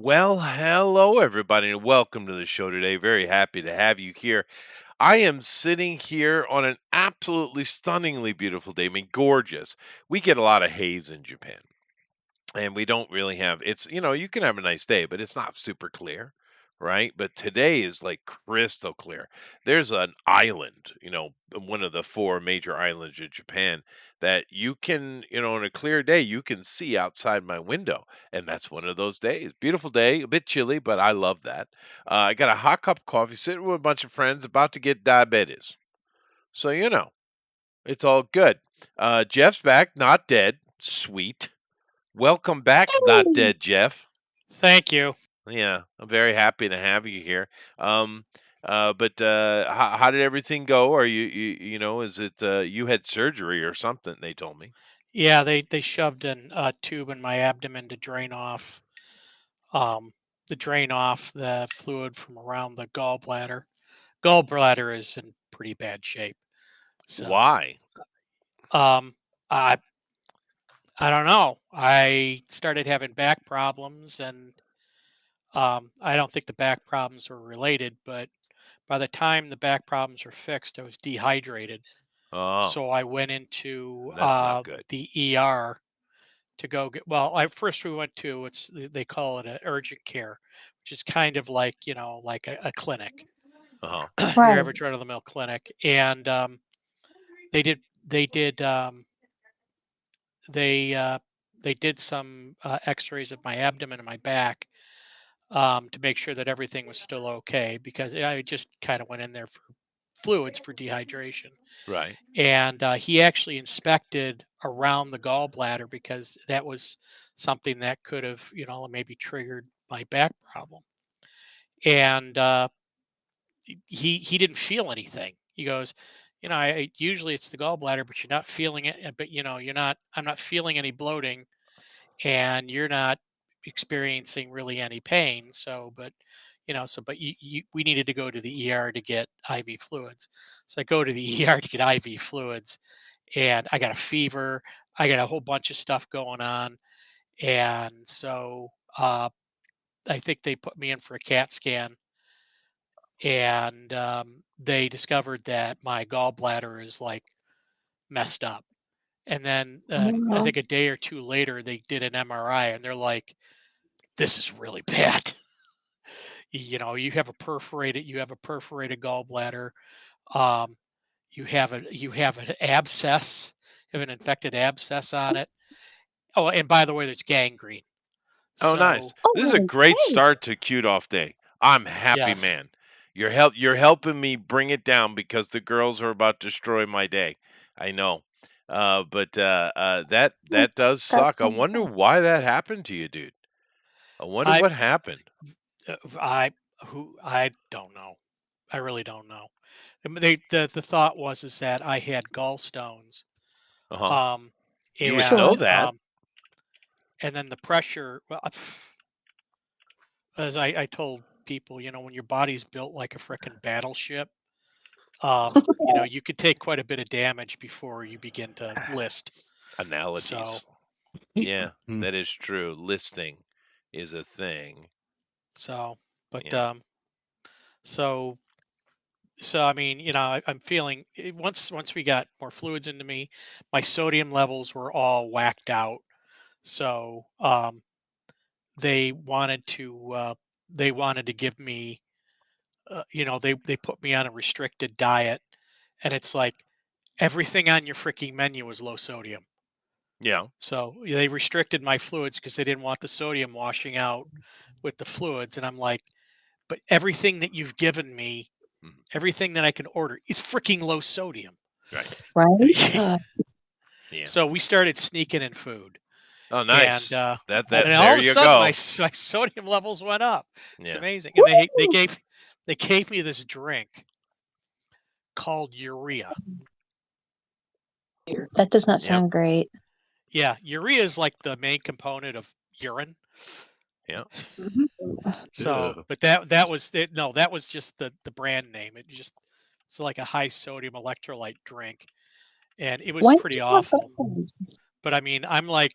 Well, hello everybody, and welcome to the show today. Very happy to have you here. I am sitting here on an absolutely stunningly beautiful day. I mean, gorgeous. We get a lot of haze in Japan, and we don't really have you can have a nice day, but it's not super clear, right? But today is like crystal clear. There's an island, one of the four major islands of Japan that you can, on a clear day, you can see outside my window. And that's one of those days. Beautiful day, a bit chilly, but I love that. I got a hot cup of coffee, sitting with a bunch of friends, about to get diabetes. So, it's all good. Jeff's back, not dead. Sweet. Welcome back, not Hey! dead Jeff. Thank you. Yeah, I'm very happy to have you here. Um, but how did everything go? Are is it you had surgery or something? They told me. Yeah, they shoved a tube in my abdomen to um, drain off the fluid from around the gallbladder. Gallbladder is in pretty bad shape. So, Why? um, I I don't know. I started having back problems, and I don't think the back problems were related. But by the time the back problems were fixed, I was dehydrated. Oh, So I went into that's not good. the ER to go get. Well, I first we went to they call it a urgent care, which is kind of like like a clinic. Uh-huh. Your Right. average run of the mill clinic, and they did they did they they did some X-rays of my abdomen and my back, to make sure that everything was still okay, because I just kind of went in there for fluids for dehydration. Right. And he actually inspected around the gallbladder, because that was something that could have maybe triggered my back problem. And he didn't feel anything. He goes, usually it's the gallbladder, but you're not feeling it. But you're not. I'm not feeling any bloating, and you're not experiencing really any pain. So, but but we needed to go to the ER to get IV fluids. So I go to the ER to get IV fluids, and I got a fever. I got a whole bunch of stuff going on, and so I think they put me in for a CAT scan, and they discovered that my gallbladder is like messed up. And then I Oh, think a day or two later, they did an MRI, and they're like, "This is really bad. You have a perforated gallbladder. Um, you have an abscess, you have an infected abscess on it. Oh, and by the way, there's gangrene. Oh, nice. So oh, This is a my great sakes. start to Cute Off Day. I'm happy, yes, man. You're helping me bring it down because the girls are about to destroy my day. I know. But that does That's suck. I wonder why that happened to you, dude. I wonder I what happened. I don't know. I really don't know. The thought was that I had gallstones, Uh-huh. um, You would know sure. and that. and then the pressure. Well, as I told people, when your body's built like a frickin' battleship, you could take quite a bit of damage before you begin to list. So Analogies. Yeah, that is true. Listing is a thing. so, but Yeah. so so I mean, I'm feeling once we got more fluids into me, my sodium levels were all whacked out. So they wanted to uh, they wanted to give me, they put me on a restricted diet, and it's like everything on your freaking menu was low sodium. Yeah. So they restricted my fluids because they didn't want the sodium washing out with the fluids, and I'm like, but everything that you've given me, Mhm. everything that I can order is freaking low sodium. Right. Right? Yeah. So we started sneaking in food, Oh, and nice. That and all there of a you sudden go. my sodium levels went up. It's Yeah. amazing, and Woo! they gave me this drink called urea. That does not Yep. sound great. Yeah, urea is like the main component of urine. Yep. Mhm. So, Ugh. but that was it. No, that was just the brand name. It's like a high sodium electrolyte drink, and it was Why did pretty you want awful. those? But I mean, I'm like,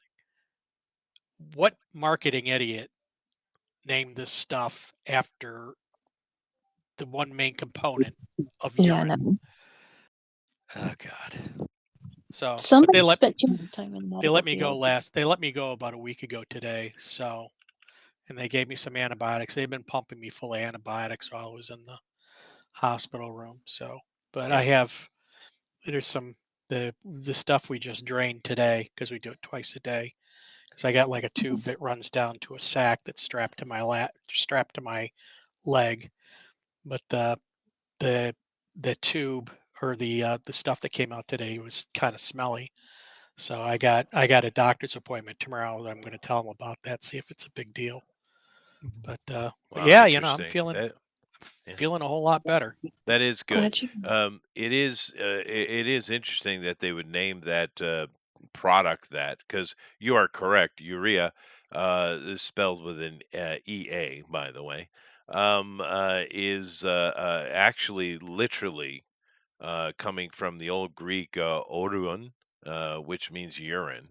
what marketing idiot named this stuff after the one main component of Yeah, urine. no. Oh God. So, but Somebody spent too much time in the they medical let me go field. They let me go about a week ago today. So, and they gave me some antibiotics. They've been pumping me full of antibiotics while I was in the hospital room. So, but I have there's some the stuff we just drained today because we do it twice a day. Because I got like a tube that runs down to a sack that's strapped to my leg, but the the tube or the stuff that came out today was kind of smelly. So I got a doctor's appointment tomorrow. I'm going to tell them about that, see if it's a big deal. But Wow, yeah, I'm interesting. feeling a whole lot better. That is good. Glad you. It is interesting that they would name that product that, because you are correct. Urea is spelled with an EA, by the way, is actually literally coming from the old Greek oruon, which means urine.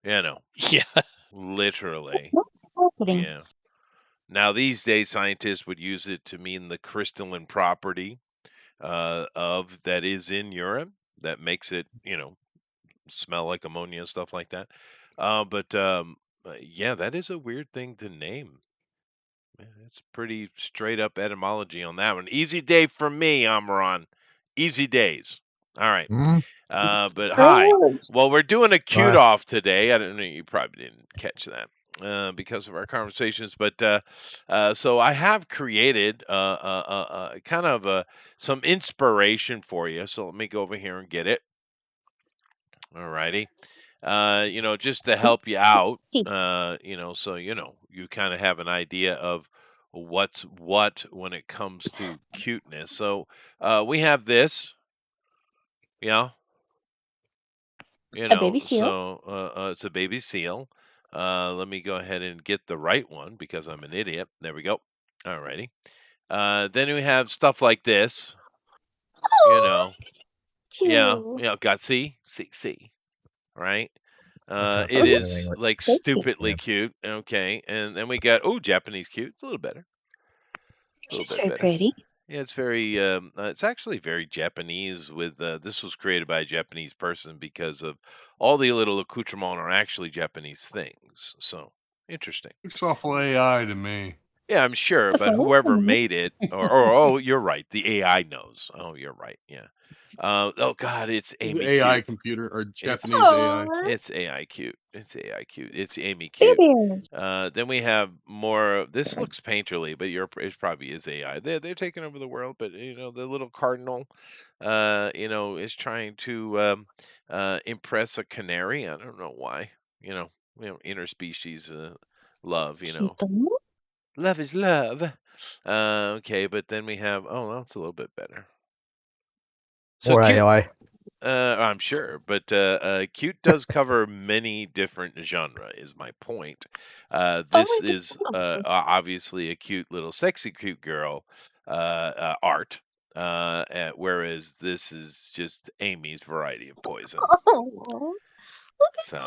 You know, Yeah. literally. What's happening? Yeah. Now, these days, scientists would use it to mean the crystalline property of that is in urine that makes it, smell like ammonia and stuff like that. But yeah, that is a weird thing to name. Yeah, it's pretty straight up etymology on that one. Easy day for me, Amaran. Easy days. All right. But hi. Well, we're doing a cute off today. I don't know. You probably didn't catch that because of our conversations. But so I have created kind of some inspiration for you. So let me go over here and get it. All righty. Just to help you out, so you kind of have an idea of what's what when it comes to cuteness. So we have this, yeah, A baby seal. so it's a baby seal. Let me go ahead and get the right one because I'm an idiot. There we go. All righty. Then we have stuff like this, got see, right? It is like stupidly cute. Okay, and then we got Japanese cute. It's a little better. She's very pretty. Yeah, it's very. It's actually very Japanese. With this was created by a Japanese person because of all the little accoutrements are actually Japanese things. So interesting. Looks awful AI to me. Yeah, I'm sure, but whoever made it, or you're right. The AI knows. Oh, you're right. Yeah. Oh God, it's Amy AI cute. computer or Japanese AI. It's AI cute. It's AI cute. It's Amy cute. Then we have more. This looks painterly, but it probably is AI. They're taking over the world, but the little cardinal, is trying to impress a canary. I don't know why. Interspecies love. Love is love. Okay, but then we have. Oh, that's a little bit better. So More cute. AI. I'm sure, but cute does cover many different genre. Is my point. This is obviously a cute little sexy cute girl art, whereas this is just Amy's variety of poison. So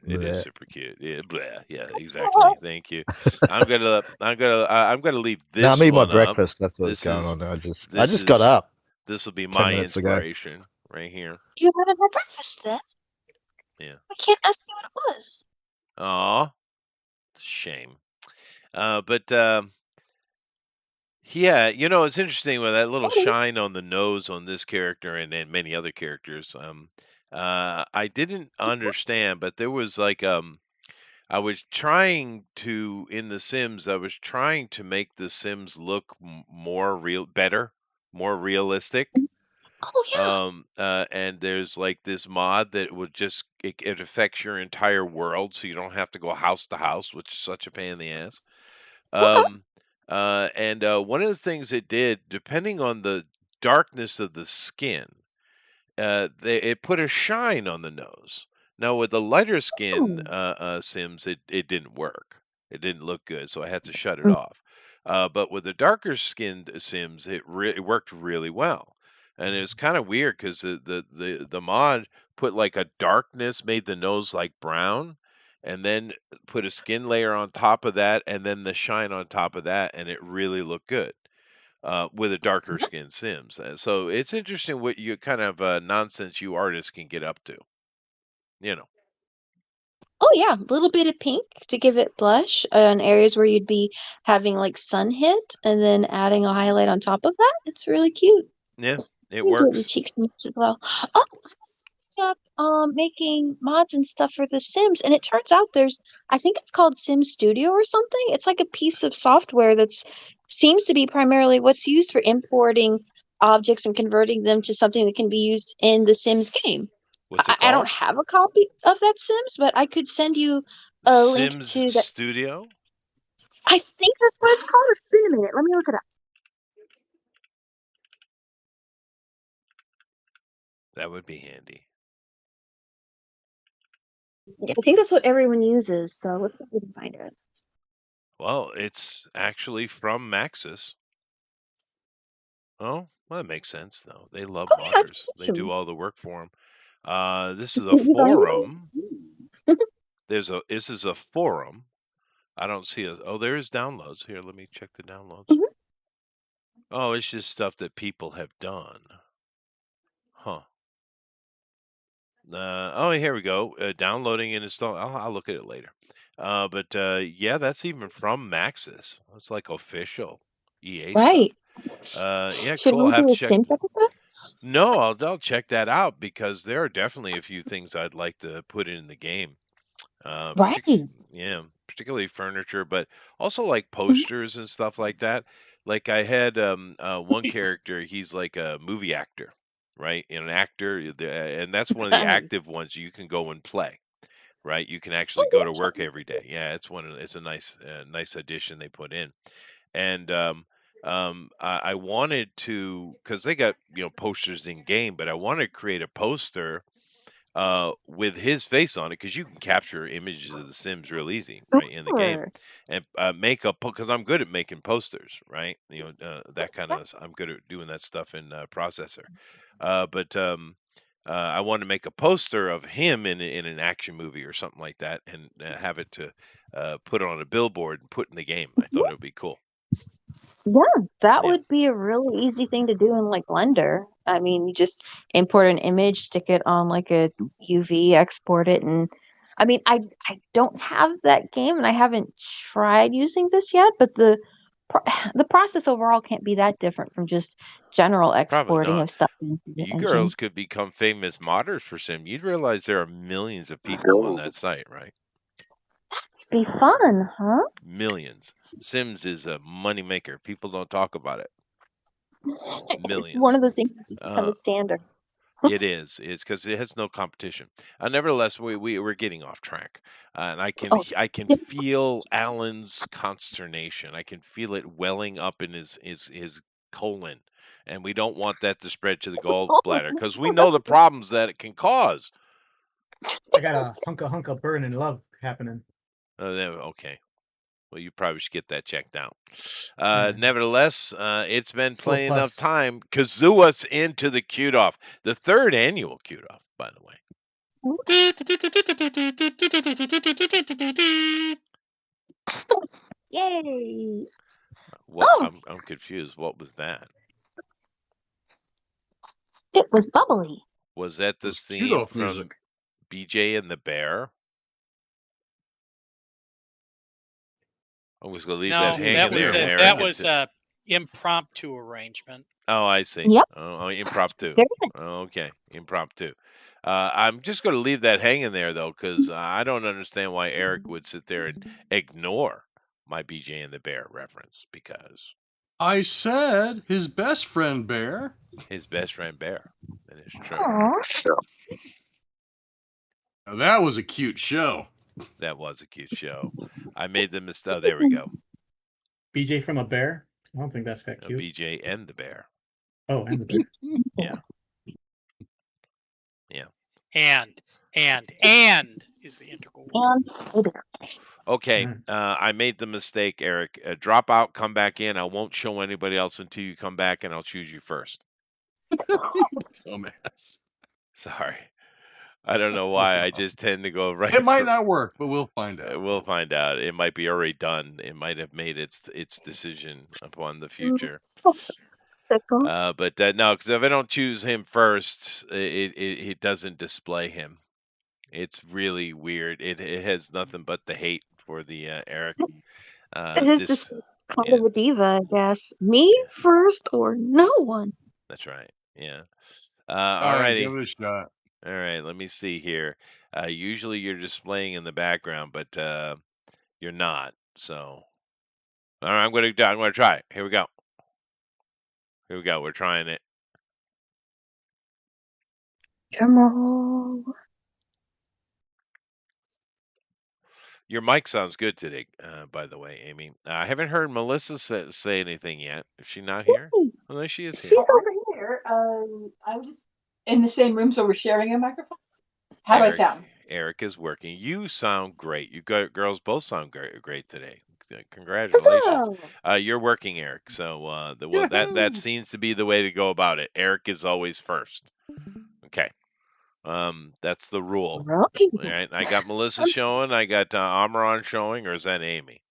it is super cute. Yeah, yeah, exactly. Thank you. I'm gonna leave this. I made my one breakfast. Up. That's what's going on. I just This got up. This will be 10 my minutes ago. inspiration right here. You haven't had breakfast then? Yeah. I can't ask you what it was. Aw, shame. But yeah, it's interesting with that little shine on the nose on this character and many other characters. I didn't understand, but there was like I was trying to in The Sims. I was trying to make The Sims look more better, more realistic. Oh yeah. And there's like this mod that would just it affects your entire world, so you don't have to go house to house, which is such a pain in the ass. And one of the things it did, depending on the darkness of the skin, it put a shine on the nose. Now with the lighter skin Sims, it didn't work. It didn't look good, so I had to shut it off. But with the darker skinned Sims, it worked really well. And it was kind of weird because the mod put like a darkness, made the nose like brown, and then put a skin layer on top of that, and then the shine on top of that, and it really looked good with a darker skin Sims. So it's interesting what you kind of nonsense you artists can get up to. You know. Oh yeah, a little bit of pink to give it blush in areas where you'd be having like sun hit, and then adding a highlight on top of that. It's really cute. Yeah, it You can do it in the works. cheeks and lips as well. Oh, I was looking up making mods and stuff for The Sims, and it turns out I think it's called Sim Studio or something. It's like a piece of software that's seems to be primarily what's used for importing objects and converting them to something that can be used in the Sims game. What's it I don't called? have a copy of that Sims, but I could send you a link Sims to that. Studio? I think that's what it's called. It's been a minute. Let me look it up. That would be handy. I think that's what everyone uses, so let's see if we can find it. Well, it's actually from Maxis. Oh, well, that makes sense, though. They love Oh, yeah, it's modders. They do awesome. all the work for them. This is a You find it? forum. This is a forum. I don't see a. Oh, there is downloads. Here, let me check the downloads. Mhm. Oh, it's just stuff that people have done. Huh. Oh, here we go. Downloading and install. I'll look at it later. But yeah, that's even from Maxis. That's like official EA Right. stuff. Yeah, Should cool. we I'll have do to a check. Sims episode? No, I'll check that out because there are definitely a few things I'd like to put in the game. Right. Yeah, particularly furniture, but also like Mhm. posters and stuff like that. Like I had one character, he's like a movie actor, right? An actor, and that's one of the active Nice. ones you can go and play, right? You can actually Oh, go to that's work fun. every day. Yeah, it's a nice addition they put in. And I wanted to, because they got posters in game, but I wanted to create a poster with his face on it, because you can capture images of the Sims real easy, right, in the game, Sure. and make a because I'm good at making posters, right? That kind Yeah. of I'm good at doing that stuff in Processor. But I wanted to make a poster of him in an action movie or something like that, and have it to put on a billboard and put in the game. I thought it would be cool. Yeah, that Yeah, would be a really easy thing to do in like Blender. I mean, you just import an image, stick it on like a UV, export it, and I mean, I don't have that game and I haven't tried using this yet, but the process overall can't be that different from just general probably exporting not. of stuff into the You engine. girls could become famous modders for Sim. You'd realize there are millions of people on that site, right? Be fun, huh? Millions. Sims is a moneymaker. People don't talk about it. It's one Millions. of those things that's just become a standard. It is. It's because it has no competition. Nevertheless, we're getting off track, and Oh, I can Sims. feel Alan's consternation. I can feel it welling up in his colon, and we don't want that to spread to the gallbladder because we know the problems that it can cause. I got a hunka burning love happening. Okay. Well, you probably should get that checked out. Yeah. Nevertheless, it's been Slow plenty enough plus. time. Kazoo us into the Cute Off, the third annual Cute Off, by the way. Yay! What? Oh, I'm confused. What was that? it was bubbly. Was that the It's cute theme off from music. BJ and the Bear? I was gonna leave No, that BJ hanging that was there, a Eric. that was a impromptu arrangement. Oh, I see. Yep. Oh, impromptu. Very nice. Oh, okay, impromptu. I'm just going to leave that hanging there, though, because I don't understand why Eric would sit there and ignore my BJ and the Bear reference, because I said his best friend Bear. his best friend Bear. That is true. Aw. Now, that was a cute show. That was a cute show. I made the mistake. Oh, there we go. BJ from a bear? I don't think that's that cute. BJ and the Bear. Oh, and the bear. Yeah. Yeah. And is the integral word. And Okay, Alright. I made the mistake, Eric. Drop out, come back in. I won't show anybody else until you come back, and I'll choose you first. Dumbass. Sorry. I don't know why. I just tend to go right It might for. not work, but we'll find out. We'll find out. It might be already done. It might have made its decision upon the Mm. future. Oh, fickle. But no, because if I don't choose him first, it doesn't display him. It's really weird. It has nothing but the hate for the Eric. It is This, just kind yeah, of a diva, I guess. Me yeah, first or no one? that's right. Yeah. All right, give Alrighty. it a shot. All right. Let me see here. Usually you're displaying in the background, but you're not. So, all right, I'm gonna try it. Here we go. Here we go. We're trying it. Drumroll. Your mic sounds good today, by the way, Amy. I haven't heard Melissa say anything yet. Is she not here? Hey, Oh, there she is she's here. over here. I'm just in the same room, so we're sharing a microphone. How do I Eric, sound? Eric is working. You sound great. You girls both sound great today. Congratulations. Huzzah! You're working, Eric. So that Yahoo! seems to be the way to go about it. Eric is always first. Okay. That's the rule. Rocky. All right. I got Melissa showing. I got Amaron showing, or is that Amy?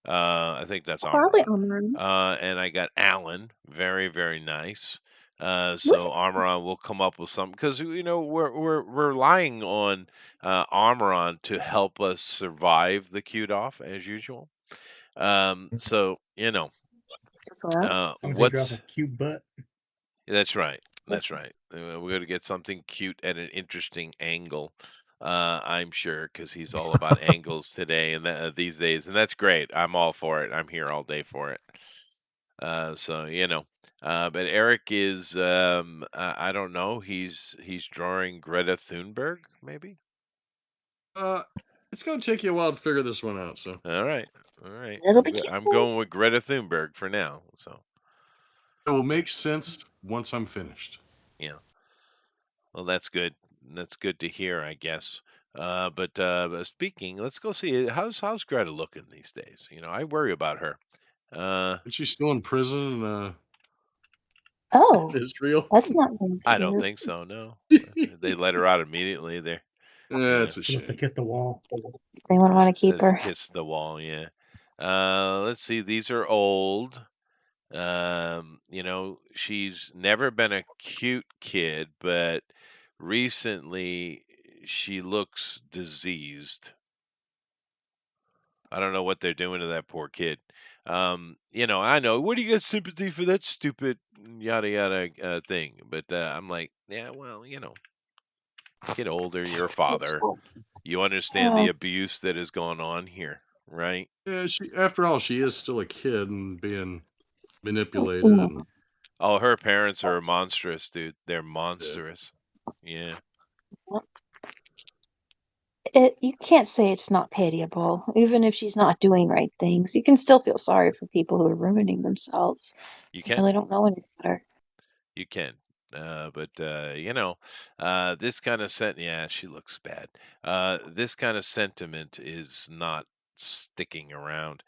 I think that's Probably Amaron. Amaran. And I got Alan. Very, very nice. What? So Amaron will come up with something because we're relying on Amaron to help us survive the queued off as usual. So This as well. I'm gonna take her off what's a cute butt. that's right. That's right. We're going to get something cute at an interesting angle. I'm sure because he's all about angles today and these days, and that's great. I'm all for it. I'm here all day for it. But Eric is I don't know. He's drawing Greta Thunberg, maybe. It's gonna take you a while to figure this one out. So All right, all right. It'll be I'm cute. going with Greta Thunberg for now. So it will make sense once I'm finished. yeah. Well, that's good. That's good to hear, I guess. But speaking, let's go see how's Greta looking these days. I worry about her. Is she still in prison Oh, in Israel? that's not very I don't cute. think so. No, they let her out immediately. There, That's a She must have shame. kissed the wall. They wouldn't want to keep just her. kiss the wall. Yeah. Let's see. These are old. She's never been a cute kid, but recently she looks diseased. I don't know what they're doing to that poor kid. I know. What do you got sympathy for that stupid yada yada thing? But I'm like, yeah, well, get older. You're a father. You understand the abuse that has gone on here, right? Yeah, after all, she is still a kid and being manipulated. And Oh, her parents are monstrous, dude. They're monstrous. Yeah. You can't say it's not pitiable, even if she's not doing right things. You can still feel sorry for people who are ruining themselves. You I can. really don't know any better. You can. This kind of yeah, she looks bad. This kind of sentiment is not sticking around.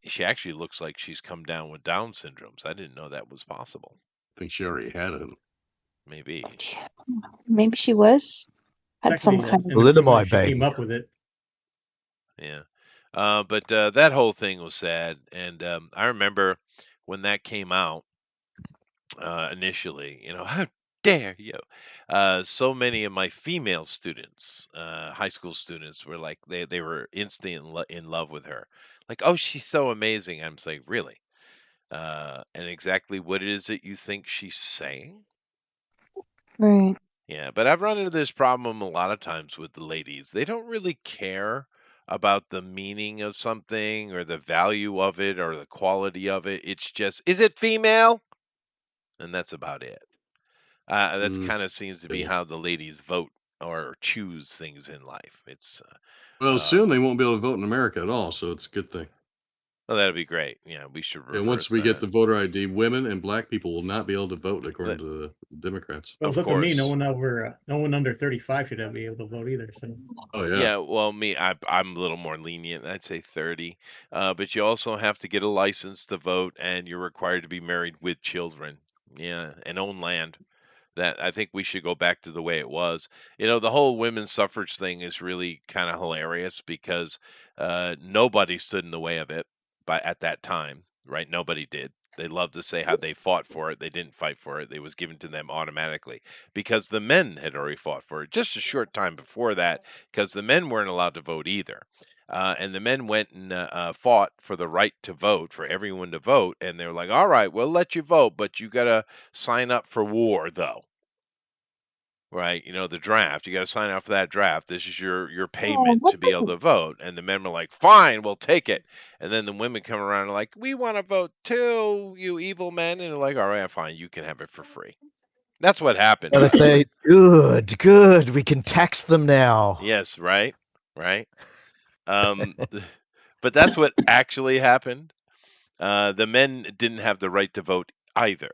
She actually looks like she's come down with Down syndromes. I didn't know that was possible. I think she already had it. Maybe. Maybe she had some Actually, kind in of. the Little preview, my she came baby. up with it. Yeah. But that whole thing was sad. And I remember when that came out initially, how dare you? So many of my female students, high school students, were like, they were instantly in love with her. Like, oh, she's so amazing. I'm saying, really? And exactly what is it you think she's saying? Right. Yeah, but I've run into this problem a lot of times with the ladies. They don't really care about the meaning of something or the value of it or the quality of it. It's just, is it female? And that's about it. That's kind of seems to be yeah. how the ladies vote or choose things in life. It's Well, soon they won't be able to vote in America at all, so it's a good thing. well, that'd be great. Yeah, we should reverse And once we get that. the voter ID, women and black people will not be able to vote according to the Democrats. Well, Of look at me. No course. one under 35 should be able to vote either. So Oh yeah. Yeah, well, I'm a little more lenient. I'd say 30. But you also have to get a license to vote, and you're required to be married with children. Yeah, and own land. that I think we should go back to the way it was. The whole women's suffrage thing is really kind of hilarious because nobody stood in the way of it at that time, right? Nobody did. They love to say how they fought for it. They didn't fight for it. It was given to them automatically because the men had already fought for it just a short time before that because the men weren't allowed to vote either. And the men went and fought for the right to vote, for everyone to vote. And they were like, all right, we'll let you vote, but you got to sign up for war, though. Right? The draft. You got to sign up for that draft. This is your payment to be able to vote. And the men were like, fine, we'll take it. And then the women come around and like, we want to vote too, you evil men. And they're like, all right, fine, you can have it for free. That's what happened. Gotta say, good. We can tax them now. Yes, right. But that's what actually happened. The men didn't have the right to vote either,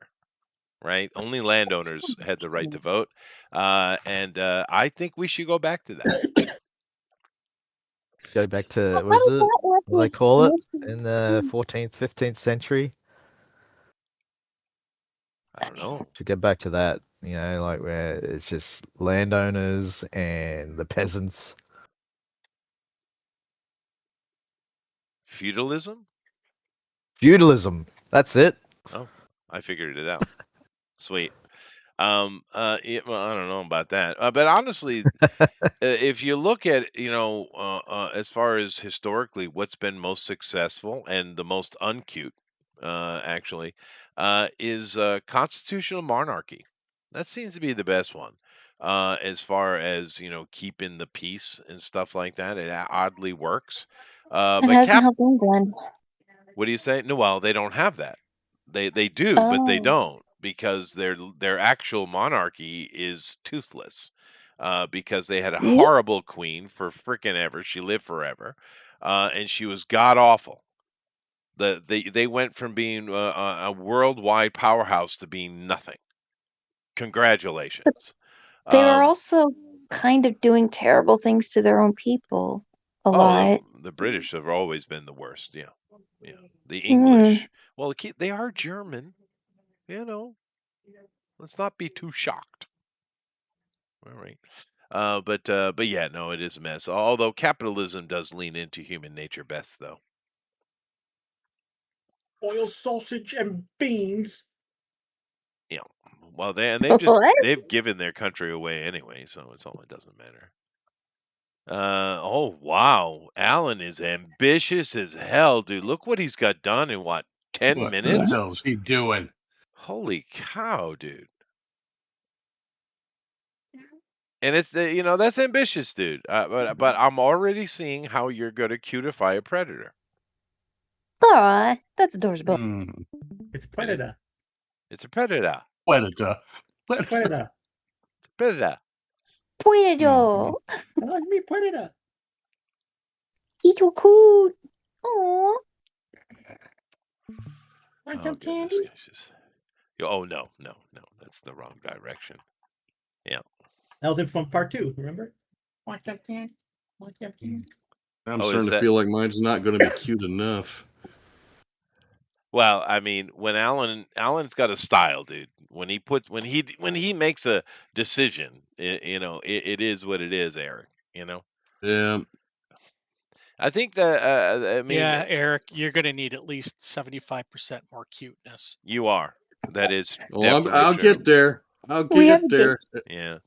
right? Only landowners had the right to vote, and I think we should go back to that. Go back to How what does is it? that work What do they with call it most of in the 14th, 15th century? I don't know. To get back to that, like where it's just landowners and the peasants. Feudalism? Feudalism. That's it. Oh, I figured it out. Sweet. Well, I don't know about that, but honestly, if you look at as far as historically what's been most successful and the most uncute, actually, is constitutional monarchy. That seems to be the best one. As far as keeping the peace and stuff like that, it oddly works. It But hasn't helped England. what do you say? No, well, they don't have that. They do, but they Oh. don't because their actual monarchy is toothless. Because they had a Yep. horrible queen for frickin' ever. She lived forever, and she was god awful. They went from being a worldwide powerhouse to being nothing. Congratulations. They were also kind of doing terrible things to their own people a lot. The British have always been the worst. Yeah. The Mhm. English. Well, they are German. Let's not be too shocked. All right. But yeah, no, it is a mess. Although capitalism does lean into human nature best, though. Oil, sausage, and beans. Well, they've just What? they've given their country away anyway, so it doesn't matter. Oh wow, Alan is ambitious as hell, dude. Look what he's got done in 10 What minutes. the hell's he doing? Holy cow, dude. And it's that's ambitious, dude. But I'm already seeing how you're gonna cutify a predator. Aw, that's adorable. Mm, It's predator. It's a predator. predator. Predator. It's a predator. Predator. I like me predator. He's so cool. Aw. Want Oh, some goodness candy? gracious. Oh no, that's the wrong direction. That was it from part 2. Remember? Want some candy? Want some candy? I'm Oh, is starting to that- feel like mine's not going to be cute enough. Well, I mean, when Alan's got a style, dude. When he makes a decision, it is what it is, Eric. Yeah. I think that I mean, Yeah, Eric, you're going to need at least 75% more cuteness. you are. That is Well, definitely I'll true. get there. I'll We have get a there. Yeah.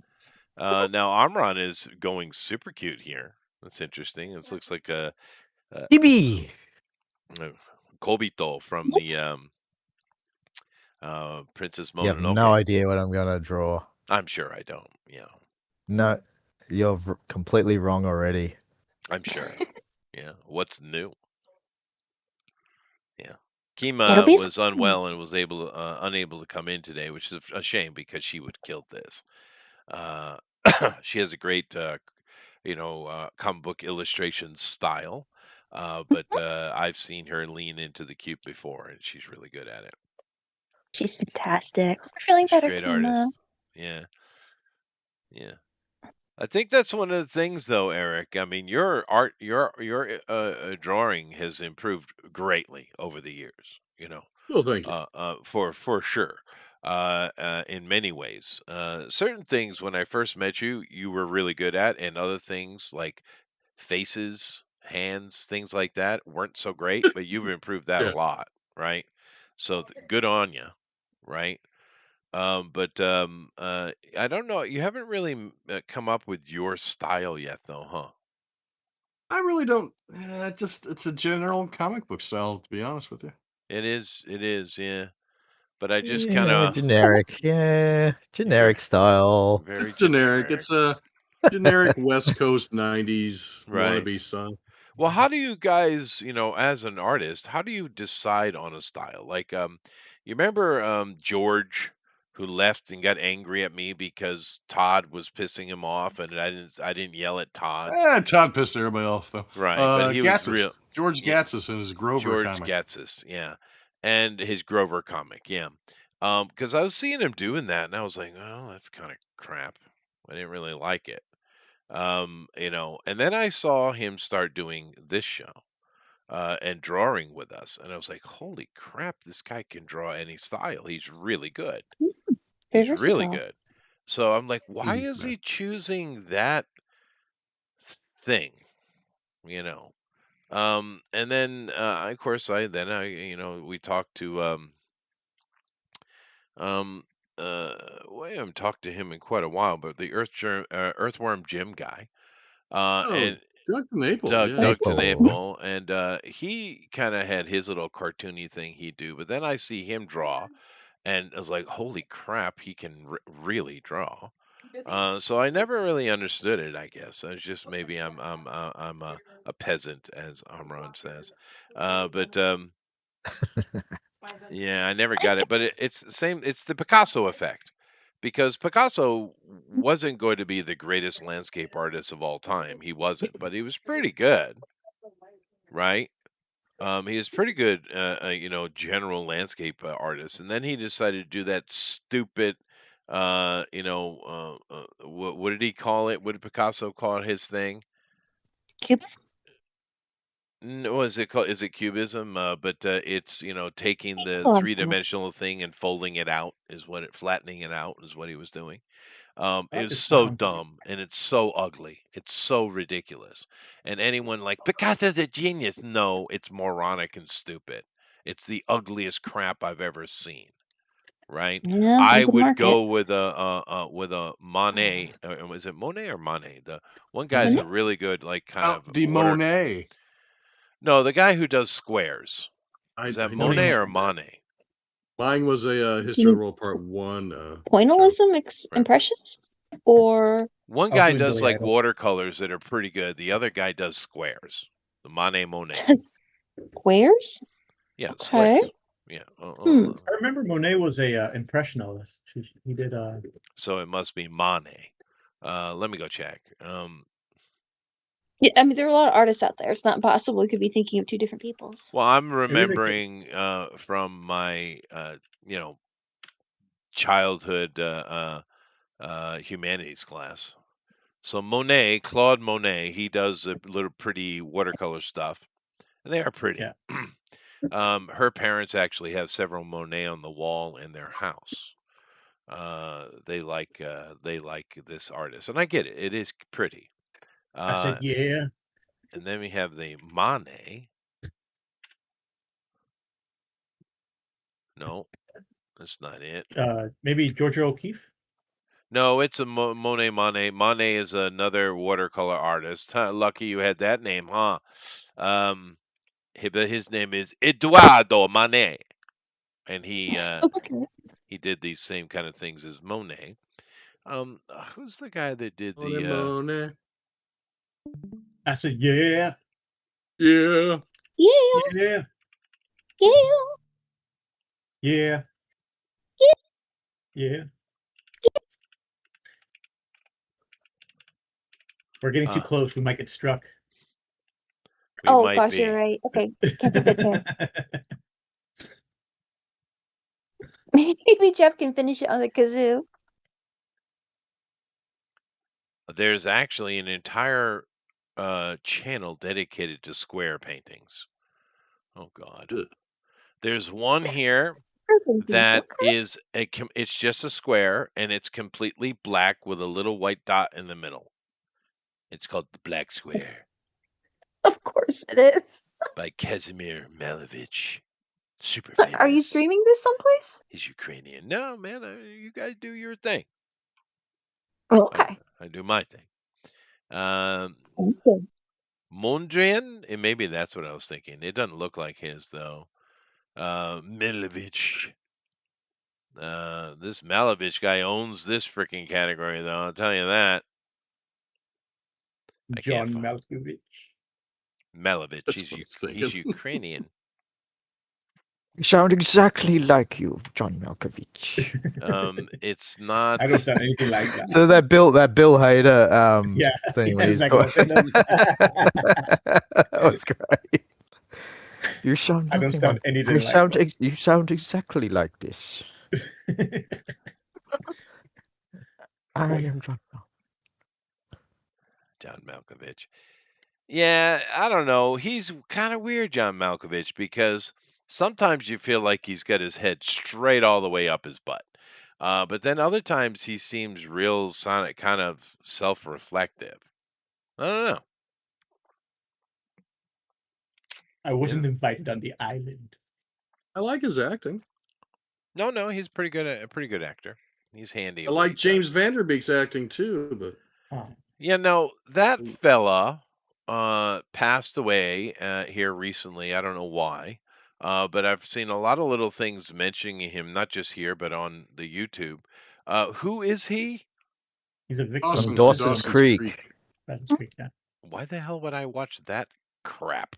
Now Amron is going super cute here. That's interesting. This looks like a Chibi. Kobito from the Princess You have Mononoke. no idea what I'm gonna draw. I'm sure I don't. Yeah, No, you're completely wrong already. I'm sure. Yeah. What's new? Yeah. It'll Kima be was unwell and was unable to come in today, which is a shame because she would kill this. She has a great, comic book illustration style, but I've seen her lean into the cute before, and she's really good at it. She's fantastic. We're feeling She's a better, great Kima. artist. Yeah. I think that's one of the things, though, Eric. I mean, your art, your drawing has improved greatly over the years. Oh, thank you. For sure. in many ways. Certain things when I first met you, you were really good at, and other things like faces, hands, things like that weren't so great, but you've improved that a Yeah. lot, right? So good on you, right? But I don't know. You haven't really come up with your style yet, though, huh? I really don't. It's a general comic book style, to be honest with you. It is, yeah. But I just kind Yeah, of generic. Yeah, generic style. very It's generic. generic, It's a generic West Coast '90s right? wannabe style. Well, how do you guys, as an artist, how do you decide on a style? Like, you remember George, who left and got angry at me because Todd was pissing him off, and I didn't yell at Todd, Todd pissed everybody off though. right? But he was Gatsis, real, George yeah, Gatsis in his Grover George comic. Gatsis, yeah, and his Grover comic, yeah. Because I was seeing him doing that, and I was like, oh, that's kind of crap. I didn't really like it. And then I saw him start doing this show and drawing with us, and I was like, "Holy crap! This guy can draw any style. He's really good. Very He's really versatile. good." So I'm like, "Why Mhm, is yeah. he choosing that thing?" You know. And then of course we talked to um well, I haven't talked to him in quite a while, but the Earthworm Jim guy, Oh, and Doug Maple, Doug yeah. Doug Maple. TeNapel, and he kind of had his little cartoony thing he'd do, but then I see him draw, and I was like, "Holy crap, he can really draw." So I never really understood it. I guess it's just maybe I'm a peasant, as Amron says, but yeah, I never I got it. But guess. it's the same. It's the Picasso effect, because Picasso wasn't going to be the greatest landscape artist of all time. He wasn't, but he was pretty good, right? He was pretty good, general landscape artist, and then he decided to do that stupid, what did he call it? What did Picasso call his thing? Cubism? No, is it called? Is it cubism? But it's taking the Hold on, Stella. three-dimensional thing and folding it out is what it flattening it out is what he was doing. I It like was this so clown. dumb and it's so ugly. It's so ridiculous. And anyone like Picasso's a genius. No, it's moronic and stupid. It's the ugliest crap I've ever seen. Right? Yeah, I you could would mark it. go with a Monet. Was it Monet or Manet? The one guy's a Monet? really good like kind Oh, of the water. Monet. No, the guy who does squares. Is that I know Monet he's or from that. Manet? Mine was a Do History of you the World Part 1. So, pointillism right. impressions? Or One I was guy doing does Billy like Idol. watercolors that are pretty good. The other guy does squares. The Manet Monet. just squares? Yeah, Okay. squares. Yeah. I remember Monet was a impressionist. He did. So it must be Manet. Let me go check. Yeah, I mean, there are a lot of artists out there. It's not possible we could be thinking of two different peoples. Well, I'm really could. remembering from my childhood humanities class. So Monet, Claude Monet, he does a little pretty watercolor stuff, and they are pretty. Yeah. Her parents actually have several Monet on the wall in their house. They like this artist, and I get it. It is pretty. I said, yeah. And then we have the Manet. No, that's not it. Maybe Georgia O'Keeffe. No, it's a Monet Manet. Manet is another watercolor artist. Huh, lucky you had that name, huh? His name is Eduardo Manet, and he Okay. he did these same kind of things as Monet. Who's the guy that did Monet, the Monet. I said, yeah. Yeah. Yeah, Yeah. yeah. Yeah. Yeah. We're getting too close. We might get struck. Oh gosh, you're right. Okay, can't take that chance. Maybe Jeff can finish it on the kazoo. There's actually an entire channel dedicated to square paintings. Oh God. Ugh. There's one here that Okay. is it's just a square and it's completely black with a little white dot in the middle. It's called The Black Square Of course it is. by Kazimir Malevich. Super Are you famous. streaming this someplace? He's Ukrainian. No, man, you guys do your thing. Okay. I do my thing. Okay. Mondrian, and maybe that's what I was thinking. It doesn't look like his though. Malevich. This Malevich guy owns this freaking category, though. I'll tell you that. I can't John find Malkovich. Malevich. That's what I was He's thinking. Ukrainian. You sound exactly like you, John Malkovich. It's not. I don't sound anything like that. So that Bill Hader Yeah, thing yeah, where he's exactly. that was great. You sound I don't nothing sound like anything you like sound that. you sound exactly like this. I am John John Malkovich. Yeah, I don't know. He's kind of weird, John Malkovich, because sometimes you feel like he's got his head straight all the way up his butt. But then other times he seems real kind of self-reflective. I don't know. I wasn't invited on the island. I like his acting. No, he's pretty good. A pretty good actor. He's handy. I at what he like James does. Vanderbeek's acting too, but Oh, Yeah, no, that fella passed away here recently. I don't know why, but I've seen a lot of little things mentioning him, not just here, but on the YouTube. Who is he? he's a victim. From of Dawson's Dawson's Creek. Creek, yeah. Why the hell would I watch that crap?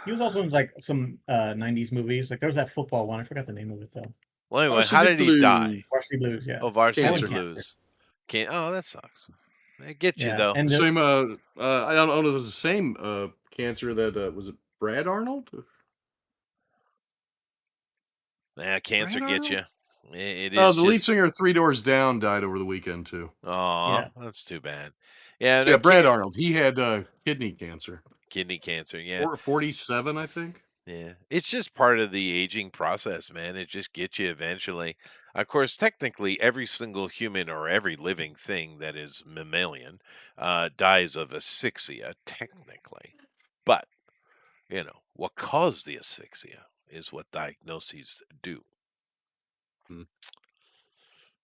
He was also in like some 90s movies. Like there was that football one. I forgot the name of it though. Well, anyway, Varsity how did he die? Blues. Varsity Blues, yeah. Oh, Varsity Cancer. Blues. Oh, that sucks. I get you Yeah, though. and Same. I don't know if it's the same cancer that was it Brad Arnold? Cancer Brad gets you. Arnold? It Oh, is the lead just. singer of Three Doors Down died over the weekend too. Aw, Yeah. that's too bad. Yeah, no, Yeah, Brad Arnold. He had kidney cancer. kidney cancer. Yeah. 47, I think. Yeah, it's just part of the aging process, man. It just gets you eventually. Of course, technically, every single human or every living thing that is mammalian dies of asphyxia, technically. But, what caused the asphyxia is what diagnoses do. Hmm.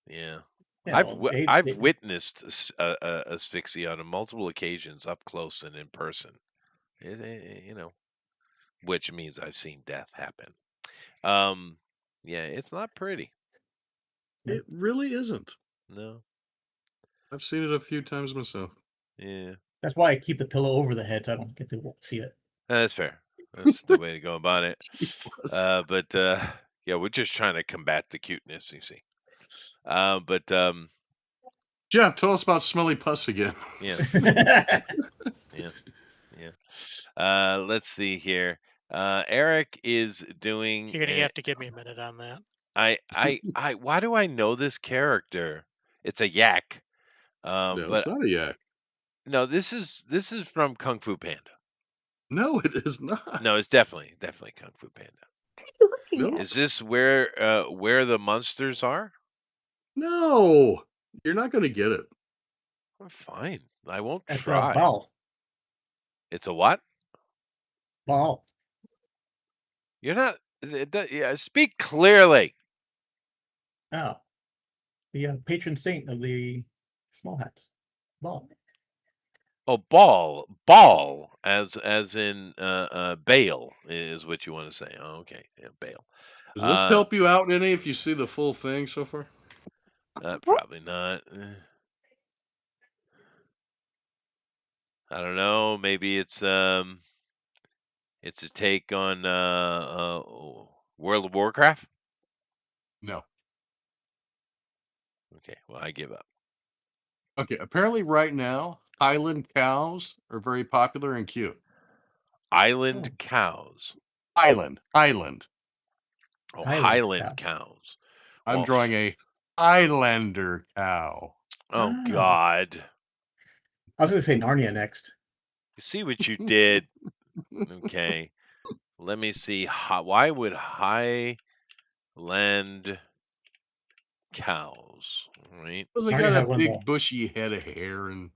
Yeah. yeah, I've witnessed asphyxia on multiple occasions up close and in person. Which means I've seen death happen. Yeah, it's not pretty. It really isn't. No. I've seen it a few times myself. Yeah. that's why I keep the pillow over the head so I don't get to see it. That's fair. That's the way to go about it. Jesus. But yeah, we're just trying to combat the cuteness, you see. But Jeff, tell us about Smelly Puss again. yeah. Let's see here. Eric is doing. You're gonna have to give me a minute on that. Why do I know this character? It's a yak. No, But it's not a yak. no, this is from Kung Fu Panda. No, it is not. No, it's definitely Kung Fu Panda. No. Is this where the monsters are? No, you're not going to get it. Well, fine, I won't That's try. a ball. It's a what? Ball. You're not. Yeah, speak clearly. Oh. The patron saint of the small hats. Ball. Oh, ball, as in Bale is what you want to say. Oh, okay, yeah, Bale. Does this help you out any if you see the full thing so far? Probably not. I don't know. Maybe it's a take on World of Warcraft. No. Okay, well, I give up. Okay, apparently right now, Highland cows are very popular and cute. Island cows. Highland. Oh, Highland cows. I'm Well, drawing a Highlander cow. Oh, God. I was going to say Narnia next. You see what you did? Okay. Let me see. Why would land cows, right? Because they I got already a have one big more. bushy head of hair and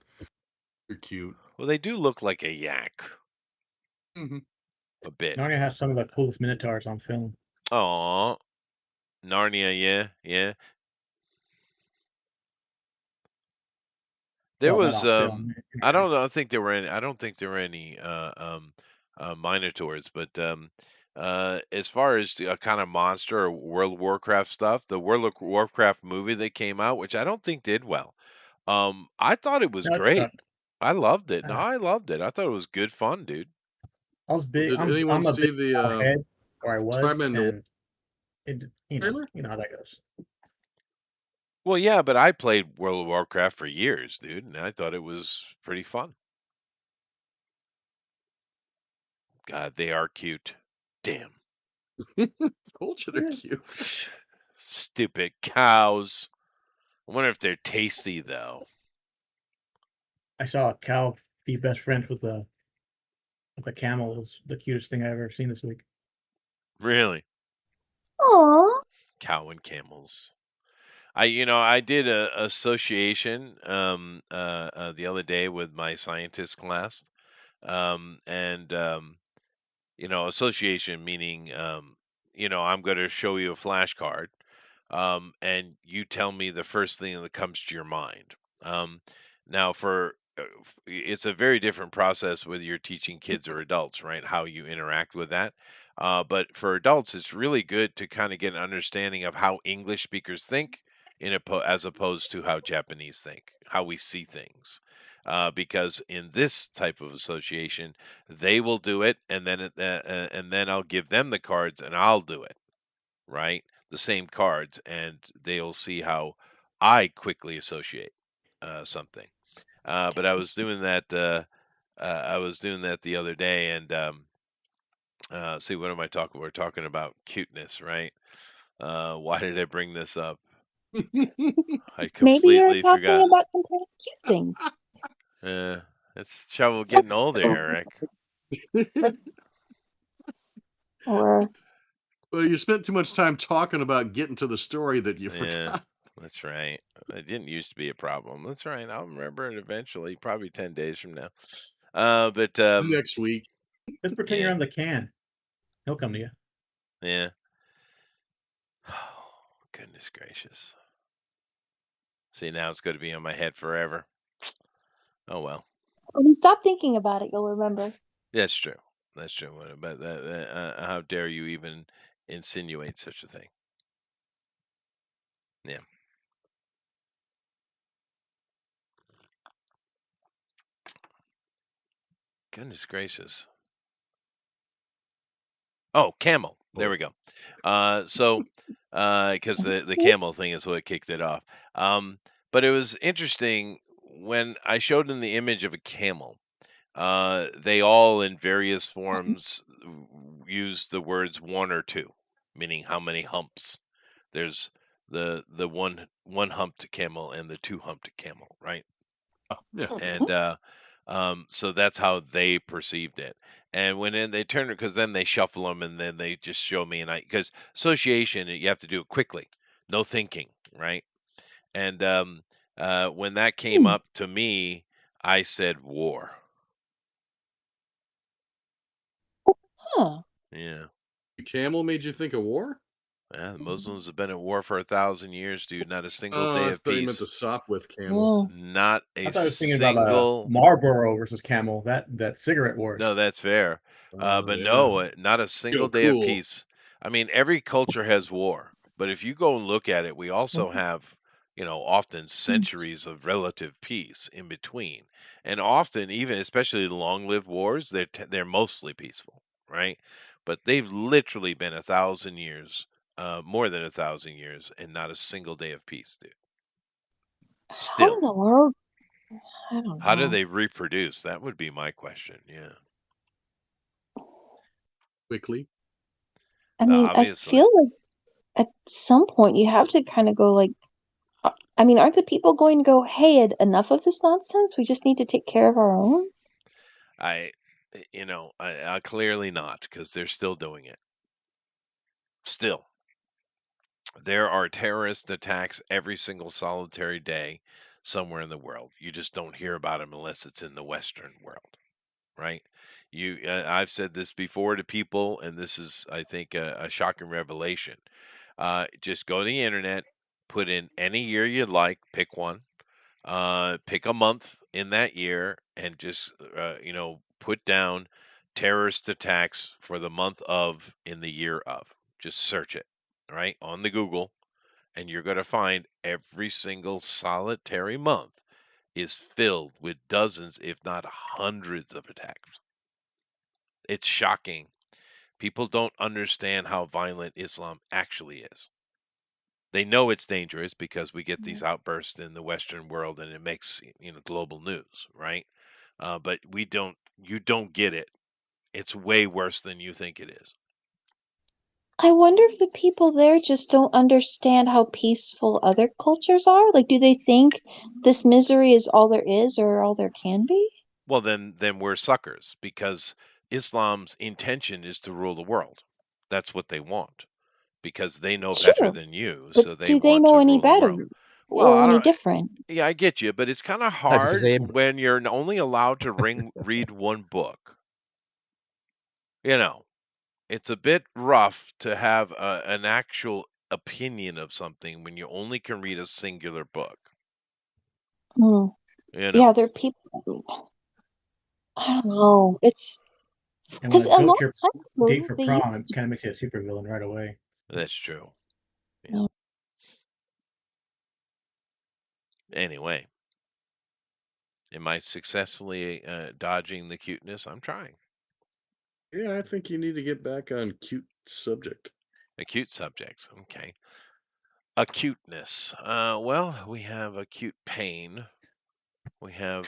they're cute. Well, they do look like a yak Mm-hmm. a bit. Narnia has some of the coolest minotaurs on film. Aw, Narnia, yeah. There Well, not was on film. I don't know. I don't think there were any minotaurs, but as far as a kind of monster or World of Warcraft stuff, the World of Warcraft movie that came out, which I don't think did well. I thought it was No, it great. sucked. I loved it. No, Uh, I loved it. I thought it was good fun, dude. I was big. Did anyone I'm a see big the head where I was, Spider-Man Noir and it. trailer? You know how that goes. Well, yeah, but I played World of Warcraft for years, dude, and I thought it was pretty fun. God, they are cute. Damn. Told you they're Yeah. cute. Stupid cows. I wonder if they're tasty though. I saw a cow be best friends with a camel. It was the cutest thing I've ever seen this week. Really? Aw. Cow and camels. I did a association the other day with my scientist class. And association meaning I'm going to show you a flashcard. And you tell me the first thing that comes to your mind. Now, it's a very different process whether you're teaching kids or adults, right? How you interact with that. But for adults, it's really good to kind of get an understanding of how English speakers think, as opposed to how Japanese think, how we see things. Because in this type of association, they will do it, and then I'll give them the cards, and I'll do it, right? The same cards, and they'll see how I quickly associate something. But I was doing that. I was doing that the other day, and see, what am I talking? We're talking about cuteness, right? Why did I bring this up? I Maybe you're completely talking forgot. about comparing cute things. It's trouble getting older, Eric. Or Well, you spent too much time talking about getting to the story that you Yeah, forgot. that's right. It didn't used to be a problem. That's right. I'll remember it eventually, probably 10 days from now. But Next week. Just pretend you're yeah, on the can. He'll come to you. yeah. Oh, goodness gracious. See, now it's going to be on my head forever. Oh well, when you stop thinking about it, you'll remember. that's true. That's true. But how dare you even insinuate such a thing? Yeah. Goodness gracious. Oh, camel. There we go. So, because the camel thing is what kicked it off. But it was interesting when I showed them the image of a camel. They all, in various forms, use the words one or two, meaning how many humps. There's the one humped camel and the two humped camel, right? Yeah. And so that's how they perceived it. And when they turn it, because then they shuffle them and then they just show me, because association, you have to do it quickly, no thinking, right? And when that came up to me, I said war. Huh. Yeah. The camel made you think of war? Yeah, the Muslims have been at war for 1,000 years, dude. Not a single day I of thought you meant the peace. Sopwith camel. Not I a thought I was thinking about single. Marlboro versus Camel. That cigarette wars. No, that's fair. But Yeah. no, not a single day of cool. peace. I mean, every culture has war, but if you go and look at it, we also have, often centuries of relative peace in between, and often, even especially long-lived wars, they're mostly peaceful, right? But they've literally been 1,000 years, more than 1,000 years, and not a single day of peace, dude. How Still, in the world? I don't how do know. they reproduce? That would be my question. Yeah, Quickly. I mean, I obviously. feel like at some point you have to kind of go like, I mean, aren't the people going to go, hey, enough of this nonsense? We just need to take care of our own? I clearly not, because they're still doing it. Still. There are terrorist attacks every single solitary day somewhere in the world. You just don't hear about them unless it's in the Western world, right? I've said this before to people, and this is, I think, a shocking revelation. Just go to the internet, put in any year you'd like, pick one, pick a month in that year, and just put down terrorist attacks for the month of in the year of. Just search it, right, on the Google, and you're going to find every single solitary month is filled with dozens, if not hundreds, of attacks. It's shocking. People don't understand how violent Islam actually is. They know it's dangerous because we get these outbursts in the Western world, and it makes global news, right? But you don't get it. It's way worse than you think it is. I wonder if the people there just don't understand how peaceful other cultures are. Like, do they think this misery is all there is or all there can be? Well, then we're suckers because Islam's intention is to rule the world. That's what they want because they know better Sure, than you, but so they do they want know to any rule the better world. Well, or I any don't. different? Yeah, I get you, but it's kind of No, because hard they when you're only allowed to read one book. It's a bit rough to have an actual opinion of something when you only can read a singular book. Hmm. You know, Yeah, they're people. I don't know. It's And when because a a long goat's your time date ago for they prom, used it kind of makes you a supervillain right away. that's true. Yeah. to. Anyway, am I successfully dodging the cuteness? I'm trying. Yeah, I think you need to get back on cute subject. Acute subjects. Okay. Acuteness. Well, we have acute pain. We have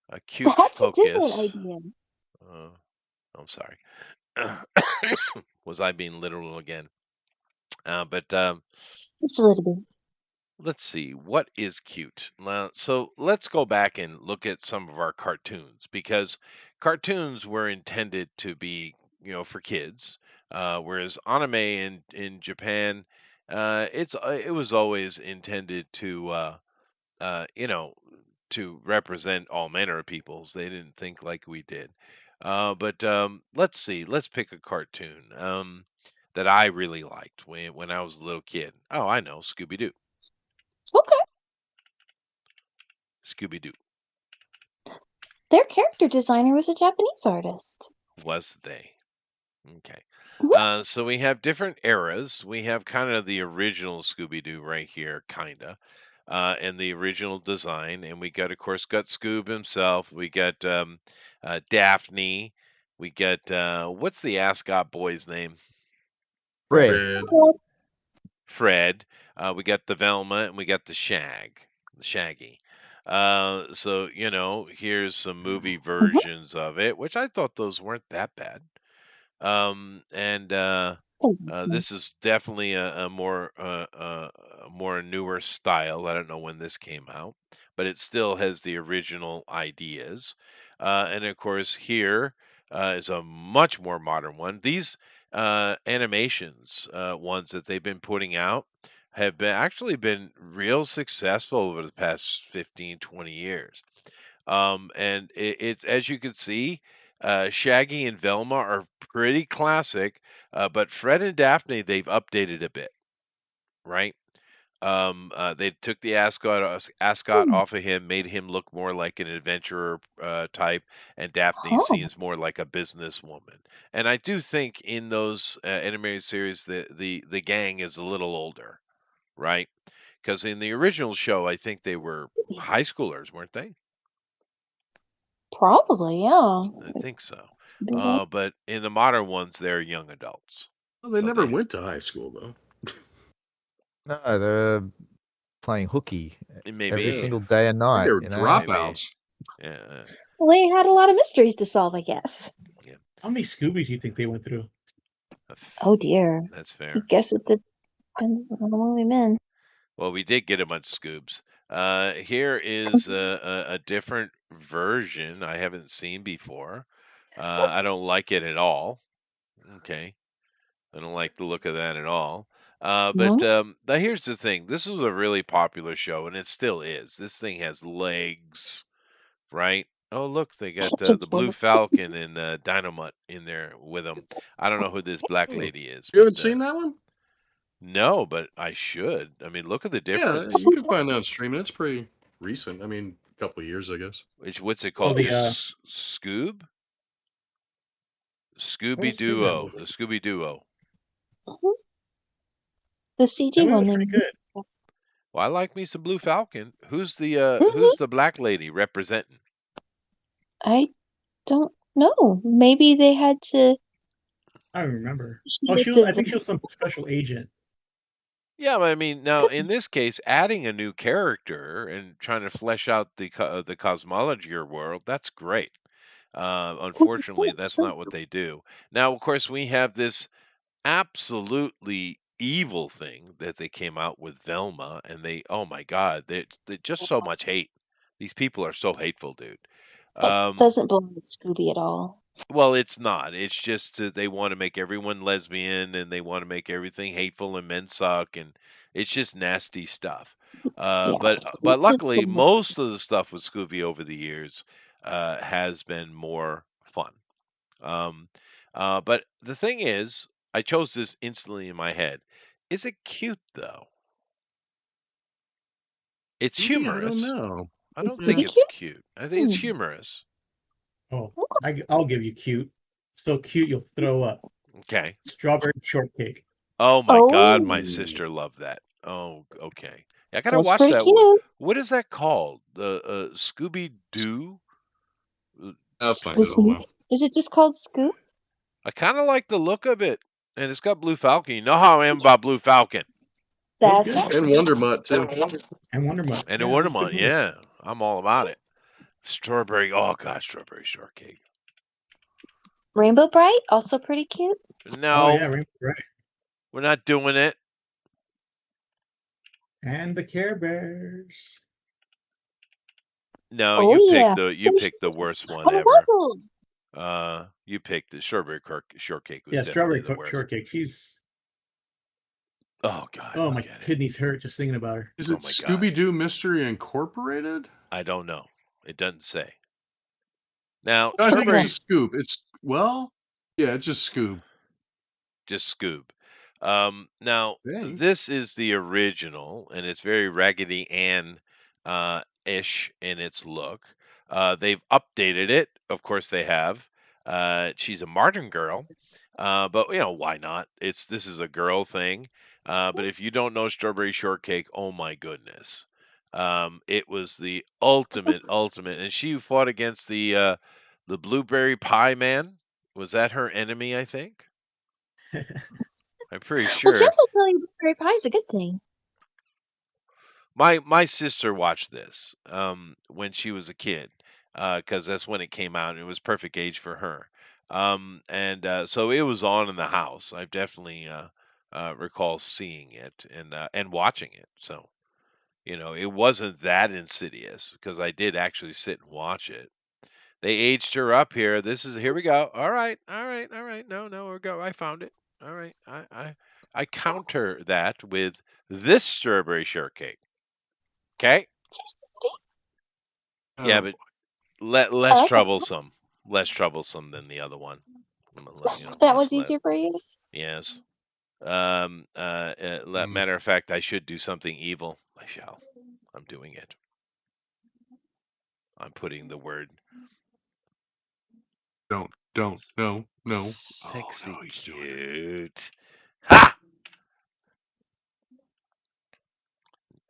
acute That's a different focus. idea. I'm sorry. Was I being literal again? But Just a little bit. let's see. What is cute? So let's go back and look at some of our cartoons because cartoons were intended to be, for kids, whereas anime in Japan, it was always intended to, you know, to represent all manner of peoples. They didn't think like we did. But let's see. Let's pick a cartoon that I really liked when I was a little kid. Oh, I know, Scooby Doo. Okay. Scooby Doo. Their character designer was a Japanese artist. Was they? Okay. Mhm. So we have different eras. We have kind of the original Scooby Doo right here, kinda, and the original design. And we got, of course, got Scoob himself. We got Daphne. We got what's the ascot boy's name? Fred. Red. Fred. We got the Velma, and we got the Shaggy. So here's some movie versions of it, which I thought those weren't that bad. And this is definitely a more newer style. I don't know when this came out, but it still has the original ideas. And of course, here is a much more modern one. These animations, ones that they've been putting out, have actually been real successful over the past 15, 20 years. And it's as you can see, Shaggy and Velma are pretty classic, but Fred and Daphne they've updated a bit, right? They took the ascot off of him, made him look more like an adventurer type, and Daphne Huh. seems more like a businesswoman. And I do think in those animated series, the gang is a little older, right? Because in the original show, I think they were high schoolers, weren't they? Probably, yeah. I think so. Be like- But in the modern ones, they're young adults. Well, they So never they- went to high school though. No, they're playing hooky Maybe every single day and night. They were You know? dropouts. Yeah. Well, they had a lot of mysteries to solve, I guess. How many Scoobies do you think they went through? Oh dear. That's I fair. guess it depends on the movie men. Well, we did get a bunch of Scoobs. Here is a different version I haven't seen before. I don't like it at all. Okay. I don't like the look of that at all. But now here's the thing. This was a really popular show, and it still is. This thing has legs, right? Oh, look, they got Just the Blue legs. Falcon and Dynamite in there with them. I don't know who this black Oh, lady is. You haven't but, seen that one? No, but I should. I mean, look at the Yeah, difference. you can find that on streaming. It's pretty recent. I mean, a couple of years, I guess. What's it Oh, called? the Just Scoob? I Scooby haven't seen that Duo. movie. The Scooby Duo. Mhm. The That CG movie one. was pretty Then. good. Well, I like me some Blue Falcon. Who's the Mhm. black lady representing? I don't know. Maybe they had to. I don't remember. She Oh, had I to. think she was some special agent. Yeah, but I mean, now in this case, adding a new character and trying to flesh out the cosmology of world, that's great. Unfortunately, that's not what they do. Now, of course, we have this absolutely evil thing that they came out with Velma, and oh my God, they just so much hate. These people are so hateful, dude. It doesn't belong with Scooby at all. Well, it's not. It's just they want to make everyone lesbian, and they want to make everything hateful, and men suck, and it's just nasty stuff. Yeah. But It just luckily, belongs. most of the stuff with Scooby over the years has been more fun. But the thing is, I chose this instantly in my head. Is it cute though? It's Yeah, I don't humorous. know. I Is don't Scooby think it's cute? cute. I think it's Hmm. humorous. Oh, Okay. I'll give you cute. So cute you'll throw up. Okay. Strawberry shortcake. Oh my God, my Oh, sister loved that. Oh, okay. I gotta that's watch pretty that. cute. What is that called? The Scooby Doo? I'll find This it. Hold on. is it just called Scoop? I kind of like the look of it, and it's got Blue Falcon. You know how I am about Blue Falcon That was That's good. And Wonder Mutt, too. And Wonder Mutt. and Yeah, the it was a good ornament. movie. Yeah, I'm all about it. Strawberry. Oh God, strawberry shortcake. Rainbow Bright, also pretty cute. Oh No, yeah, Rainbow Bright. we're not doing it. And the Care Bears. No, Oh yeah. you picked the worst one Oh, the ever. waffles. You picked the strawberry shortcake. Was Yeah, definitely strawberry the worst. shortcake. She's Oh God. oh my look at it. kidneys hurt just thinking about her. Is Oh it my God. Scooby Doo Mystery Incorporated? I don't know. It doesn't say. Now, No, I think strawberry it's just Scoop. Yeah, it's just Scoob. just Scoob. Now Think. this is the original, and it's very Raggedy Ann ish in its look. They've updated it, of course they have. She's a Martin girl, but why not? This is a girl thing. But if you don't know Strawberry Shortcake, oh my goodness, it was the ultimate, and she fought against the Blueberry Pie Man. Was that her enemy? I think. I'm pretty Well, sure. Jeff will tell you blueberry pie is a good thing. My sister watched this when she was a kid because that's when it came out and it was perfect age for her. And so it was on in the house. I definitely recall seeing it and watching it. So it wasn't that insidious because I did actually sit and watch it. They aged her up here. Here we go. All right. No, we go. I found it. All right. I counter that with this strawberry shortcake. Okay. Yeah, but less like troublesome. Less troublesome than the other one. that was easier for you. Yes. Hmm. Matter of fact, I should do something evil. I shall. I'm doing it. I'm putting the word No. sexy Oh, no, he's doing it. cute. Ha!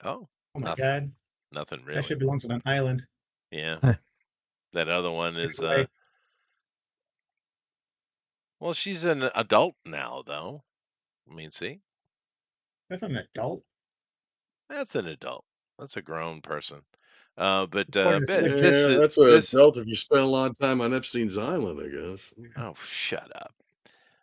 Oh, Oh my nothing. god. Nothing That really. shit belongs on an island. Yeah. That other one is Anyway. well, she's an adult now though. I mean, see? That's not an adult. That's an adult. That's a grown person. But According to Slick. this Yeah, is that's an this. adult if you spend a lot of time on Epstein's Island, I guess. Oh, shut up.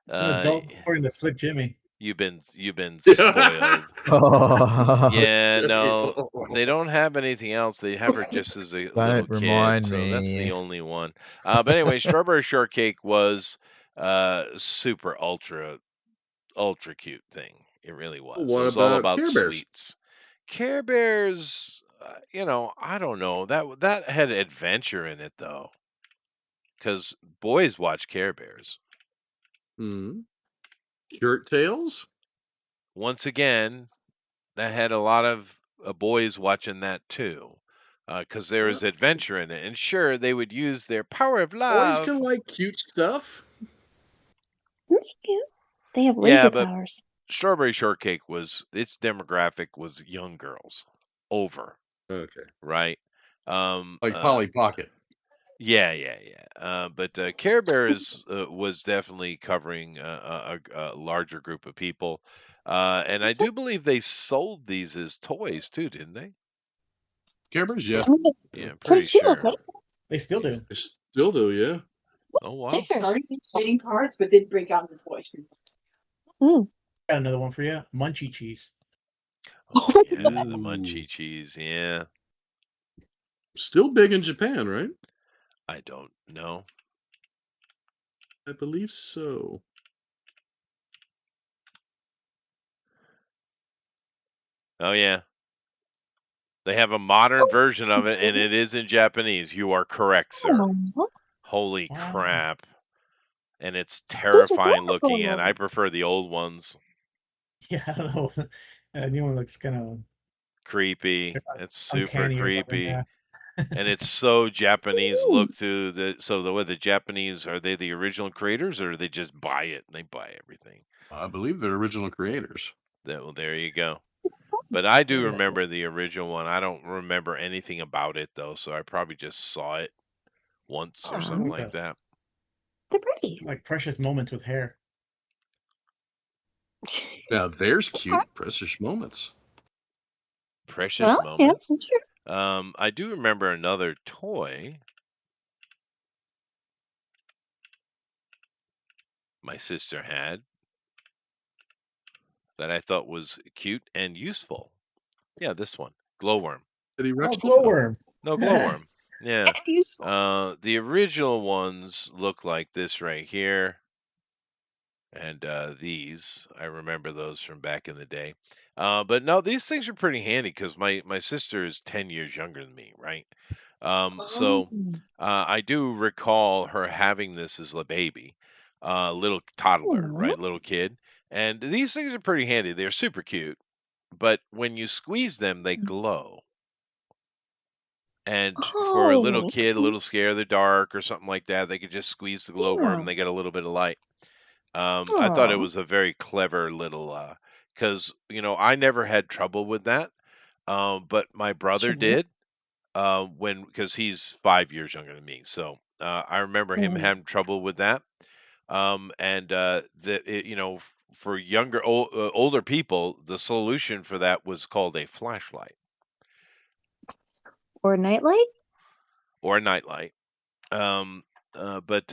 It's an adult according to Slick Jimmy. You've been spoiled. Oh, Yeah, no, they don't have anything else. They have her just as a little don't kid, remind so that's me. the only one. But anyway, Strawberry Shortcake was super ultra cute thing. It really was. What It was all about about Care Bears? sweets. Care Bears, I don't know. That had adventure in it though, because boys watch Care Bears. Hmm. Shirt Tails? Once again, that had a lot of boys watching that too, because there was adventure in it. And sure, they would use their power of Boys love. can like cute stuff. That's cute. They have Yeah, laser but powers. Strawberry Shortcake its demographic was young girls, over, Okay. right? Like Polly Pocket. Yeah. But Care Bears was definitely covering a larger group of people, and I do believe they sold these as toys too, didn't they? Care Bears, yeah. I mean, Yeah, I'm pretty pretty cute. sure. Right? They still do. They still do, yeah. Oh wow! They started with trading cards, but did break out the toys. Mm. Got another one for you. Munchie cheese. Oh yeah, the Ooh. Munchie cheese. Yeah, Still big in Japan, right? I don't know. I believe so. Oh yeah, they have a modern version of it, and it is in Japanese. You are correct, sir. Aw, Holy Wow. crap! And it's terrifying looking, and adorable. I prefer the old ones. Yeah, I don't know. The new one looks kind of Creepy. It's super uncanny or something. creepy. Yeah. And it's so Japanese Ooh. look to the Japanese, are they the original creators or they just buy it and they buy everything? I believe they're original creators. Well, there you go. But I do Yeah. remember the original one. I don't remember anything about it though, so I probably just saw it once or Aw. something Okay. like that. They're pretty. Like precious moments with hair. Now, there's cute, precious moments. Precious Well, yeah, moments. sure. I do remember another toy my sister had that I thought was cute and useful. Yeah, this one, glowworm. Teddy Oh, Ruxpin? glowworm. No, glowworm. Yeah. Useful. The original ones look like this right here. And these, I remember those from back in the day. But no, these things are pretty handy because my sister is 10 years younger than me, right? So Oh. I do recall her having this as a baby, little toddler, Aw. right? Little kid. And these things are pretty handy. They're super cute. But when you squeeze them, they glow. And for a little Oh, kid, a little scared of the dark or something like that, they could just squeeze the glowworm and they get a little bit of light. I thought it Aw. was a very clever little, because I never had trouble with that, but my brother Sure. did, because he's 5 years younger than me. So I remember him Mm. having trouble with that, and for older people, the solution for that was called a flashlight Or a nightlight? or a nightlight. But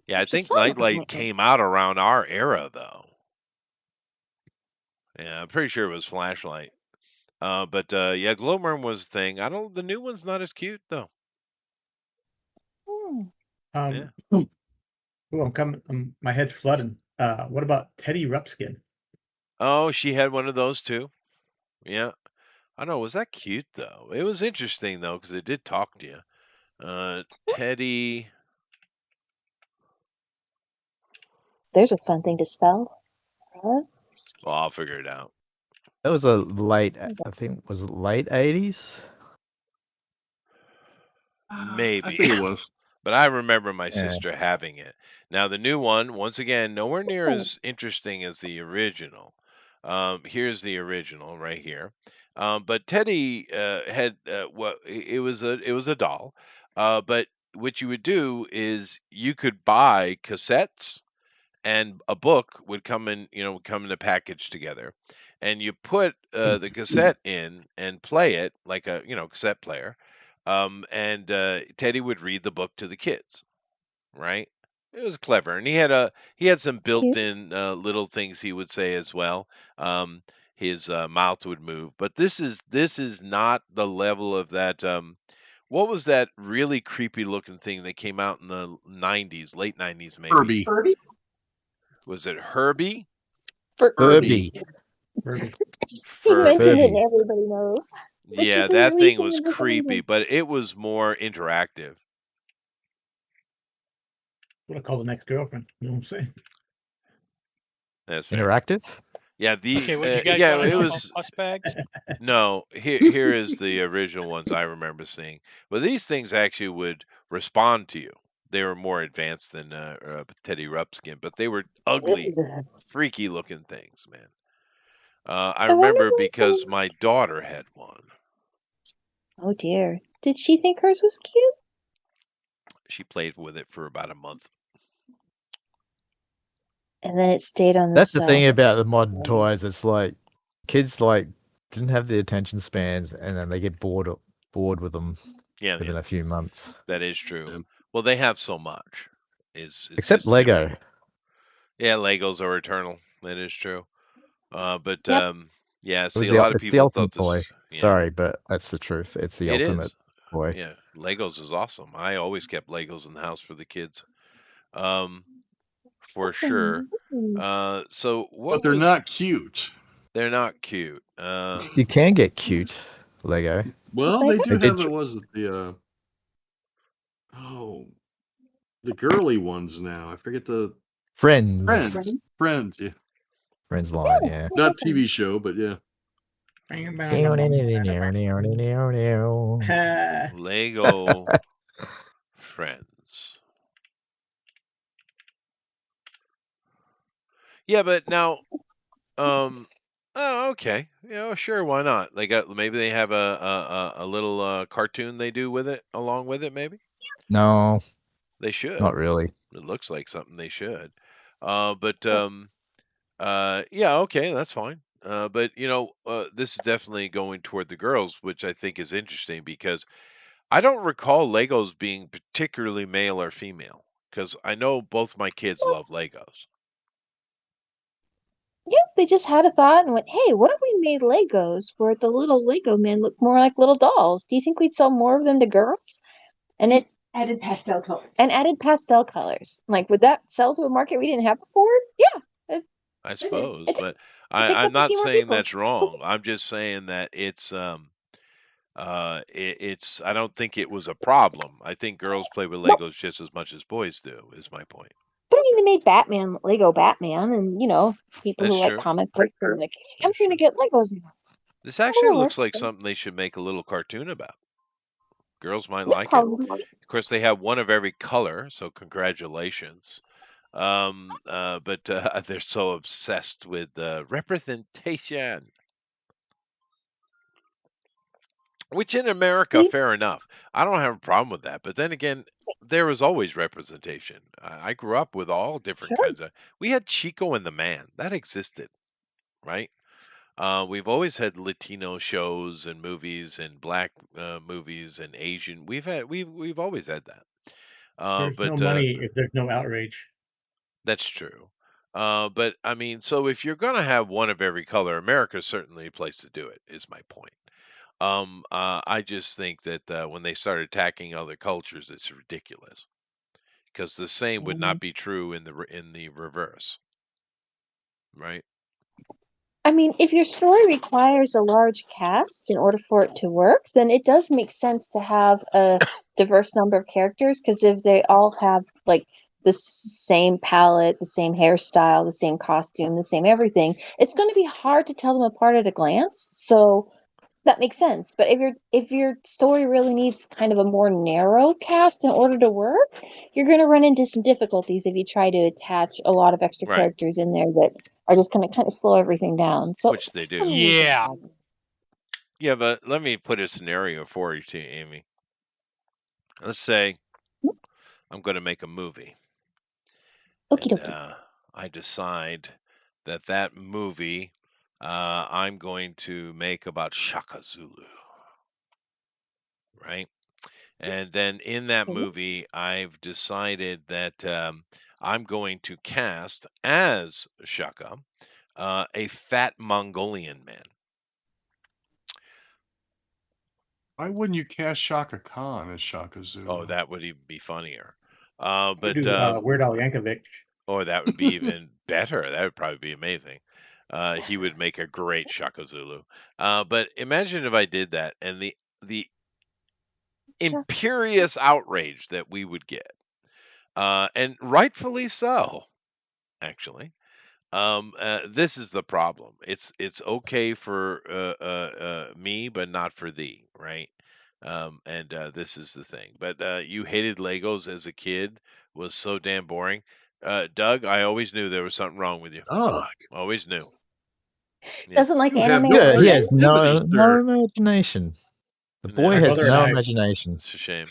yeah, I Just think saw that nightlight nightlight. came out around our era, though. Yeah, I'm pretty sure it was flashlight. But yeah, glowworm was the thing. The new one's not as cute though. Hmm. Yeah. Ooh, I'm coming. My head's flooding. What about Teddy Ruxpin? Oh, she had one of those too. Yeah. I don't know. Was that cute though? It was interesting though because it did talk to you. Teddy. There's a fun thing to spell. Well, I'll figure it out. That was a late, I think, was it late 80s? Maybe. I think it was. But I remember my Yeah. sister having it. Now the new one, once again, nowhere near Oh. as interesting as the original. Here's the original right here. But Teddy had it was a doll. But what you would do is you could buy cassettes, and a book would come in a package together, and you put the cassette in and play it like a cassette player, and Teddy would read the book to the kids, right? It was clever, and he had some Cute. built-in little things he would say as well. His mouth would move, but this is not the level of that. What was that really creepy looking thing that came out in the 90s, late 90s maybe? Herbie. Herbie? Was it Herbie? Furby. Furby. You mentioned it and Furbies. everybody knows. Would you Yeah, please that release thing was everybody? creepy, but it was more interactive. What I call the next girlfriend. You know what I'm saying? That's fair. Interactive? Yeah, the Okay, would you guys yeah, want to it know was about bus bags? no. Here is the original ones I remember seeing. But these things actually would respond to you. They were more advanced than Teddy Ruxpin, but they were ugly, freaky looking things, man. I I wonder remember why because some. my daughter had one. Oh dear. Did she think hers was cute? She played with it for about a month. And then it stayed on the That's the side. thing about the modern toys. It's like kids like didn't have the attention spans, and then they get bored with them Yeah, within yeah, a few months. that is true. Yeah. Well, they have so much. It's Except just Lego. different. Yeah, Legos are eternal. That is true. But Yep. yeah, It see, was a the, lot of it's the people ultimate thought toy. this. Yeah, Sorry, but that's the truth. It's the it ultimate is. toy. Yeah, Legos is awesome. I always kept Legos in the house for the kids. For sure. So what But they're was? not cute. They're not cute. You can get cute Lego. Well, they do They have did it. Was the oh, the girly ones now? I forget the Friends. Friends. Yeah, Friends line, yeah. not TV show, but yeah. Lego Friends. Yeah, but now, oh, okay, sure, why not? They got maybe they have a little cartoon they do with it along with it. Maybe No, they should. not really. It looks like something they should. But yeah, okay, that's fine. But this is definitely going toward the girls, which I think is interesting because I don't recall Legos being particularly male or female because I know both my kids love Legos. Yeah, they just had a thought and went, "Hey, what if we made Legos where the little Lego men look more like little dolls? Do you think we'd sell more of them to girls?" And it Added pastel colors. and added pastel colors. Like, would that sell to a market we didn't have before? Yeah. I suppose, It's- but it picks I'm up a not few more saying people. that's wrong. I'm just saying that it's it's I don't think it was a problem. I think girls play with Legos just as much as boys do, is my point. But I mean, they made Batman, Lego Batman, and people That's who like true. comic books are like, "Hey, I'm That's going to true. get Legos now." This actually that looks works, like though. something they should make a little cartoon about. Girls might Yeah, like it. probably. Of course, they have one of every color, so congratulations. But they're so obsessed with representation, which in America, See? fair enough. I don't have a problem with that. But then again, there was always representation. I grew up with all different Sure. kinds of. We had Chico and the Man that existed, right? We've always had Latino shows and movies and black movies and Asian. We've always had that. There's But no money if there's no outrage. that's true. But I mean, so if you're gonna have one of every color, America's certainly a place to do it. Is my point. I just think that when they start attacking other cultures, it's ridiculous because the same would not be true in the reverse, right? I mean, if your story requires a large cast in order for it to work, then it does make sense to have a diverse number of characters because if they all have like the same palette, the same hairstyle, the same costume, the same everything, it's going to be hard to tell them apart at a glance. So that makes sense. But if your story really needs kind of a more narrow cast in order to work, you're going to run into some difficulties if you try to attach a lot of extra Right. characters in there that are just going to kind of slow everything down. So Which they do. Yeah. Yeah, but let me put a scenario for you too, Amy. Let's say I'm going to make a movie. Okie And, dokie. I decide that movie I'm going to make about Shaka Zulu, right? And then in that movie, I've decided that I'm going to cast as Shaka a fat Mongolian man. Why wouldn't you cast Shaka Khan as Shaka Zulu? Oh, that would even be funnier. We But do Weird Al Yankovic. or that would be even better. That would probably be amazing. He would make a great Shaka Zulu. But imagine if I did that, and the Sure. imperious outrage that we would get, and rightfully so, actually. This is the problem. It's okay for me, but not for thee, right? And this is the thing. But you hated Legos as a kid, was so damn boring. Doug, I always knew there was something wrong with you. Ugh. Always knew. Yeah. Doesn't like You have anime no or Yeah, he anything? has no creativity, sir. imagination. The No, boy My has brother and no I- imagination. It's a shame.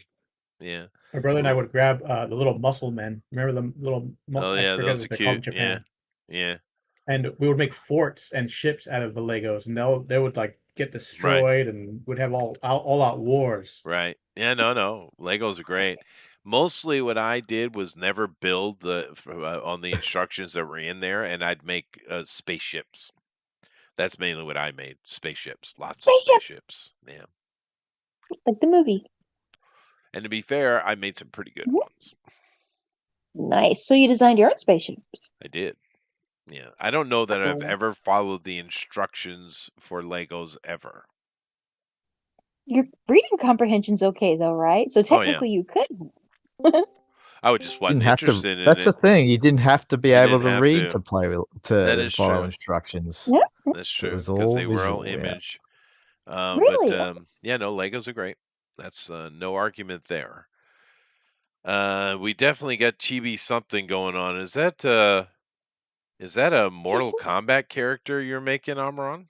Yeah. My brother and I would grab the little muscle men. Remember the little? Oh I yeah, forget those what are they're called in cute. Japan. Yeah. And we would make forts and ships out of the Legos, and they would like get destroyed, and would have all out wars. Right. Yeah, no. Legos are great. Mostly what I did was never build on the instructions that were in there, and I'd make spaceships. That's mainly what I made. Spaceships. Lots of Spaceship! spaceships. Yeah. Like the movie. And to be fair, I made some pretty good Mhm. ones. Nice. So you designed your own spaceships. I did. Yeah. I don't know that I've Cool. ever followed the instructions for Legos ever. Your reading comprehension's okay though, right? So Oh, yeah. technically you could. I would just wasn't Didn't have to. interested in That's it. the thing. You didn't have to be You able didn't to have read to. to play with That to is follow true. instructions. Yeah. That's So it true was because all they were all visual, yeah. image. Really? Yeah, no, Legos are great. That's no argument there. We definitely got chibi something going on. Is that a Mortal Jason? Kombat character you're making, Amron?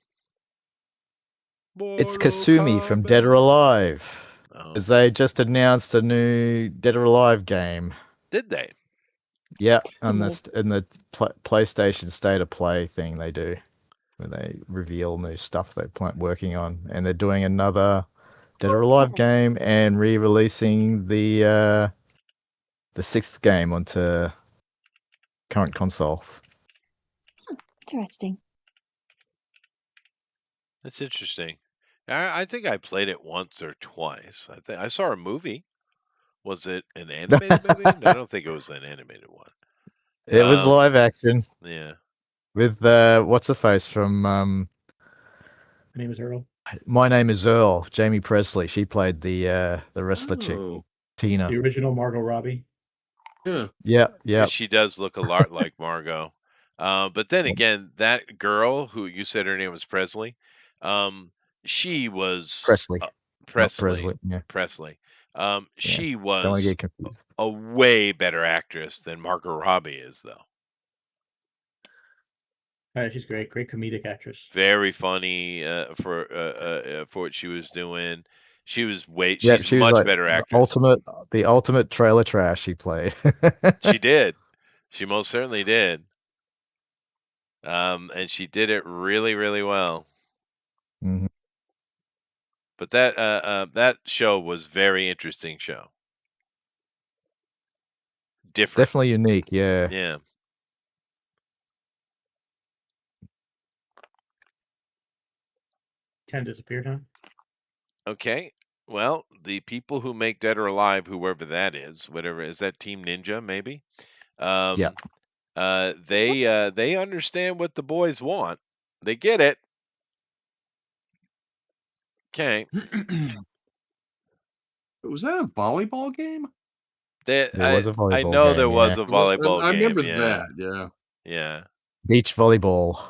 It's Mortal Kasumi from Dead or Kombat. Alive. Oh, Because they just announced a new Dead or Alive game. did they? Yeah, on Cool. in the PlayStation State of Play thing they do, where they reveal new stuff they're working on, and they're doing another Dead or Alive Okay. game and re-releasing the 6th game onto current consoles. Interesting. That's interesting. I think I played it once or twice. I think I saw a movie. Was it an animated movie? No, I don't think it was an animated one. It was live action Yeah. with what's her face from My name is Earl. My Name is Earl. Jamie Presley. She played the wrestler chick Oh, Tina. The original Margot Robbie. yeah. Yeah. Yeah, she does look a lot like Margot. But then again, that girl who you said her name was Presley, she was Presley. Not Presley. Yeah. Presley. She Don't want to was get confused. a way better actress than Margot Robbie is, though. She's great comedic actress. Very funny for what she was doing. She's Yeah, she's she was much like better actress. the ultimate trailer trash she played. She did. She most certainly did. And she did it really, really well. Mhm. But that show was very interesting show. Different. Definitely unique, yeah. Yeah. Kind of disappeared, huh? Okay. Well, the people who make Dead or Alive, whoever that is, whatever is that Team Ninja, maybe. Yeah. They understand what the boys want. They get it. Okay. Was that a volleyball game? There was a volleyball I know game, there was yeah. a volleyball I game. remember Yeah. that. Yeah. Yeah. Beach volleyball.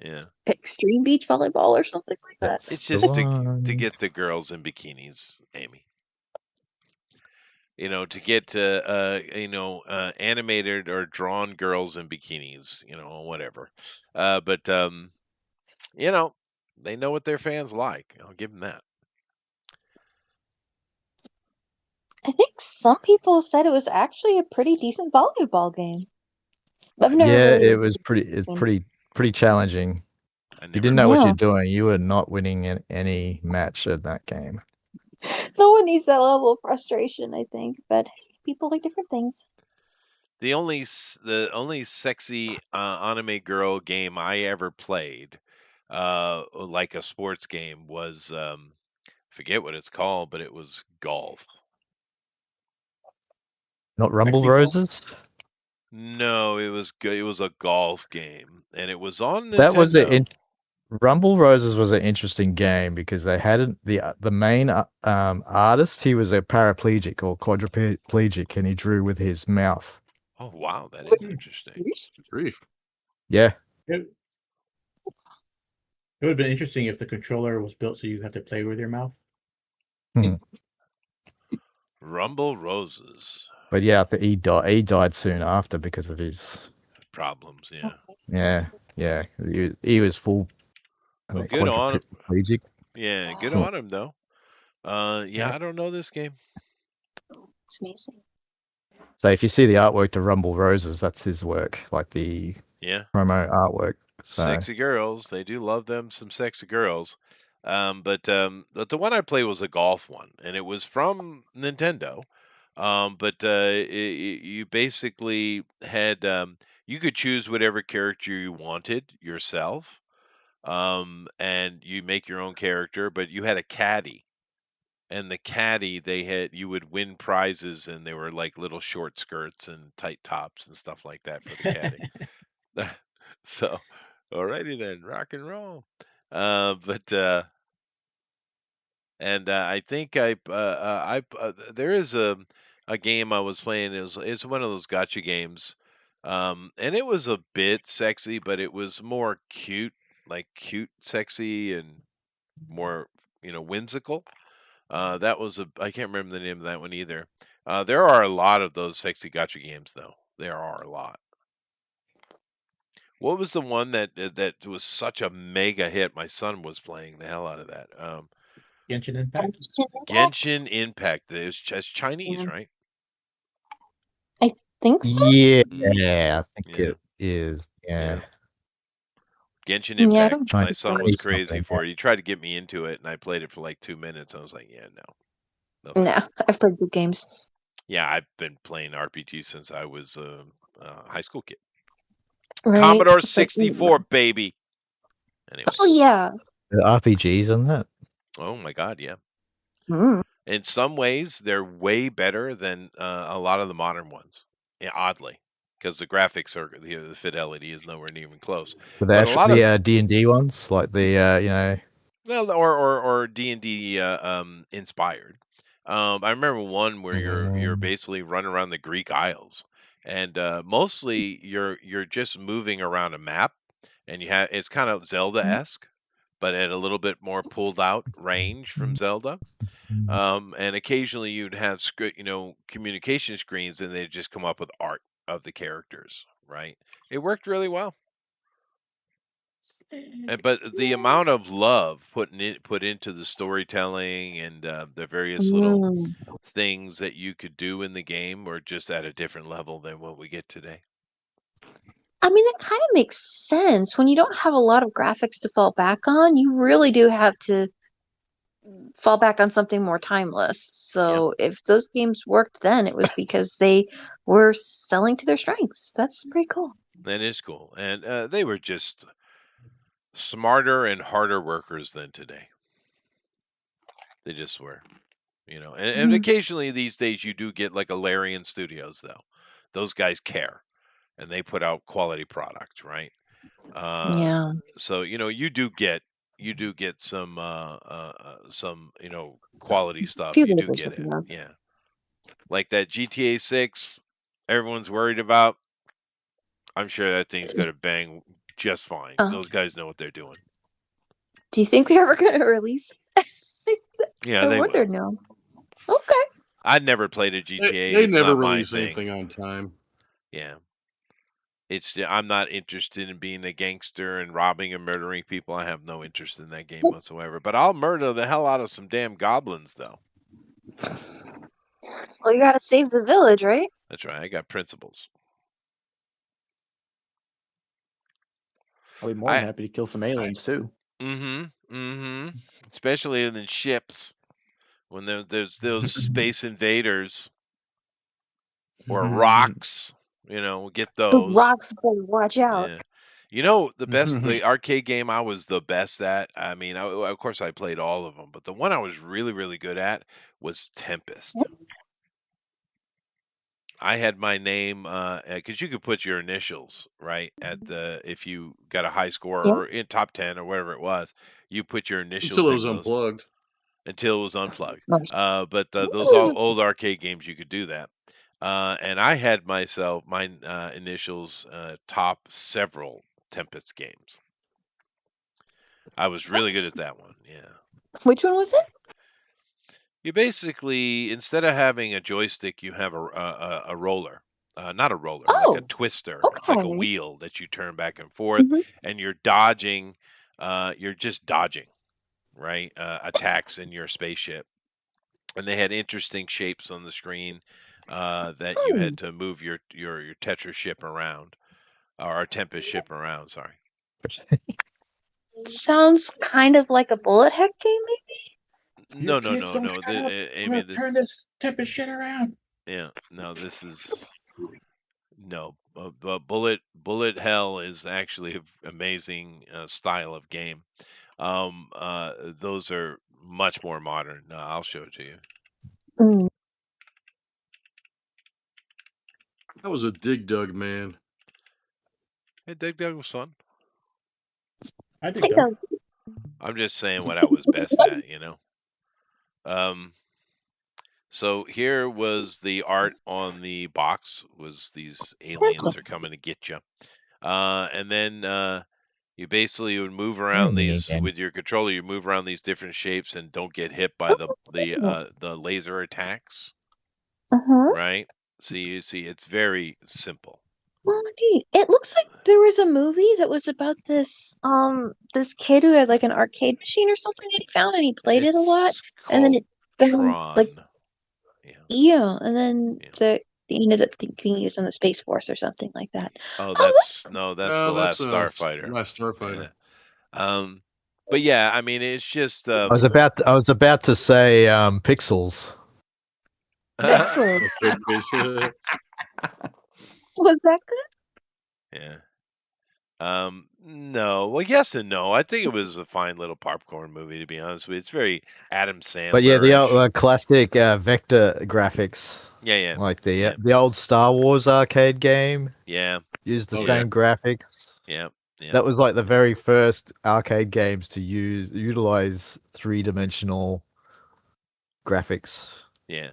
Yeah. Extreme beach volleyball or something like that. That's It's the just to one. get the girls in bikinis, Amy. To get animated or drawn girls in bikinis, whatever. But they know what their fans like. I'll give them that. I think some people said it was actually a pretty decent volleyball game. I've never Yeah, really it was experienced pretty challenging. I You never didn't know what Yeah. you're doing. You were not winning in any match in that game. No one needs that level of frustration, I think, but people like different things. The only sexy anime girl game I ever played, like a sports game, was forget what it's called, but it was golf. Not Rumble Sexy ball? Roses? No, it was good. It was a golf game, and it was on That was Nintendo. Rumble Roses was an interesting game because they had the main artist. He was a paraplegic or quadriplegic, and he drew with his mouth. Oh wow, that is interesting. Seriously? Grief. Yeah, It would have been interesting if the controller was built so you have to play with your mouth. Rumble Roses but yeah, I think he died. He died soon after because of his problems. Yeah. yeah. He was full. I Well, think, good on him. quadriplegic. Yeah, good So- on him though. Yeah, I don't know this game. It's amazing. So if you see the artwork to Rumble Roses, that's his work, like the Yeah, promo artwork. So sexy girls. They do love them some sexy girls. But the one I played was a golf one, and it was from Nintendo. But you basically had you could choose whatever character you wanted yourself. And you make your own character, but you had a caddy. And the caddy, you would win prizes, and they were like little short skirts and tight tops and stuff like that for the caddy. So, alrighty then, rock and roll. I think there is a game I was playing. It's one of those gotcha games, and it was a bit sexy, but it was more cute, like cute, sexy, and more whimsical. That was I can't remember the name of that one either. There are a lot of those sexy gotcha games, though. There are a lot. What was the one that was such a mega hit? My son was playing the hell out of that. Genshin Impact. Genshin Impact. It's Chinese, Yeah. right? Think so? yeah, Mm. I think Yeah. it is. Yeah. Genshin Yeah, I Impact. don't My think son so. was Chinese crazy something, for it. He tried to get me into it, and I played it for like 2 minutes. I was like, yeah, no. No, I've played good games. Yeah, I've been playing RPG since I was a high school kid. Right? Commodore It's like, 64, baby. Anyway. oh yeah. The RPGs on that. Oh my God, yeah. Mm. In some ways, they're way better than a lot of the modern ones. Yeah, oddly, because the graphics are the fidelity is nowhere near even close. But But a lot the D&D ones, like the Well, or D&D inspired. I remember one where you're basically running around the Greek Isles, and mostly you're just moving around a map, and it's kind of Zelda-esque, but at a little bit more pulled out range from Zelda. And occasionally you'd have communication screens, and they'd just come up with art of the characters, right? It worked really well. But the amount of love put into the storytelling and the various little Mm. things that you could do in the game were just at a different level than what we get today. I mean, that kind of makes sense. When you don't have a lot of graphics to fall back on, you really do have to fall back on something more timeless. So if those games worked then, it was because they were selling to their strengths. That's pretty cool. That is cool. And they were just smarter and harder workers than today. They just were. And occasionally these days you do get like a Larian Studios, though. Those guys care, and they put out quality product, right? Yeah. So you do get some quality stuff. Few You do labels get of it, love. yeah. Like that GTA 6, everyone's worried about. I'm sure that thing's gonna bang just fine. Those guys know what they're doing. Do you think they're ever going to release it? Yeah, I they wonder will. now. Okay. I never played a GTA. They It's never not my release thing. anything on time. Yeah. I'm not interested in being a gangster and robbing and murdering people. I have no interest in that game whatsoever. But I'll murder the hell out of some damn goblins, though. Well, you got to save the village, right? That's right. I got principles. I'll be more than happy to kill some aliens too. Especially in the ships when there's those space invaders or rocks. Get those. The rocks, better watch out. Yeah. The arcade game I was the best at. I mean, of course I played all of them, but the one I was really, really good at was Tempest. I had my name because you could put your initials right at the if you got a high score Yeah. or in top 10 or whatever it was, you put your initials Until it in was those unplugged. until it was unplugged. Nice. But those Ooh. old arcade games you could do that. And I had myself my initials top several Tempest games. I was really good at that one. Yeah. Which one was it? You basically, instead of having a joystick, you have a roller. Not a roller, like a Oh, twister. It's like a okay. wheel that you turn back and forth, Mhm. and you're dodging. You're just dodging, right? Attacks in your spaceship, and they had interesting shapes on the screen that you Hmm. had to move your Tetris ship around, or Tempest ship around. Sorry. Sounds kind of like a bullet heck game, maybe? No, no, no, no. shut up. I'm Amy, gonna turn this Tempest shit around. yeah, no, this is. No, but Bullet Hell is actually an amazing style of game. Those are much more modern. I'll show it to you. Mm. That was a Dig Dug, man. Hey, Dig Dug was fun. I I did that. don't. I'm just saying what I was best at, you know. So here was the art on the box. Was these aliens are coming to get you, and then you basically would move around these with your controller. You move around these different shapes and don't get hit by the laser attacks. Uh-huh. Right? So you see, it's very simple. Well, neat. It looks like there was a movie that was about this kid who had like an arcade machine or something that he found and he played it a lot. It's And then called then Tron. like Yeah. yeah, and then Yeah. they ended up being used on the Space Force or something like that. Oh, that's that's No, the Last Starfighter. Last Starfighter. Yeah. But yeah, I mean, it's just I was about to say Pixels. Excellent. Okay, basically. Was that good? Yeah. No. Well, yes and no. I think it was a fine little popcorn movie, to be honest with you. It's very Adam Sandler. But yeah, the old, classic vector graphics. Yeah. Like the old Star Wars arcade game. Yeah. Used the same graphics. Yeah. Yeah. That was like the very first arcade games to utilize 3-dimensional graphics. Yeah.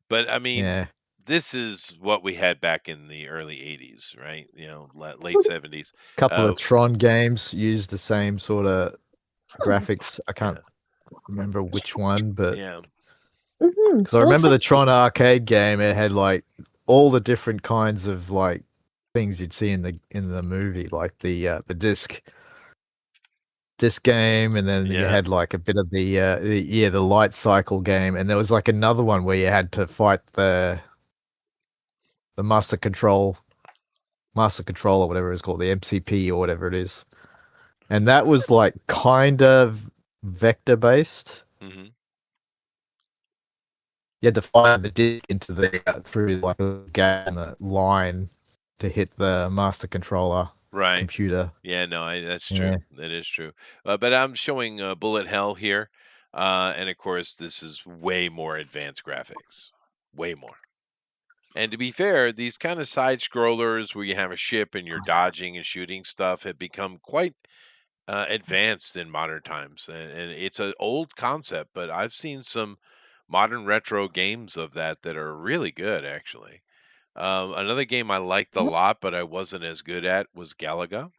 But I mean, Yeah. this is what we had back in the early 80s, right? You know, late 70s. Couple of Tron games used the same sort of graphics. I can't remember which one, but yeah. Because I remember the Tron arcade game, it had like all the different kinds of like things you'd see in the movie, like the disc game, and then you had like a bit of the light cycle game, and there was like another one where you had to fight the master control or whatever it's called, the MCP or whatever it is, and that was like kind of vector based. Mm-hmm. You had to fire the disc into the through like a gap in the line to hit the master controller computer. Yeah, no, that's true. Yeah. That is true. But I'm showing Bullet Hell here, and of course, this is way more advanced graphics, way more. And to be fair, these kind of side scrollers where you have a ship and you're dodging and shooting stuff have become quite advanced in modern times, and it's an old concept, but I've seen some modern retro games of that are really good, actually. Another game I liked a lot, but I wasn't as good at, was Galaga.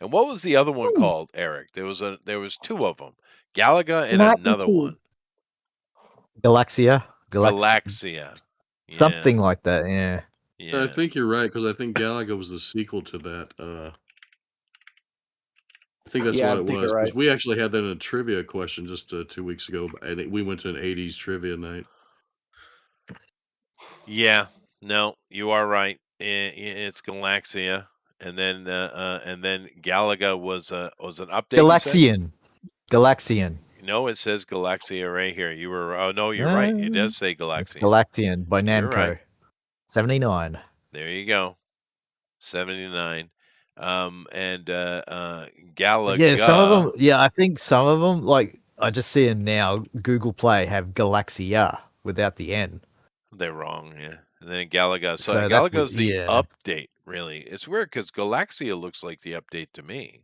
And what was the other one called, Eric? There was two of them, Galaga and another one. Galaxia. Yeah. Something like that. Yeah. I think you're right, because I think Galaga was the sequel to that. I think that's what it was. Right. We actually had that in a trivia question just 2 weeks ago, and we went to an 80s trivia night. Yeah, no, you are right. It's Galaxia, and then Galaga was an update. Galaxian. No, it says Galaxia right here. You were no, you're right. It does say Galaxian. Galaxian by Namco. Right. 79. There you go. 79. And Galaga. Yeah, some of them. Yeah, I think some of them, like I just see them now. Google Play have Galaxia without the N. They're wrong. Yeah, And then Galaga. So, So that's Galaga's the yeah. update, really. It's weird because Galaxia looks like the update to me.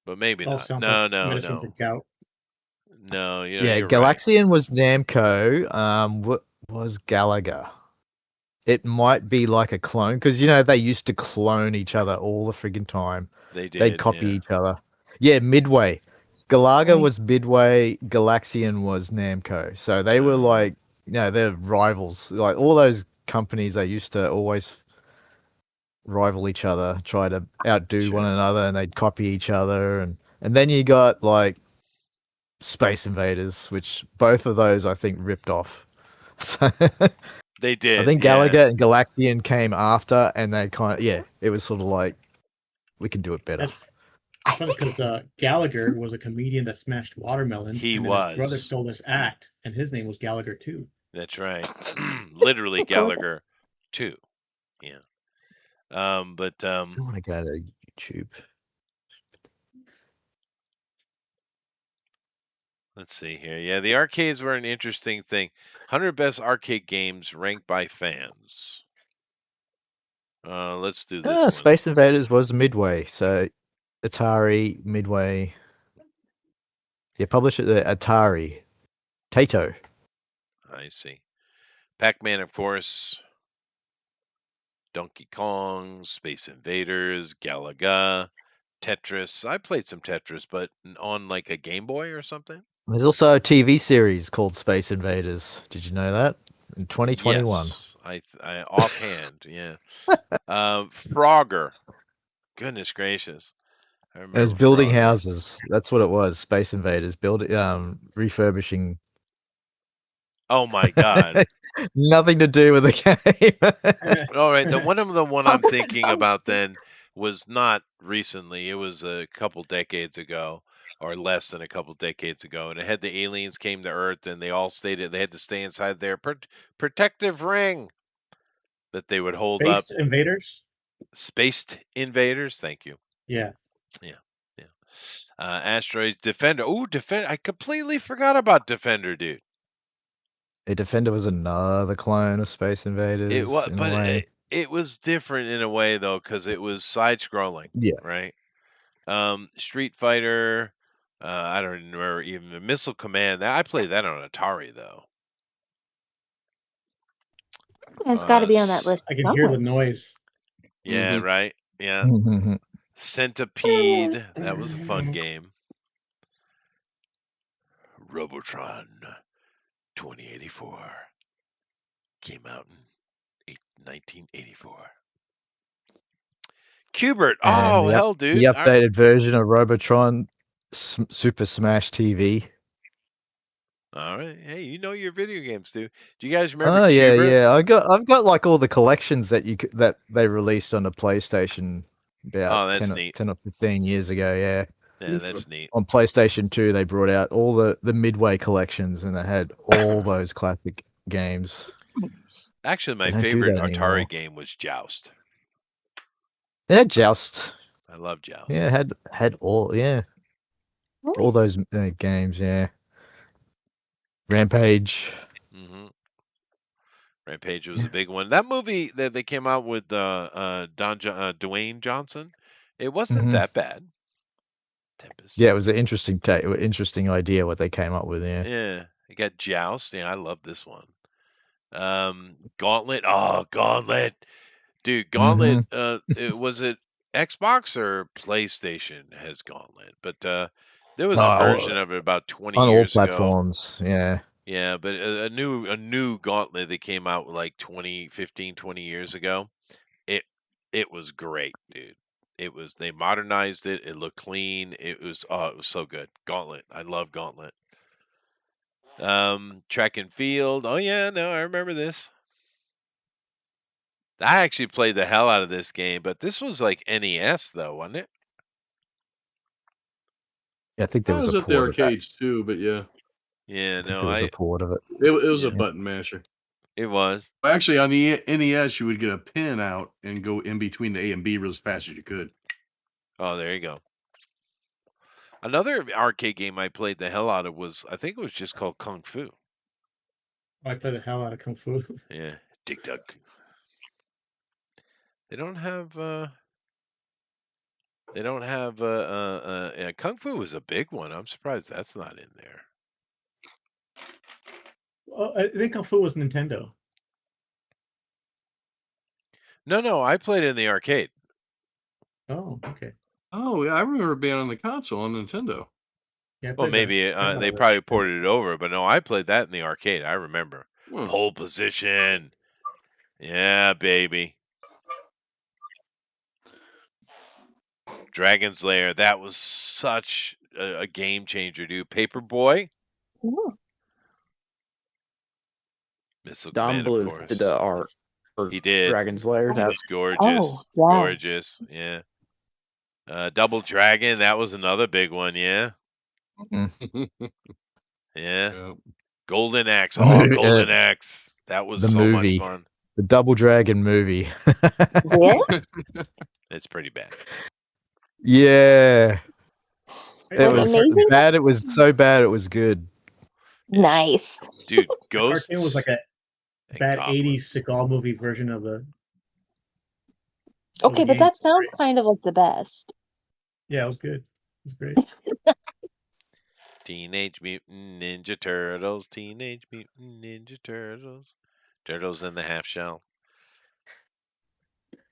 But maybe All not. sounds No, like no, medicine no. for gout. No, Yeah, you're right. Galaxian was Namco. What was Galaga? It might be like a clone because they used to clone each other all the friggin' time. They did. They'd copy yeah. each other. Yeah, Midway. Galaga Right. was Midway. Galaxian was Namco. So they were like, they're rivals. Like all those companies, they used to always rival each other, try to outdo one another, and they'd copy each other. And then you got like Space Invaders, which both of those I think ripped off. So They did. I think Galaga and Galaxian came after, and they it was sort of like, we can do it better. That's funny because Gallagher was a comedian that smashed watermelons. He and then was. His brother stole this act, and his name was Gallagher too. That's right. Literally Gallagher 2. Yeah. But I want to go to YouTube. Let's see here. Yeah, the arcades were an interesting thing. 100 best arcade games ranked by fans. Let's do this one. Space Invaders was Midway, so Atari, Midway. Yeah, publisher Atari. Taito. I see. Pac-Man, of course. Donkey Kong, Space Invaders, Galaga, Tetris. I played some Tetris, but on like a Game Boy or something. There's also a TV series called Space Invaders. Did you know that? In 2021. Yes, I offhand, yeah. Frogger. Goodness gracious. I remember It was building Frogger. houses. That's what it was. Space Invaders. Refurbishing. Oh my god. Nothing to do with the game. All right, the one I'm thinking about then was not recently. It was a couple decades ago, or less than a couple decades ago, and it had the aliens came to Earth, and they all they had to stay inside their protective ring that they would hold up. Spaced Invaders. Spaced Invaders. Thank you. Yeah. Asteroids Defender. Ooh, Defender. I completely forgot about Defender, dude. A Defender was another clone of Space Invaders. It was, but it was different in a way though, because it was side-scrolling. Yeah. Right. Street Fighter. I don't remember even the Missile Command. I played that on Atari though. It's got to be on that list. I can hear the noise. Yeah. Mhm. Right. Yeah. Centipede. That was a fun game. Robotron 2084 came out in 1984. Qbert. Oh, hell, dude. The updated version of Robotron Super Smash TV. All right. Hey, you know your video games, dude. Do you guys remember? Oh yeah, Qbert? yeah. I've got like all the collections that that they released on the PlayStation about 10 or 15 years ago. Yeah. Yeah, that's neat. On PlayStation 2, they brought out all the Midway collections, and they had all those classic games. Actually, my favorite Atari game was Joust. They had Joust. I love Joust. Yeah, had all all those games. Yeah. Rampage. Mm-hmm. Rampage was a big one. That movie that they came out with Dwayne Johnson, it wasn't that bad. Tempest. Yeah, it was an interesting idea what they came up with. Yeah. Yeah, you got Joust. Yeah, I love this one. Gauntlet. Oh, Gauntlet, dude. Gauntlet. Was it Xbox or PlayStation has Gauntlet? But there was a version of it about 20 on years all platforms. Yeah. Yeah, but a new Gauntlet that came out like 20 years ago. It was great, dude. They modernized it. It looked clean. It was so good. Gauntlet. I love Gauntlet. Track and Field. Oh yeah, no, I remember this. I actually played the hell out of this game, but this was like NES though, wasn't it? Yeah, I think there was at the arcades too, but yeah. Yeah, there was a port of it. It was a button masher. It was. Actually, on the NES, you would get a pin out and go in between the A and B as fast as you could. Oh, there you go. Another arcade game I played the hell out of was, I think it was just called Kung Fu. I play the hell out of Kung Fu. Yeah, Dig Dug. They don't have. Kung Fu was a big one. I'm surprised that's not in there. Oh, I think Kung Fu was Nintendo. No, I played it in the arcade. Oh, okay. Oh, yeah, I remember being on the console on Nintendo. Yeah. Well, maybe they probably ported it over, but no, I played that in the arcade. I remember. Pole Position. Yeah, baby. Dragon's Lair. That was such a game changer, dude. Paperboy. Ooh. Don Command, Bluth did the art for He did. Dragon's Lair. That was gorgeous. Oh, yeah. Gorgeous. Yeah. Double Dragon. That was another big one. Yeah. Yeah. Golden Axe. Oh, Golden Axe. That was the so movie. much fun. The Double Dragon movie. Yeah. It's pretty bad. Yeah. It Like was amazing? bad. It was so bad. It was good. Nice. Dude, The Ghosts. cartoon was like a and bad Goblins. 80s Seagal movie version of the. Okay, but game. that sounds kind of like the best. Yeah, it was good. It was great. Teenage Mutant Ninja Turtles. Teenage Mutant Ninja Turtles. Turtles in the Half Shell.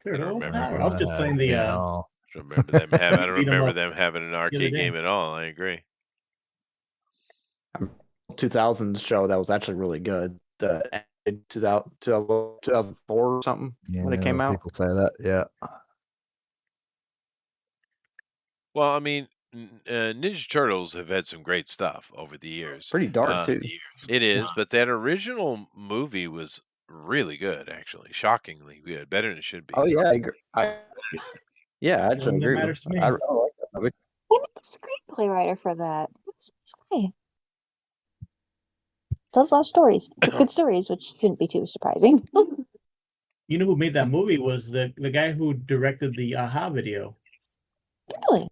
Turtle remember Power. I was just playing the. Yeah. I don't remember them having. I don't Beat 'em remember up them having an other arcade day. game at all. I agree. 2000s show that was actually really good. The 2004 or something when it came out. People say that. Yeah. Well, I mean, Ninja Turtles have had some great stuff over the years. Pretty dark too. It is, but that original movie was really good, actually. Shockingly good. Better than it should be. Oh yeah, I agree. I actually Well, that agree. matters to me. I really like that movie. Who made the screenplay writer for that? What's this guy? Tells a lot of stories. Good stories, which shouldn't be too surprising. You know who made that movie was the guy who directed the Aha video. Really?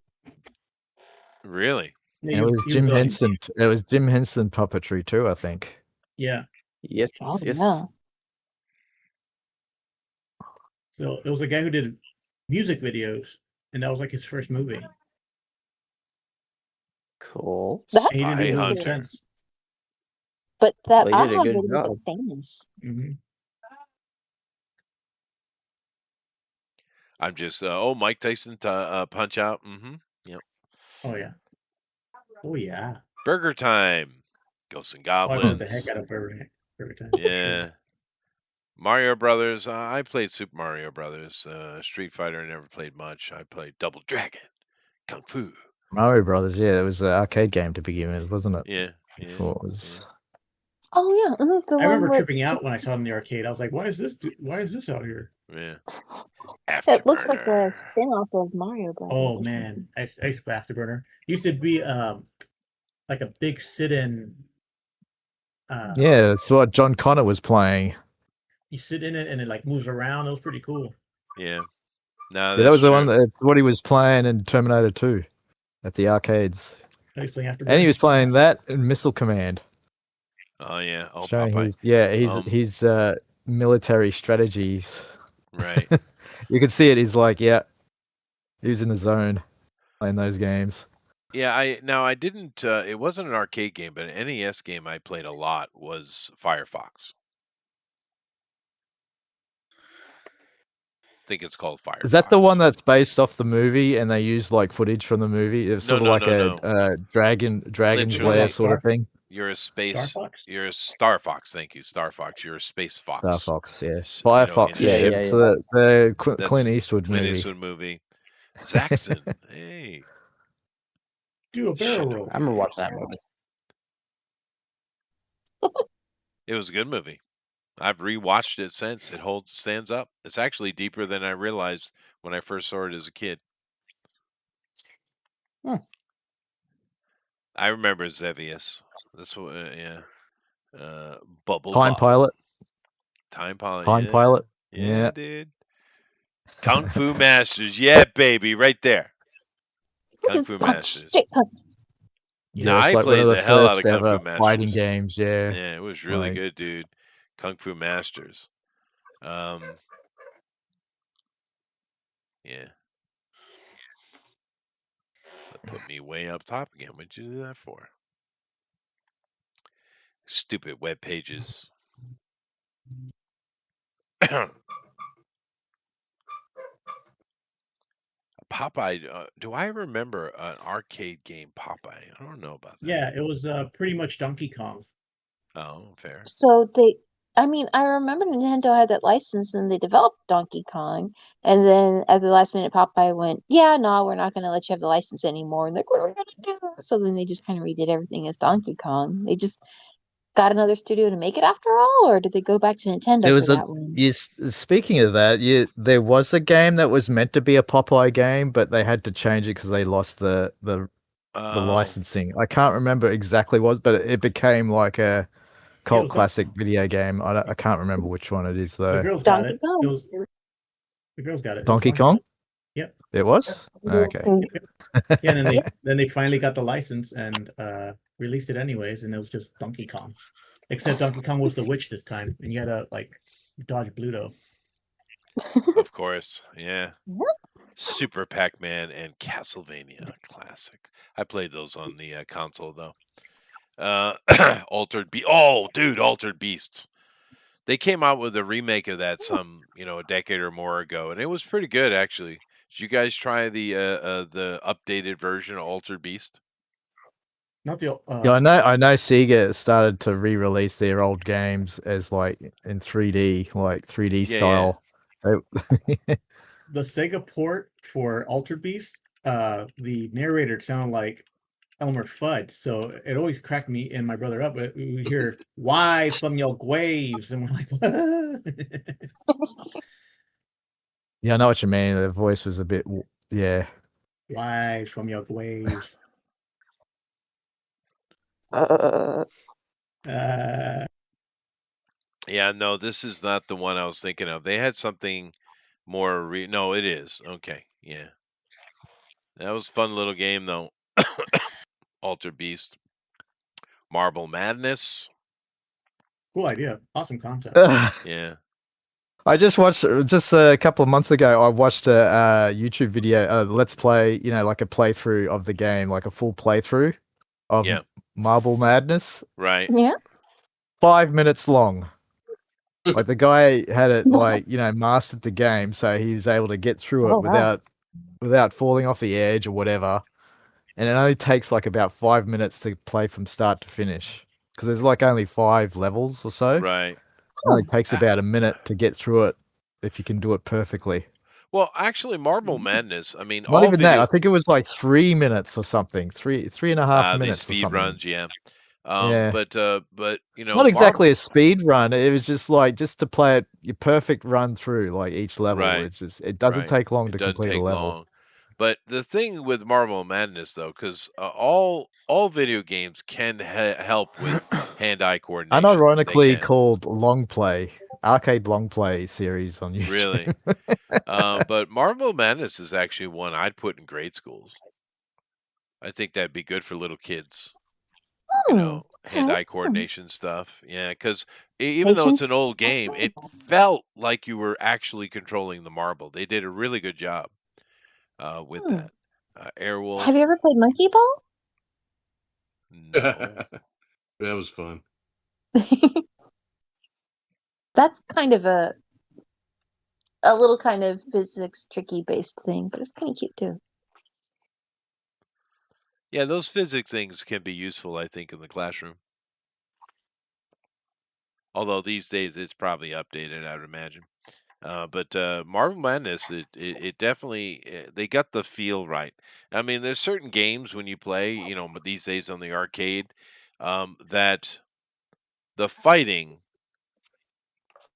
Really? Yeah, And it was Jim the- Henson. It was Jim Henson puppetry too, I think. Yeah. Yes, Oh, yes. yeah. So it was a guy who did music videos, and that was like his first movie. Cool. That's And he didn't Spy do any Hunter. sense. But that Well, he did a aha good video was job. like famous. Mm-hmm. I'm just, Mike Tyson Punch Out. Mm-hmm. Yep. Oh yeah. Oh yeah. Burger Time. Ghosts and Oh, I played Goblins. the heck out of every time. Yeah. Mario Brothers. I played Super Mario Brothers. Street Fighter, I never played much. I played Double Dragon. Kung Fu. Mario Brothers. Yeah, it was an arcade game to begin with, wasn't it? Yeah. Before it was. Oh yeah, it was the I one remember with tripping out just- when I saw it in the arcade. I was like, "Why is this out here?" Yeah. It looks like Afterburner. a spin-off of Mario Brothers. Oh man, I used to play Afterburner. Used to be like a big sit-in. Yeah, that's what John Connor was playing. You sit in it and it like moves around. It was pretty cool. Yeah. No, Yeah, that was the one. true. That's what he was playing in Terminator 2 at the arcades, I was playing Afterburner. and he was playing that in Missile Command, Oh yeah. Oh, showing Popeye. his military strategies. Right. You could see it. He's like, yeah, he was in the zone playing those games. Yeah, I didn't. It wasn't an arcade game, but an NES game I played a lot was Firefox. I think it's called Firefox. Is that the one that's based off the movie, and they used like footage from the movie? It's sort of like a dragon's Literally. lair sort of thing. You're a space. Star Fox? You're a Star Fox. Thank you, Star Fox. You're a space fox. Star Fox, yeah. S- Firefox, you know, yeah. in- It's Yeah. the That's Clint Eastwood Clint movie. Eastwood movie. Zaxxon. Hey. Do a barrel Should've- roll. I remember watching that movie. It was a good movie. I've rewatched it since. It stands up. It's actually deeper than I realized when I first saw it as a kid. Hmm. I remember Zevius. This one, yeah. Bubble Time Bob. Pilot. Time Pilot. Time yeah. Pilot. Yeah, Yeah. dude. Kung Fu Masters. Yeah, baby, right there. Kung Fu Punch, Masters. straight punch. No, Yeah, it's I like one played of the the hell out first of Kung ever Fu fighting Masters. games. Yeah, Yeah, it was really like good, dude. Kung Fu Masters. Yeah. That put me way up top again. What'd you do that for? Stupid web pages. Popeye. Do I remember an arcade game, Popeye? I don't know about that. Yeah, it was pretty much Donkey Kong. Oh, fair. So I mean, I remember Nintendo had that license and they developed Donkey Kong. And then at the last minute, Popeye went, yeah, no, we're not going to let you have the license anymore. And they're like, what are we going to do? So then they just kind of redid everything as Donkey Kong. They just got another studio to make it after all? Or did they go back to Nintendo there for was a. that one? Speaking of that, there was a game that was meant to be a Popeye game, but they had to change it because they lost the licensing. I can't remember exactly what, but it became like a cult classic video game. I can't remember which one it is The though. girls got Donkey it. Kong. The girls got it. Donkey It was fun. Kong? Yep. It was? Okay. Yeah, and then they finally got the license and released it anyways, and it was just Donkey Kong. Except Donkey Kong was the witch this time, and you had to like dodge Bluto. Of course, yeah. Super Pac-Man and Castlevania classic. I played those on the console though. Altered Beast. Oh, dude, Altered Beasts. They came out with a remake of that a decade or more ago, and it was pretty good actually. Did you guys try the updated version of Altered Beast? Not the Yeah, I know Sega started to re-release their old games as like in 3D, like 3D style. The Sega port for Altered Beast, the narrator sounded like Elmer Fudd, so it always cracked me and my brother up. We hear "Why from your graves," and we're like, "What?" Yeah, I know what you mean. The voice was a bit, yeah. "Why from your graves." Yeah, no, this is not the one I was thinking of. They had something more. No, it is. Okay, yeah. That was a fun little game though. Altered Beast. Marble Madness. Cool idea. Awesome concept. Yeah. I just watched a couple of months ago. I watched a YouTube video, let's play, like a playthrough of the game, like a full playthrough of Marble Madness. Right. Yeah. 5 minutes long. Like the guy had it mastered the game, so he was able to get through it without falling off the edge or whatever. And it only takes like about 5 minutes to play from start to finish because there's like only 5 levels or so. Right. It only takes about a minute to get through it if you can do it perfectly. Well, actually, Marble Madness. I mean, not even that. I think it was like 3 minutes or something. 3.5 minutes. These speed runs, yeah. Yeah. But not exactly a speed run. It was just to play it your perfect run through like each level. Right. It's just it doesn't take long to complete a level. Long. But the thing with Marble Madness though, because all video games can help with hand-eye coordination. Unironically called long play, arcade long play series on YouTube. Really? But Marble Madness is actually one I'd put in grade schools. I think that'd be good for little kids. Hand-eye coordination stuff. Yeah, because even though it's an old game, it felt like you were actually controlling the marble. They did a really good job with that. Airwolf. Have you ever played Monkey Ball? No. That was fun. That's kind of a little kind of physics tricky based thing, but it's kind of cute too. Yeah, those physics things can be useful, I think, in the classroom. Although these days it's probably updated, I would imagine. But Marble Madness, it definitely they got the feel right. I mean, there's certain games when you play, but these days on the arcade, that the fighting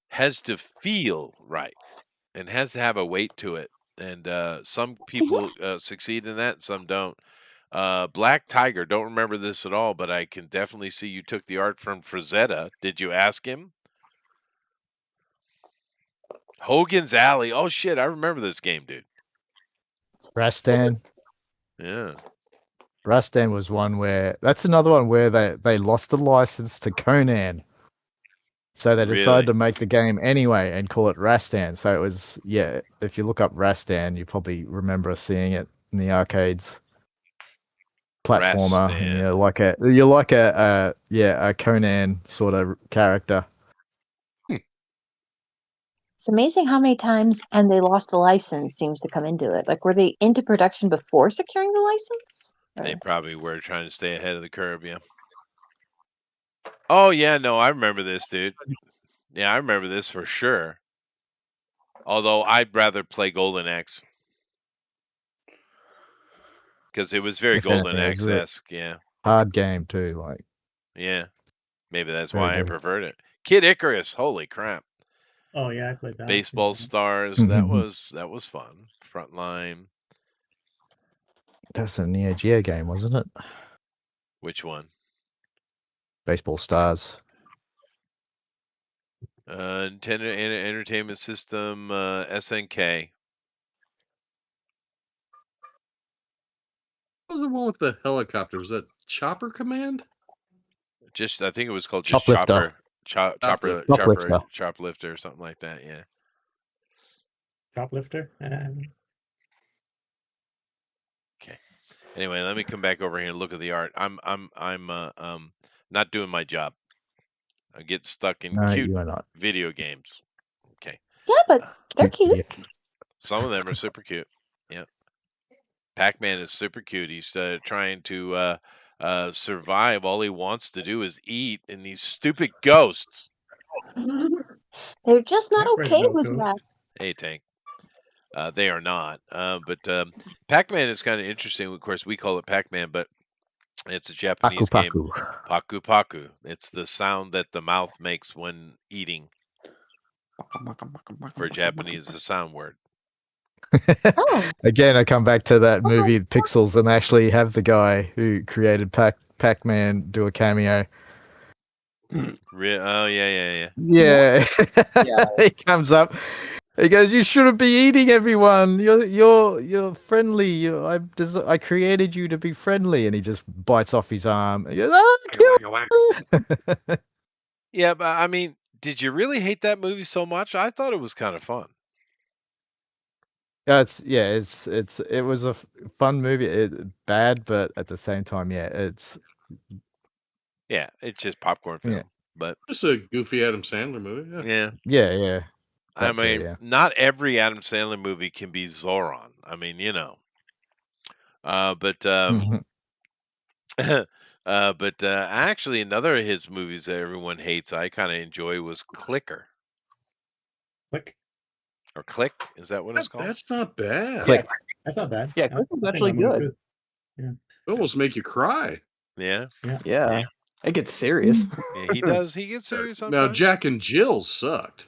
has to feel right and has to have a weight to it. And some people succeed in that, and some don't. Black Tiger, don't remember this at all, but I can definitely see you took the art from Frazetta. Did you ask him? Hogan's Alley. Oh shit, I remember this game, dude. Rastan. Yeah. Rastan was one where that's another one where they lost the license to Conan. So they decided Really? to make the game anyway and call it Rastan. So it was, yeah, if you look up Rastan, you probably remember seeing it in the arcades. Platformer, and Rastan. you're like a Conan sort of character. It's amazing how many times and they lost the license seems to come into it. Like, were they into production before securing the license? They Or- probably were trying to stay ahead of the curve, yeah. Oh yeah, no, I remember this, dude. Yeah, I remember this for sure. Although I'd rather play Golden Axe. Because it was very If anything, Golden it was really Axe-esque, yeah. hard game too. Like, Yeah. Maybe that's very why I good. preferred it. Kid Icarus, holy crap. Oh yeah, I played that. Baseball Yeah. Stars, that was fun. Frontline. That's a Neo Geo game, wasn't it? Which one? Baseball Stars. Nintendo Entertainment System, SNK. What was the one with the helicopter? Was that Chopper Command? Just, I think it was called just Choplifter. Chopper, Choplifter. Choplifter, or something like that. Yeah. Shoplifter. Okay. Anyway, let me come back over here and look at the art. I'm not doing my job. I get stuck in No, cute you are not. video games. Okay. Yeah, but they're cute. Yeah. Some of them are super cute. Yeah. Pac-Man is super cute. He's trying to survive. All he wants to do is eat, and these stupid ghosts. They're just not That okay Red with Ghost. that. Hey, Tank. They are not. But Pac-Man is kind of interesting. Of course, we call it Pac-Man, but it's a Japanese Paku game. Paku. Paku Paku. It's the sound that the mouth makes when eating. For Japanese, it's a sound word. Oh, Again, I come back to that movie Pixels and actually have the guy who created Pac-Man do a cameo. Oh yeah. Yeah. Yeah. He comes up. He goes, "You shouldn't be eating everyone. You're friendly. I created you to be friendly." And he just bites off his arm. He goes, "Ah, kill!" Yeah, but I mean, did you really hate that movie so much? I thought it was kind of fun. It was a fun movie. Bad, but at the same time, it's just popcorn film. Yeah. But Just a goofy Adam Sandler movie. Yeah. yeah. I That too, mean, yeah. not every Adam Sandler movie can be Zoran. I mean, you know. But actually, another of his movies that everyone hates, I kind of enjoy, was Clicker. Click. Or Click, is that what it's called? That's not bad. Click. That's not bad. Yeah, Click was I think actually that movie good. was It almost make you cry. Yeah. Yeah. It gets serious. Yeah, he does. He gets serious Now, sometimes. Jack and Jill sucked.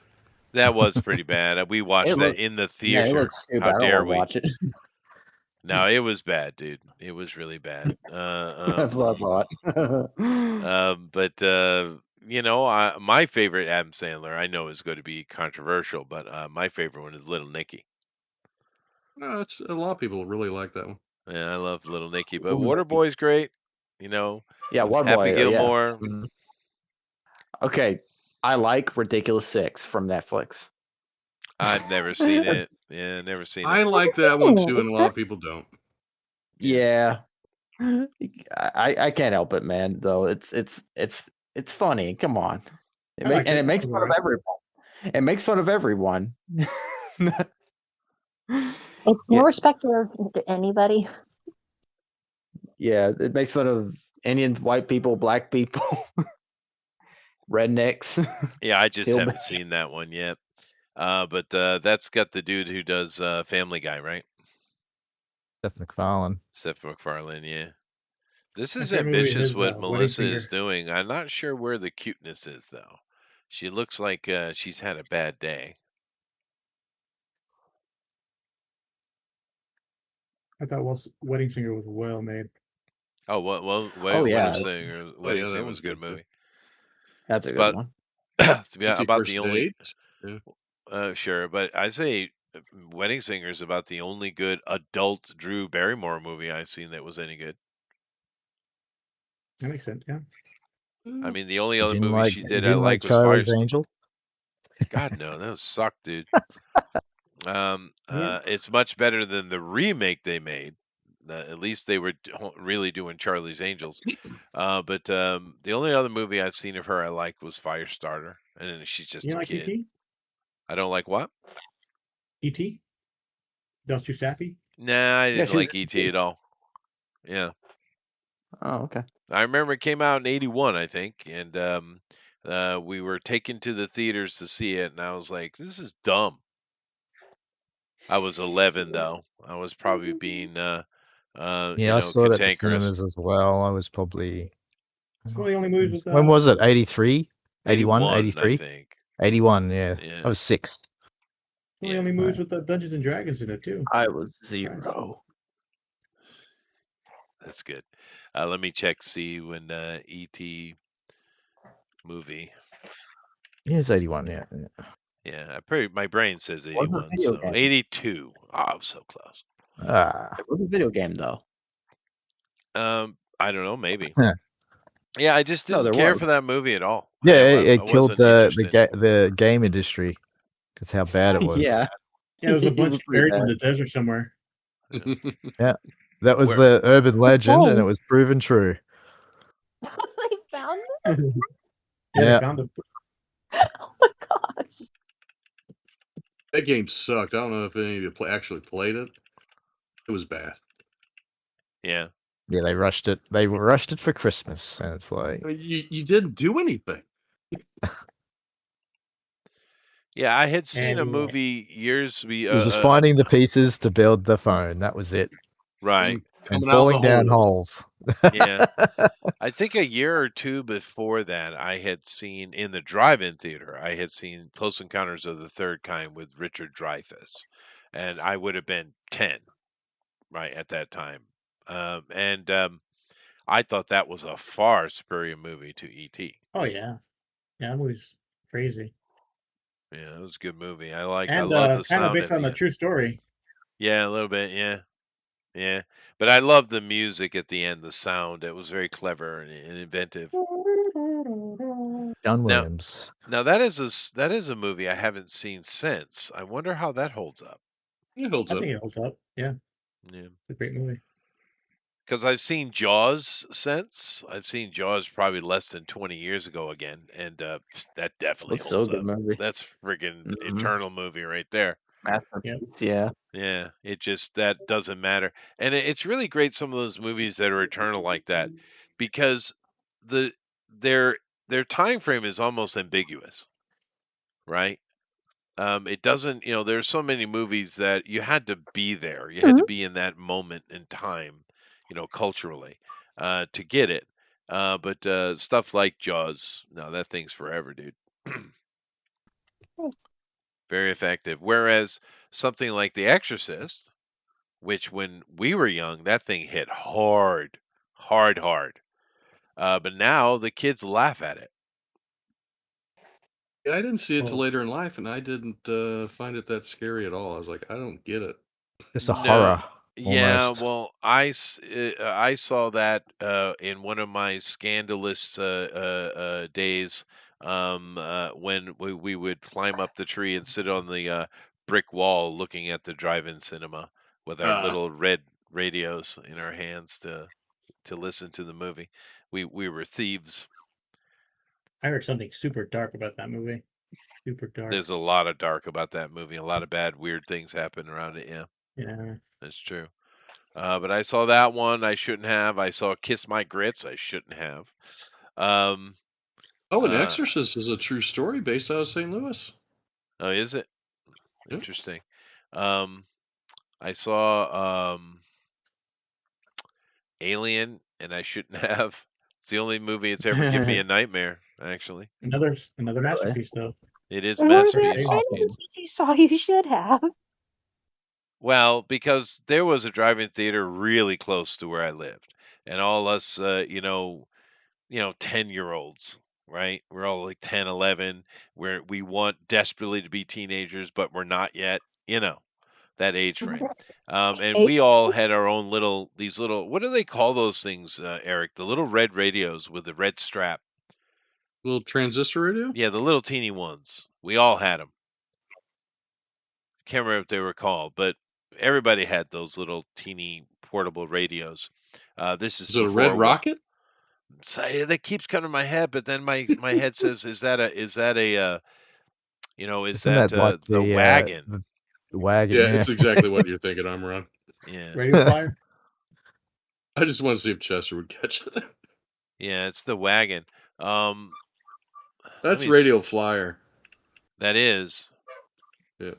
That was pretty bad. We watched It that looked- in the Yeah, theater. it looks stupid. How I don't dare wanna we? watch it. No, it was bad, dude. It was really bad. That's what I thought. But you know, my favorite Adam Sandler, I know, is going to be controversial, but my favorite one is Little Nicky. No, it's a lot of people really like that one. Yeah, I love Little Nicky, but Little Nicky. Waterboy's great. You know, Yeah, Waterboy. Happy Yeah. Gilmore. Mhm. Okay, I like Ridiculous Six from Netflix. I've never seen it. Yeah, never seen I it. like that one too, and a lot of people don't. Yeah, I can't help it, man. Though it's funny. Come on, I like and it. it makes fun of Alright. everyone. It makes fun of everyone. it's no respect of anybody. Yeah, it makes fun of Indians, white people, black people, rednecks. Yeah, I just Hillbilly. haven't seen that one yet. But that's got the dude who does Family Guy, right? Seth MacFarlane. Seth MacFarlane, yeah. This My is favorite movie ambitious is, what Wedding Melissa is Singer. doing. I'm not sure where the cuteness is, though. She looks like she's had a bad day. I thought Wedding Singer was well made. Oh, Oh, Wedding yeah. Singer. Oh, Wedding yeah, Singer that was a one's good good, too. movie. That's a It's good about one. it's about 51st the only Date. sure, but I say Wedding Singer is about the only good adult Drew Barrymore movie I've seen that was any good. That makes sense. Yeah. I mean, the only You other didn't movie like she you did I didn't like like was Charlie's Firestarter. Angels? God no, that sucked, dude. Yeah. It's much better than the remake they made. At least they were really doing Charlie's Angels. But the only other movie I've seen of her I liked was Firestarter, and then she's just You a like kid. E.T.? I don't like what? E.T.? That was too sappy? Nah, I Yeah, didn't she was like E.T. at all. Yeah. Oh, okay. I remember it came out in '81, I think, and we were taken to the theaters to see it, and I was like, "This is dumb." I was 11 though. I was probably being, Yeah, I saw it at the cantankerous. cinemas as well. I was probably It's one of the only movies with when was it? 83? 81, 81, I 83? think. 81, yeah. Yeah. I was 6. one of the only movies with the Dungeons and Dragons in it too. I was 0. That's good. Let me see when E.T. movie. Yeah, it's 81, yeah. Yeah, my brain says It wasn't a 81, video so game. 82. Oh, I was so close. It was a video game though. I don't know, maybe. Yeah. Yeah, I just No, didn't there care was. for that movie at all. Yeah, I it killed wasn't interested. the game industry because how bad it was. Yeah. Yeah, there was a It bunch was pretty buried in bad. the desert somewhere. Yeah. That was Where- the urban legend, and it Oh. was proven true. They found them? Yeah, Yeah. they found the. Oh my gosh. That game sucked. I don't know if any of you actually played it. It was bad. Yeah. Yeah, they rushed it. They rushed it for Christmas, and it's like, I mean, you didn't do anything. Yeah, I had seen a And- movie years. it was just finding the pieces to build the phone. That was it. Right. And Coming out falling the down holes. holes. Yeah. I think a year or two before that, I had seen in the drive-in theater, I had seen Close Encounters of the Third Kind with Richard Dreyfuss, and I would have been 10, right, at that time. I thought that was a far superior movie to E.T. Oh yeah, yeah, that movie's crazy. Yeah, it was a good movie. I love And the kind of sound based at on the a end. true story. Yeah, a little bit. Yeah. Yeah. But I love the music at the end, the sound. It was very clever and inventive. John Williams. Now that is a movie I haven't seen since. I wonder how that holds up. It holds I up. think it holds up. Yeah, Yeah. it's a great movie. Because I've seen Jaws since. I've seen Jaws probably less than 20 years ago again, and that definitely It's so holds good up. movie. That's friggin' Mhm. eternal movie right there. Masterpiece. Yeah. Yeah, it just that doesn't matter, and it's really great. Some of those movies that are eternal like that, because their time frame is almost ambiguous, right? It doesn't, there's so many movies that you had to be there, you had to be in that moment in time, culturally, to get it. But stuff like Jaws, no, that thing's forever, dude. Very effective. Whereas something like The Exorcist, which when we were young, that thing hit hard, hard, hard. But now the kids laugh at it. Yeah, I didn't see it till Oh. later in life, and I didn't find it that scary at all. I was like, I don't get it. It's a No. horror. Yeah, Almost. well, I saw that in one of my scandalous days, when we would climb up the tree and sit on the brick wall looking at the drive-in cinema with our little red radios in our hands to listen to the movie. We were thieves. I heard something super dark about that movie. Super dark. There's a lot of dark about that movie. A lot of bad, weird things happen around it. Yeah, Yeah. that's true. But I saw that one. I shouldn't have. I saw Kiss My Grits. I shouldn't have. Oh, and Exorcist is a true story based out of St. Louis. Oh, is it? Yep. Interesting. I saw Alien, and I shouldn't have. It's the only movie that's ever given me a nightmare, actually. Another masterpiece though. It is a What are the masterpiece. movies you saw you should have? Well, because there was a drive-in theater really close to where I lived, and all us, 10-year-olds, right? We're all like 10, 11, where we want desperately to be teenagers, but we're not yet, that age frame. And we all had our own these little, what do they call those things, Eric? The little red radios with the red strap. Little transistor radio? Yeah, the little teeny ones. We all had them. Can't remember what they were called, but everybody had those little teeny portable radios. This is it a Red Rocket? That keeps coming to my head, but then my head says, is that a Isn't that like the wagon? The wagon. Yeah, it's exactly what you're thinking, Amaran. Yeah. Radio Flyer? I just want to see if Chester would catch it. Yeah, it's the wagon. That's Radio Flyer. That is. Yeah.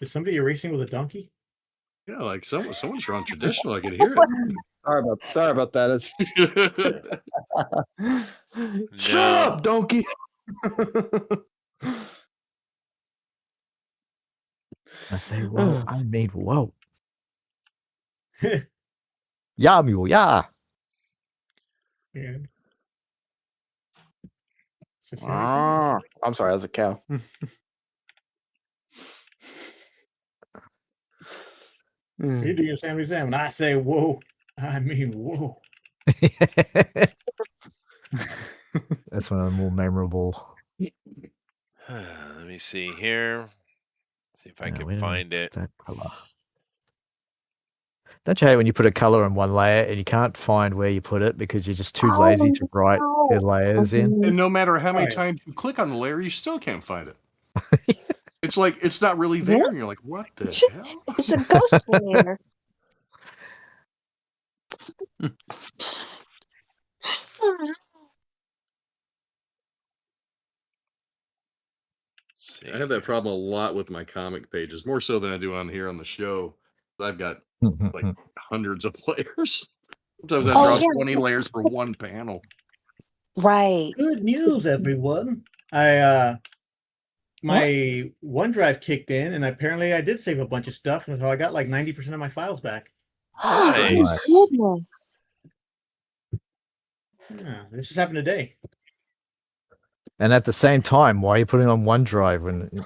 Is somebody erasing with a donkey? Yeah, like someone's wrong traditional. I can hear it. Sorry about that. Shut up, donkey. I say, whoa. I mean, whoa. Yeah, mule, yeah. Yeah. I'm sorry, I was a cow. You do your Sammy Sam, and I say, whoa. I mean, whoa. That's one of the more memorable. Let me see here. See if I can find it. That color. Don't you hate when you put a color in one layer and you can't find where you put it because you're just too lazy to write the layers in? And no matter how many times you click on the layer, you still can't find it. It's like it's not really there, and you're like, "What the hell?" It's a ghost layer. I have that problem a lot with my comic pages, more so than I do on here on the show. I've got like hundreds of layers. Sometimes I draw 20 layers for one panel. Right. Good news, everyone. My OneDrive kicked in, and apparently I did save a bunch of stuff, and so I got like 90% of my files back. Nice. Goodness. Yeah, this just happened today. And at the same time, why are you putting on OneDrive when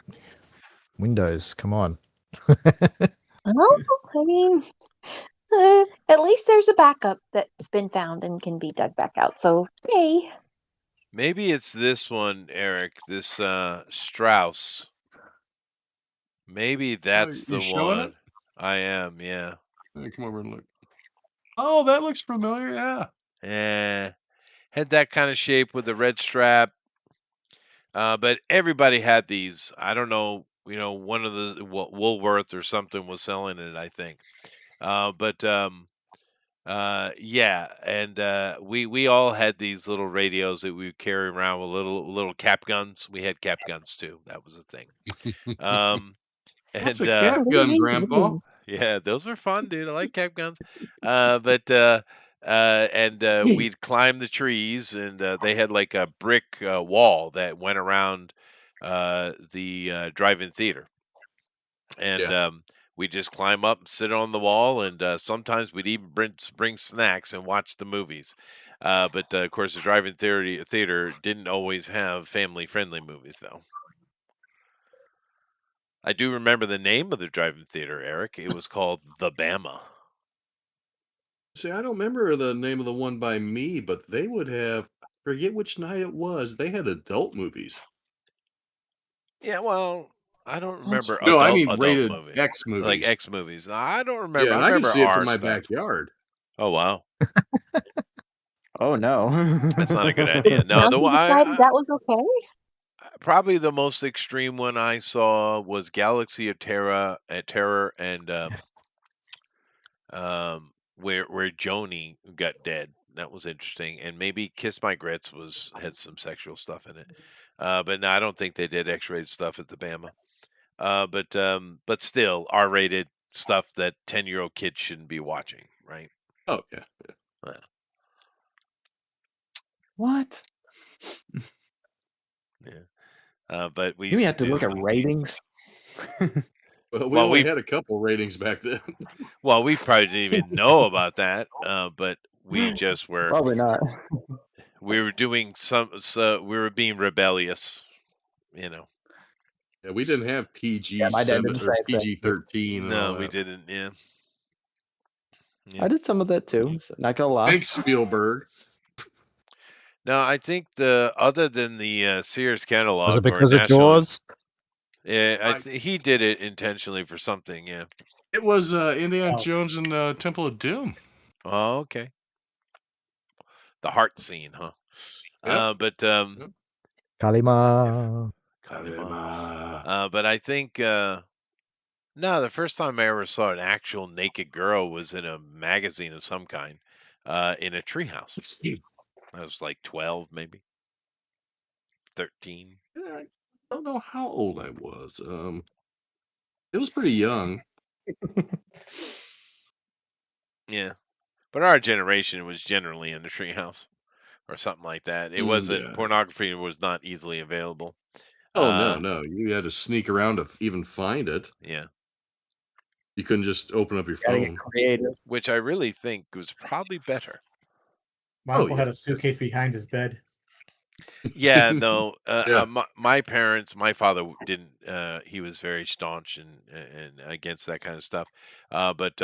Windows? Come on. Well, I mean, at least there's a backup that's been found and can be dug back out. So, hey. Maybe it's this one, Eric. This Strauss. Maybe that's the one. It? I am, yeah. Come over and look. Oh, that looks familiar. Yeah. Had that kind of shape with the red strap. But everybody had these. I don't know, one of the Woolworth or something was selling it, I think. Yeah, and we all had these little radios that we would carry around with little cap guns. We had cap guns too. That was a thing. What's a cap gun, Grandpa? Yeah, those were fun, dude. I like cap guns. We'd climb the trees, and they had like a brick wall that went around the drive-in theater, and we'd just climb up and sit on the wall, and sometimes we'd even bring snacks and watch the movies. But of course, the drive-in theater didn't always have family-friendly movies, though. I do remember the name of the drive-in theater, Eric. It was called The Bama. See, I don't remember the name of the one by me, but they would have, forget which night it was, they had adult movies. Yeah, well, I don't remember. No, I mean adult rated movies. X movies. Like X movies. I don't remember. Yeah, I can remember see it R from my stuff. backyard. Oh, wow. Oh, no. That's not a good idea. No, that was okay? Probably the most extreme one I saw was Galaxy of Terror, and where Joni got dead. That was interesting, and maybe Kiss My Grits had some sexual stuff in it. But no, I don't think they did X-rated stuff at the Bama. But still, R-rated stuff that 10-year-old kids shouldn't be watching, right? Oh yeah. What? Yeah. But we You have to look at ratings. Well, we only had a couple ratings back then. Well, we probably didn't even know about that, but we just were Probably not. we were doing so we were being rebellious, you know. Yeah, we didn't have PG Yeah, my dad did 7 the or same thing. PG 13 and all No, we that. didn't. Yeah. I did some of that too. Not gonna lie. Thanks, Spielberg. No, I think the other than the Sears catalog Was it or because of National, Jaws? yeah, he did it intentionally for something. Yeah. It was Indiana Oh. Jones and Temple of Doom. Oh, okay. The heart scene, huh? Yep. But Kalima. Kalima. But I think no, the first time I ever saw an actual naked girl was in a magazine of some kind, in a treehouse. I was like 12, maybe 13. I don't know how old I was. It was pretty young. Yeah, but our generation was generally in the treehouse or something like that. It wasn't Yeah. pornography was not easily available. Oh no, you had to sneak around to even find it. Yeah. You couldn't just open up your Gotta get phone. creative. Which I really think was probably better. My Oh, uncle had yeah. a suitcase behind his bed. Yeah, no. Yeah. My parents, my father didn't. He was very staunch and against that kind of stuff. But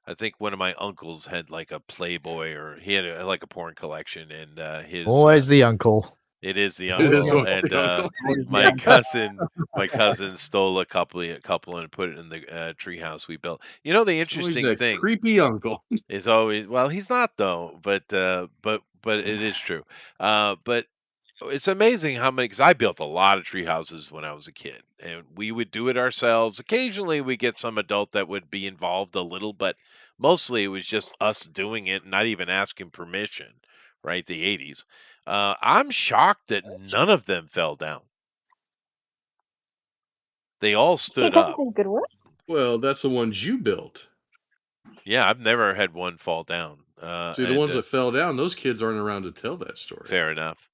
I think one of my uncles had like a Playboy, or he had like a porn collection, and his Always the uncle. it is the It is uncle, always and the uncle. my cousin stole a couple and put it in the treehouse we built. You know, the Always interesting that thing creepy uncle. is always, well, he's not though, but it is true. But it's amazing how many, because I built a lot of tree houses when I was a kid, and we would do it ourselves. Occasionally, we get some adult that would be involved a little, but mostly it was just us doing it, not even asking permission. Right, the 80s. I'm shocked that none of them fell down. They all Hey, stood that's up. good work. Well, that's the ones you built. Yeah, I've never had one fall down. See, the ones that fell down, those kids aren't around to tell that story. Fair enough.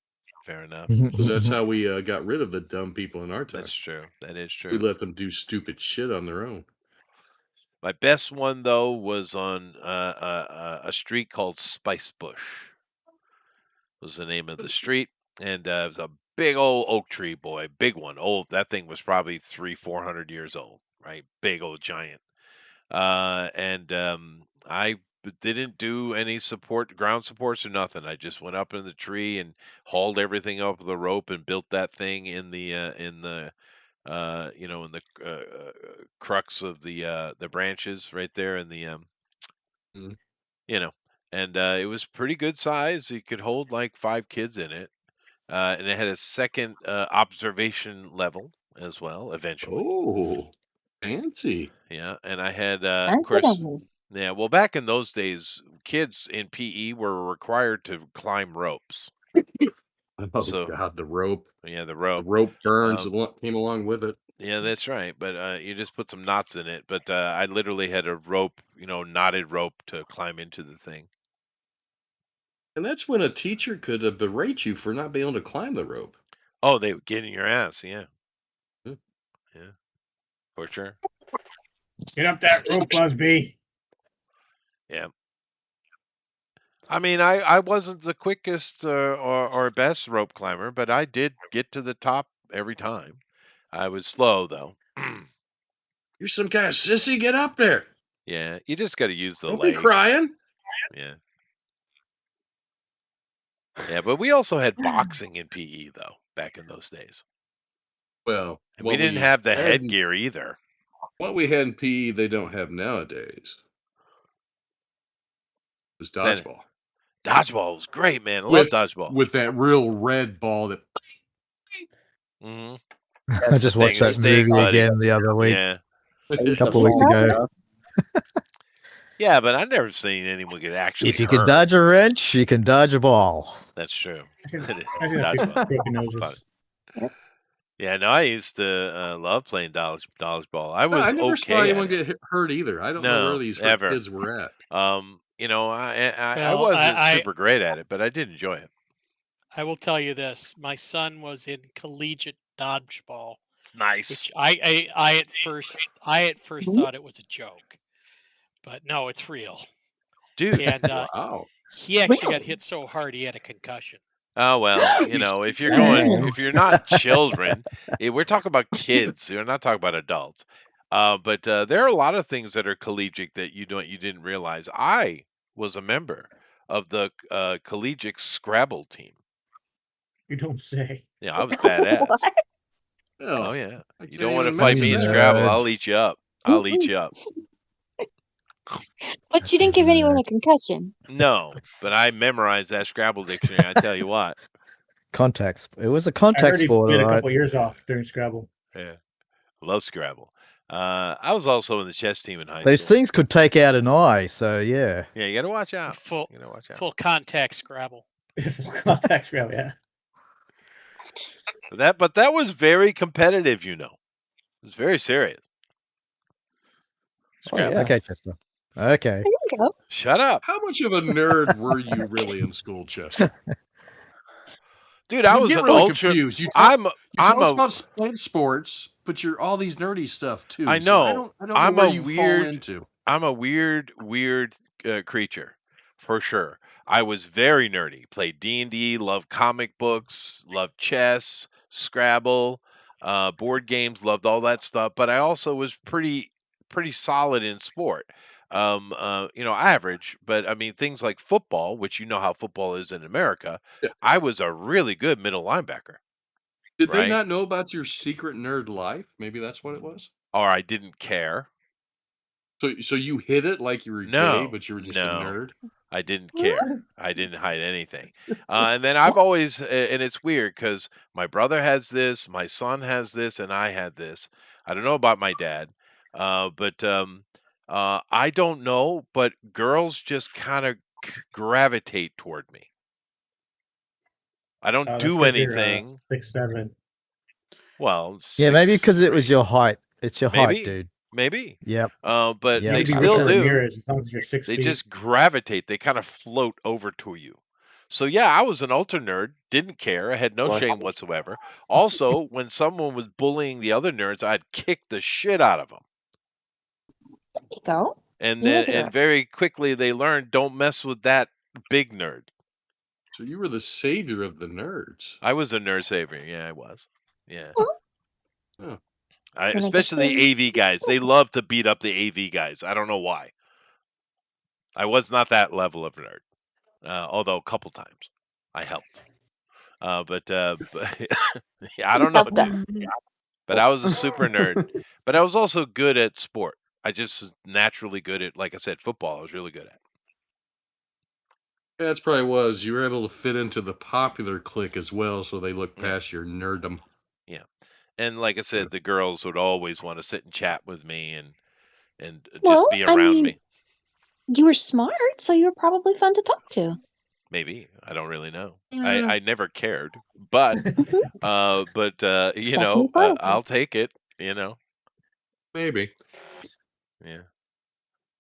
Fair enough. Because that's how we got rid of the dumb people in our time. That's true. That is We true. let them do stupid shit on their own. My best one though was on a street called Spice Bush. Was the name of the street, and it was a big old oak tree, boy, big one. Old, that thing was probably 300-400 years old, right? Big old giant. And I didn't do any ground supports or nothing. I just went up in the tree and hauled everything up with a rope and built that thing in the crux of the branches right there in the Mhm. you know, and it was pretty good size. You could hold like 5 kids in it, and it had a second observation level as well. Eventually, Oh, fancy. yeah, and I had of course. Fancy. Yeah, well, back in those days, kids in PE were required to climb ropes. Oh, So- God, the rope. Yeah, the The rope. rope burns came along with it. Yeah, that's right. But you just put some knots in it. But I literally had a rope, knotted rope to climb into the thing. And that's when a teacher could berate you for not being able to climb the rope. Oh, they would get in your ass. Yeah. Yeah. Yeah, for sure. Get up that rope, Busby. Yeah. I mean, I wasn't the quickest or best rope climber, but I did get to the top every time. I was slow though. You're some kind of sissy. Get up there. Yeah, you just got to use the Don't legs. be crying. Yeah. Yeah, but we also had boxing in PE though back in those days. Well, And we didn't have the headgear either. What we had in PE, they don't have nowadays. It was Then- dodgeball. Dodgeball was great, man. I love dodgeball. With that real red ball that. Hmm. I just watched that Steak, movie buddy. again the other week. Yeah. A couple of weeks ago. Yeah, but I've never seen anyone get actually If you hurt. can dodge a wrench, you can dodge a ball. That's true. I can Dodgeball. fix broken It's noses. fun. Yeah, no, I used to love playing dodgeball. I was I never okay saw at anyone it. get hurt either. I don't know No, where these hurt ever. kids were at. I Well, wasn't I- super great at it, but I did enjoy it. I will tell you this: my son was in collegiate dodgeball, It's nice. which I at first thought it was a joke, but no, it's real. Dude, And Wow. he actually got Really? hit so hard he had a concussion. Oh well, He's if you're Yeah. if you're not children, we're talking about kids. We're not talking about adults. But there are a lot of things that are collegiate that you didn't realize. I was a member of the collegiate Scrabble team. You don't say. Yeah, I was badass. What? Oh Oh, yeah. I You can't don't want to even fight me in imagine that. Scrabble, Nerds. I'll eat you up. I'll eat you up. But you didn't give anyone a concussion. No, but I memorized that Scrabble dictionary. I tell you what. Contact. It was a I contact heard he sport, bit a all right. couple years off during Scrabble. Yeah, love Scrabble. I was also in the chess team in high Those school. things could take out an eye, so yeah. Yeah, you got to watch out. Full You got to watch out. full contact Scrabble. Full contact Scrabble, yeah. But that was very competitive. It was very serious. Oh, Scrabble. yeah. Okay, Chester. Okay. There you go. Shut up, How much of a nerd were you really in school, Chester? dude. I You was get an really ultra. confused. You I'm tell us a. about playing sports, but you're all these nerdy stuff too. I So I know. don't know I'm where a you fall weird. into. I'm a weird creature, for sure. I was very nerdy. Played D&D, loved comic books, loved chess, Scrabble, board games, loved all that stuff. But I also was pretty solid in sport. Average, but I mean things like football, which you know how football is in America. Yeah. I was a really good middle linebacker, Did they right? not know about your secret nerd life? Maybe that's what it was. Or I didn't care. So you hid it like you were gay, No, but you were just a no. nerd. I didn't care. I didn't hide anything. And then I've always, and it's weird because my brother has this, my son has this, and I had this. I don't know about my dad, but I don't know. But girls just kind of gravitate toward me. I don't That's do 'cause you're, anything. 6'7". Well, Yeah, maybe because it was 6'3". your height. It's your height, Maybe. dude. Maybe. Yep. But Yeah, they You'd be still richer than do. yours as long as you're 6 They feet. just gravitate. They kind of float over to you. So yeah, I was an ultra nerd. Didn't care. I had no Well, shame whatsoever. Also, when someone was bullying the other nerds, I'd kick the shit out of them. There you go. And Yeah, then, yeah. and very quickly they learned, don't mess with that big nerd. So you were the savior of the nerds. I was a nerd savior. Yeah, I was. Yeah. Oh. I guess Especially they- the AV guys. They love to beat up the AV guys. I don't know why. I was not that level of nerd. Although a couple times I helped. But yeah, I don't know, Helped out. dude. But I was a super nerd. But I was also good at sport. I just naturally good at, like I said, football. I was really good at. Yeah, that's probably was. You were able to fit into the popular clique as well, so they looked Yeah. past your nerddom. Yeah. And like I said, the girls would always want to sit and chat with me and just Well, be I around mean, me. you were smart, so you were probably fun to talk to. Maybe. I don't really know. Yeah. I never cared. But Definitely probably. I'll take it, you know. Maybe. Yeah.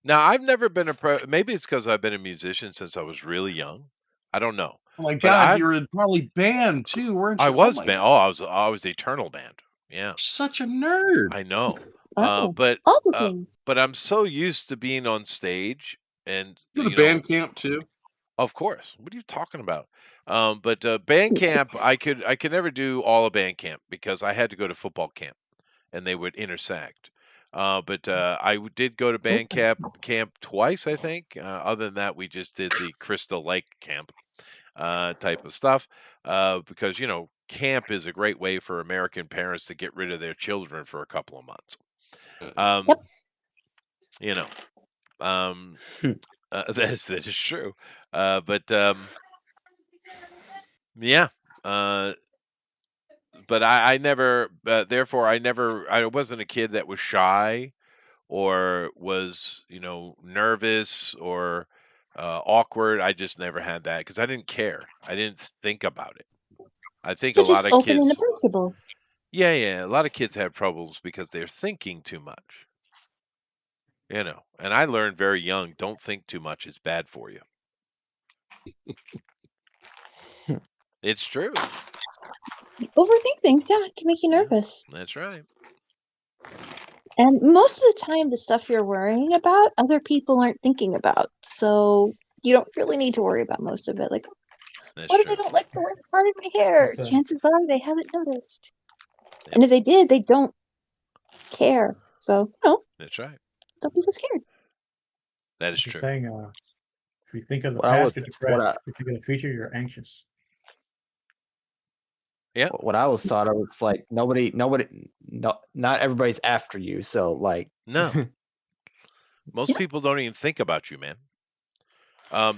Now, I've never been maybe it's because I've been a musician since I was really young. I don't know. Oh my But God, I've- you were in probably band too, weren't you? I was my band. God, Oh, I was the Eternal band. Yeah, such a nerd. I know. Oh, But all the things. I'm so used to being on stage and You go to you know, band camp too. of course. What are you talking about? But band camp, Yes. I could never do all of band camp because I had to go to football camp, and they would intersect. But I did go to band camp twice, I think. Other than that, we just did the Crystal Lake camp type of stuff because camp is a great way for American parents to get rid of their children for a couple of months. Yep. You know, that is true. But yeah. But I never, therefore, I wasn't a kid that was shy or was, nervous or awkward. I just never had that because I didn't care. I didn't think about it. I think So a lot just of open and kids, approachable. yeah, a lot of kids have troubles because they're thinking too much, and I learned very young, don't think too much is bad for you. It's true. Overthink things, yeah, it can make you nervous. That's right. And most of the time, the stuff you're worrying about, other people aren't thinking about. So you don't really need to worry about most of it. Like, That's What if true. they don't like the worst part of my hair? So- Chances are they haven't noticed. Yep. And if they did, they don't care. So, That's right. don't be so scared. That is It's true. saying, if you think of the What I past, was- you're what depressed. I- If you think of the future, you're anxious. Yeah. What I was taught, I was like, not everybody's after you. So like, No. Most Yeah. people don't even think about you, man.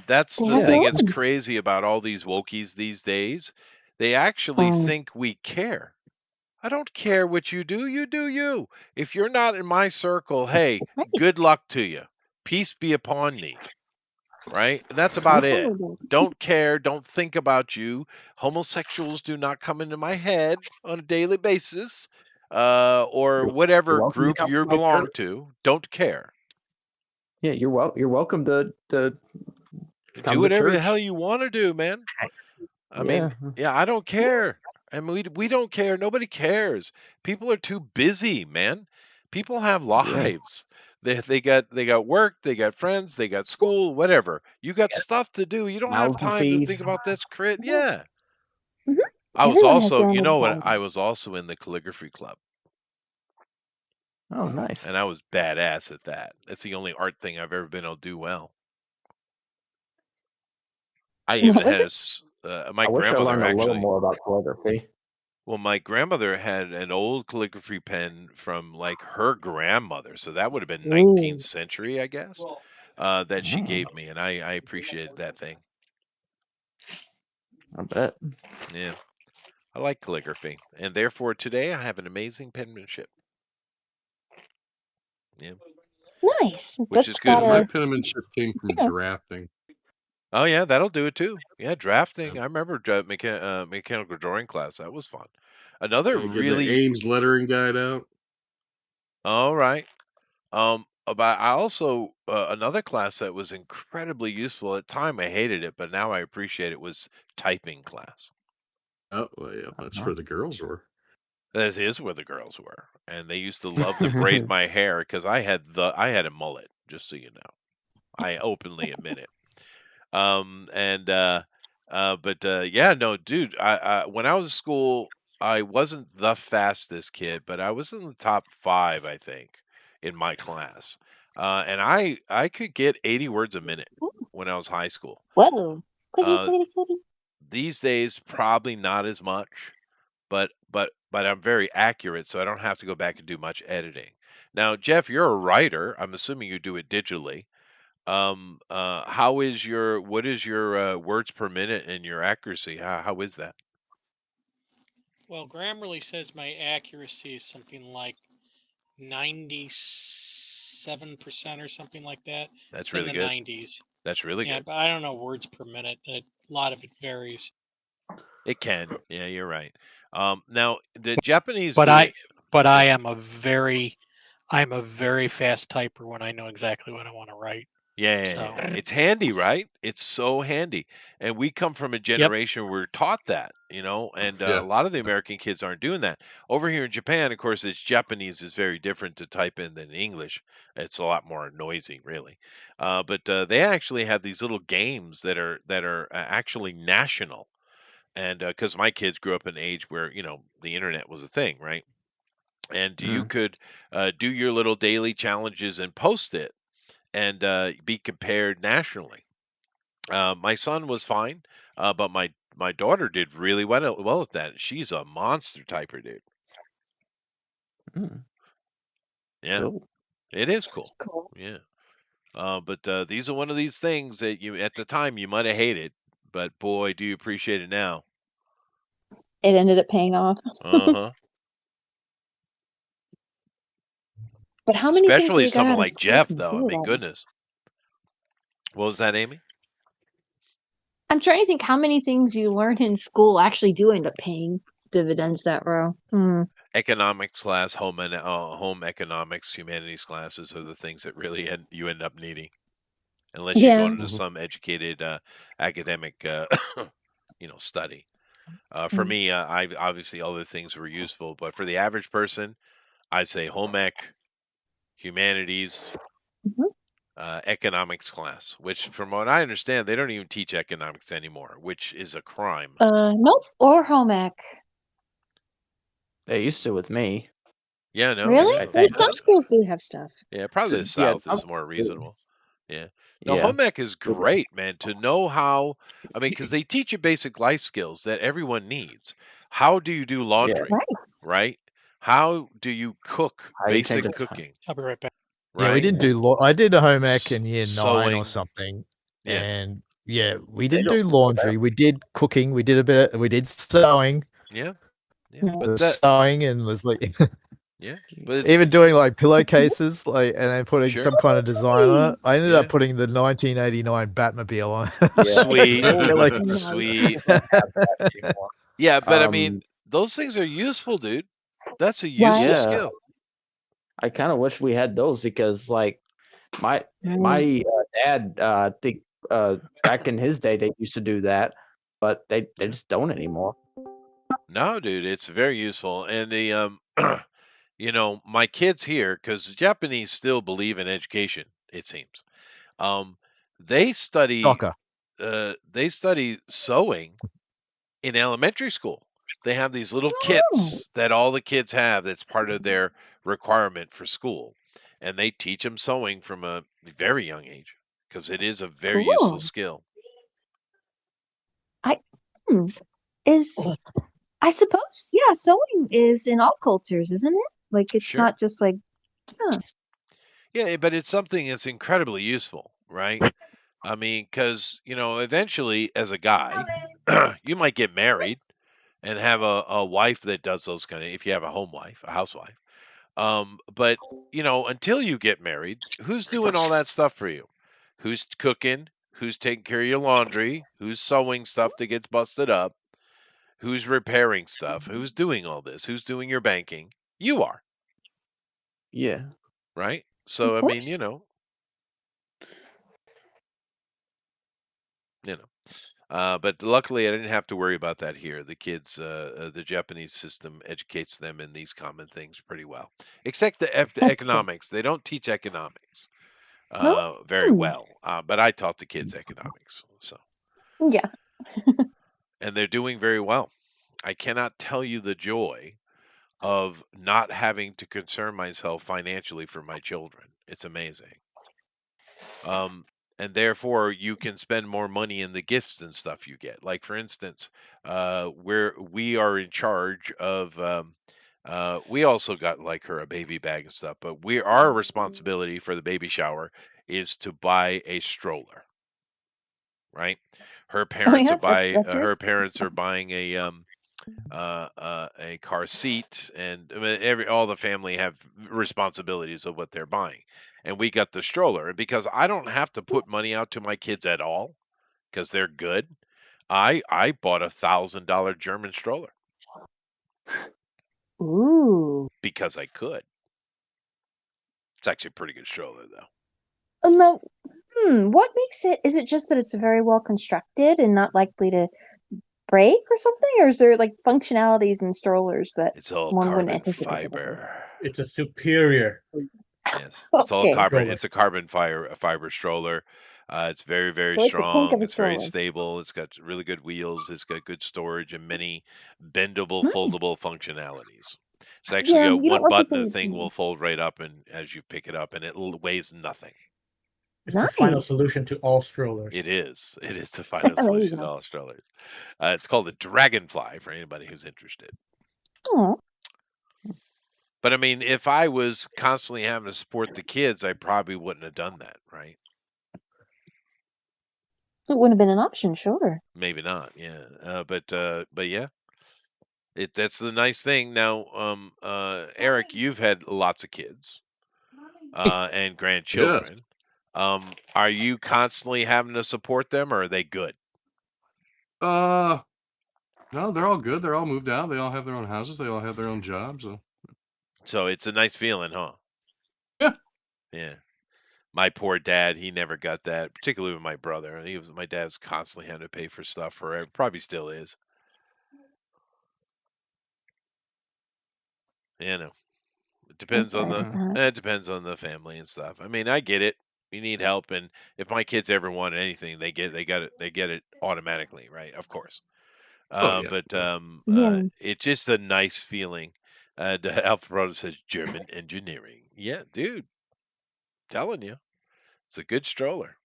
That's They the have thing their that's own. crazy about all these wokies these days. They actually think we care. I don't care what you do. You do you. If you're not in my circle, hey, Right. good luck to you. Peace be upon thee. Right? And that's about it. Don't care. Don't think about you. Homosexuals do not come into my head on a daily basis, or whatever welcome to group come to you my belong church. to. Don't care. yeah, you're welcome to come Do to whatever the church. hell you want to do, man. I mean, yeah, I don't care. I mean, we don't care. Nobody cares. People are too busy, man. People have lives. They got work, they got friends, they got school, whatever. You got stuff to do. You don't have mouths to time to feed. think about this crit. Yeah. Mhm. I was Everyone has also, their own you know what? anxiety. I was also in the calligraphy club, Oh, nice. and I was badass at that. That's the only art thing I've ever been able to do well. I And even what was had my I wish I grandmother learned a little actually. more about calligraphy. Well, my grandmother had an old calligraphy pen from like her grandmother, so that would have been 19th century, I guess, that she gave me, and I appreciated that thing. I bet. Yeah, I like calligraphy, and therefore today I have an amazing penmanship. Yeah, Nice. which That's is good got for My a penmanship came from Yeah. drafting. Oh yeah, that'll do it too. Yeah, drafting. Yeah. I remember mechanical drawing class. That was fun. Another Get the really Ames lettering guide out. all right. But I also another class that was incredibly useful at the time. I hated it, but now I appreciate it. Was typing class. Oh, well, yeah, that's where the girls were. That is where the girls were, and they used to love to braid my hair because I had a mullet. Just so you know, I openly admit it. Yeah, no, dude. When I was in school, I wasn't the fastest kid, but I was in the top 5, I think, in my class. And I could get 80 words a minute when I was high school. Whoa. Clickety, Uh, clickety, clickety. These days, probably not as much, but I'm very accurate, so I don't have to go back and do much editing. Now, Jeff, you're a writer. I'm assuming you do it digitally. What is your words per minute and your accuracy? How is that? Well, Grammarly says my accuracy is something like 97% or something like that. That's It's really in the good. 90s. That's really Yeah, good. but I don't know words per minute. A lot of it varies. It can. Yeah, you're right. Now the Japanese But do I it. but I am a very fast typer when I know exactly what I want to write. Yeah, So it's handy, right? It's so handy. And we come from a generation where we're taught that, and Yeah. a lot of the American kids aren't doing that. Over here in Japan, of course, it's Japanese is very different to type in than English. It's a lot more noisy, really. But they actually have these little games that are actually national. And because my kids grew up in an age where, the internet was a thing, right? And you could do your little daily challenges and post it and be compared nationally. My son was fine, but my daughter did really well at that. She's a monster typer, dude. Yeah, Cool. it is cool. That's cool. Yeah, but these are one of these things that you at the time you might have hated, but boy, do you appreciate it now. It ended up paying off. Uh-huh. But how many things do Especially you got someone out of like school Jeff, from though. I zero? mean, goodness. What was that, Amy? I'm trying to think how many things you learn in school actually do end up paying dividends that row. Economics class, home economics, humanities classes are the things that really you end up needing, unless you're Yeah. going into some educated academic, study. For me, I obviously other things were useful, but for the average person, I'd say home ec, humanities, Mhm. economics class, which from what I understand, they don't even teach economics anymore, which is a crime. Nope. Or home ec. They used to with me. Yeah, no, Really? I yeah, Well, think. some schools do have stuff. yeah, probably the Yeah, South is more reasonable. Yeah. No, yeah. home ec is great, man, to know how, I mean, because they teach you basic life skills that everyone needs. How do you do laundry, Right. right? How do you cook How you change basic a tire. cooking, I'll be right back. Yeah, we right? didn't do. I did a home ec in year 9 Sewing. or something, Yeah. and yeah, we They didn't don't do do that. laundry. We did cooking. We did a bit. We did sewing. Yeah. Yeah. Yeah. But Was that, sewing and was like yeah. But it's even doing like pillowcases, like and then putting Sure. some kind of design on it. I ended Yeah. up putting the 1989 Batmobile on. Yeah. Sweet. Like, Nice. Sweet. Don't have that anymore. Yeah, but I mean, those things are useful, dude. That's a Right. useful Yeah. skill. I kind of wish we had those because, like, my dad, I think back in his day they used to do that, but they just don't anymore. No, dude, it's very useful. And the you know, my kids here, because Japanese still believe in education, it seems. They study shocker. they study sewing in elementary school. They have these little Oh. kits that all the kids have that's part of their requirement for school. And they teach them sewing from a very young age because it is a very useful Cool. skill. I suppose, yeah, sewing is in all cultures, isn't it? Like it's Sure. not just like, Yeah, but it's something that's incredibly useful, right? I mean, because, you know, eventually as a guy, you might get married and have a wife that does those kind of, if you have a home wife, a housewife. But, you know, until you get married, who's doing all that stuff for you? Who's cooking? Who's taking care of your laundry? Who's sewing stuff that gets busted up? Who's repairing stuff? Who's doing all this? Who's doing your banking? You are, Yeah. right? So, of I mean, course. you know. But luckily, I didn't have to worry about that here. The kids, the Japanese system educates them in these common things pretty well, except the economics. They don't teach economics No? very well, but I taught the kids economics, so Yeah. and they're doing very well. I cannot tell you the joy of not having to concern myself financially for my children. It's amazing. And therefore you can spend more money in the gifts and stuff you get. Like for instance, we are in charge of we also got like her a baby bag and stuff, but our responsibility for the baby shower is to buy a stroller, right? Her parents yeah, that's her yours. parents are buying a car seat, and I mean, all the family have responsibilities of what they're buying, and we got the stroller. And because I don't have to put money out to my kids at all because they're good, I bought $1,000 German stroller Ooh. because I could. It's actually a pretty good stroller though. No. What makes it? Is it just that it's very well constructed and not likely to break or something, or is there like functionalities in strollers that It's all one wouldn't carbon anticipate? fiber. It's a superior. Yes, it's all Okay. carbon. Stroller. It's a carbon fiber stroller. It's very, very So I could think strong. of a It's very stroller. stable. It's got really good wheels. It's got good storage and many bendable, Nice. foldable functionalities. It's actually Yeah, got you don't one want button. The something. thing will fold right up, and as you pick it up, and it weighs nothing. It's the final Nice. solution to all strollers. It is. It is the final There you solution to go. all strollers. It's called the Dragonfly for anybody who's interested. Oh, But I mean, if I was constantly having to support the kids, I probably wouldn't have done that, right? it wouldn't have been an option, sure. Maybe not, yeah. But yeah, that's the nice thing. Now, Eric, you've had lots of kids and Yes. grandchildren. Are you constantly having to support them, or are they good? No, they're all good. They're all moved out. They all have their own houses. They all have their own jobs. So So it's a nice feeling, huh? yeah. Yeah. My poor dad, he never got that, particularly with my brother. My dad's constantly having to pay for stuff forever. Probably still is. You know, it I'm depends on sorry the about that. it depends on the family and stuff. I mean, I get it. You need help, and if my kids ever want anything, they get it automatically, right? Of course. Oh yeah. But Yeah. it's just a nice feeling. Alpha Proto says German engineering. Yeah, dude, telling you, it's a good stroller.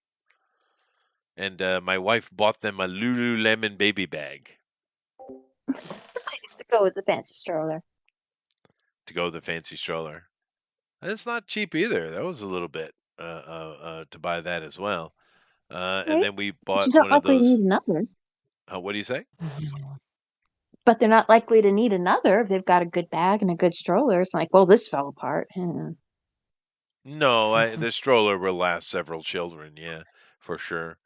And my wife bought them a Lululemon baby bag I used to go with the fancy stroller. to go with the fancy stroller. And it's not cheap either. That was a little bit to buy that as well. And Right? then we But bought you're not one of likely to those. need another. What do you say? But they're not likely to need another if they've got a good bag and a good stroller. It's like, well, this fell apart. No, the stroller will last several children. Yeah, for sure.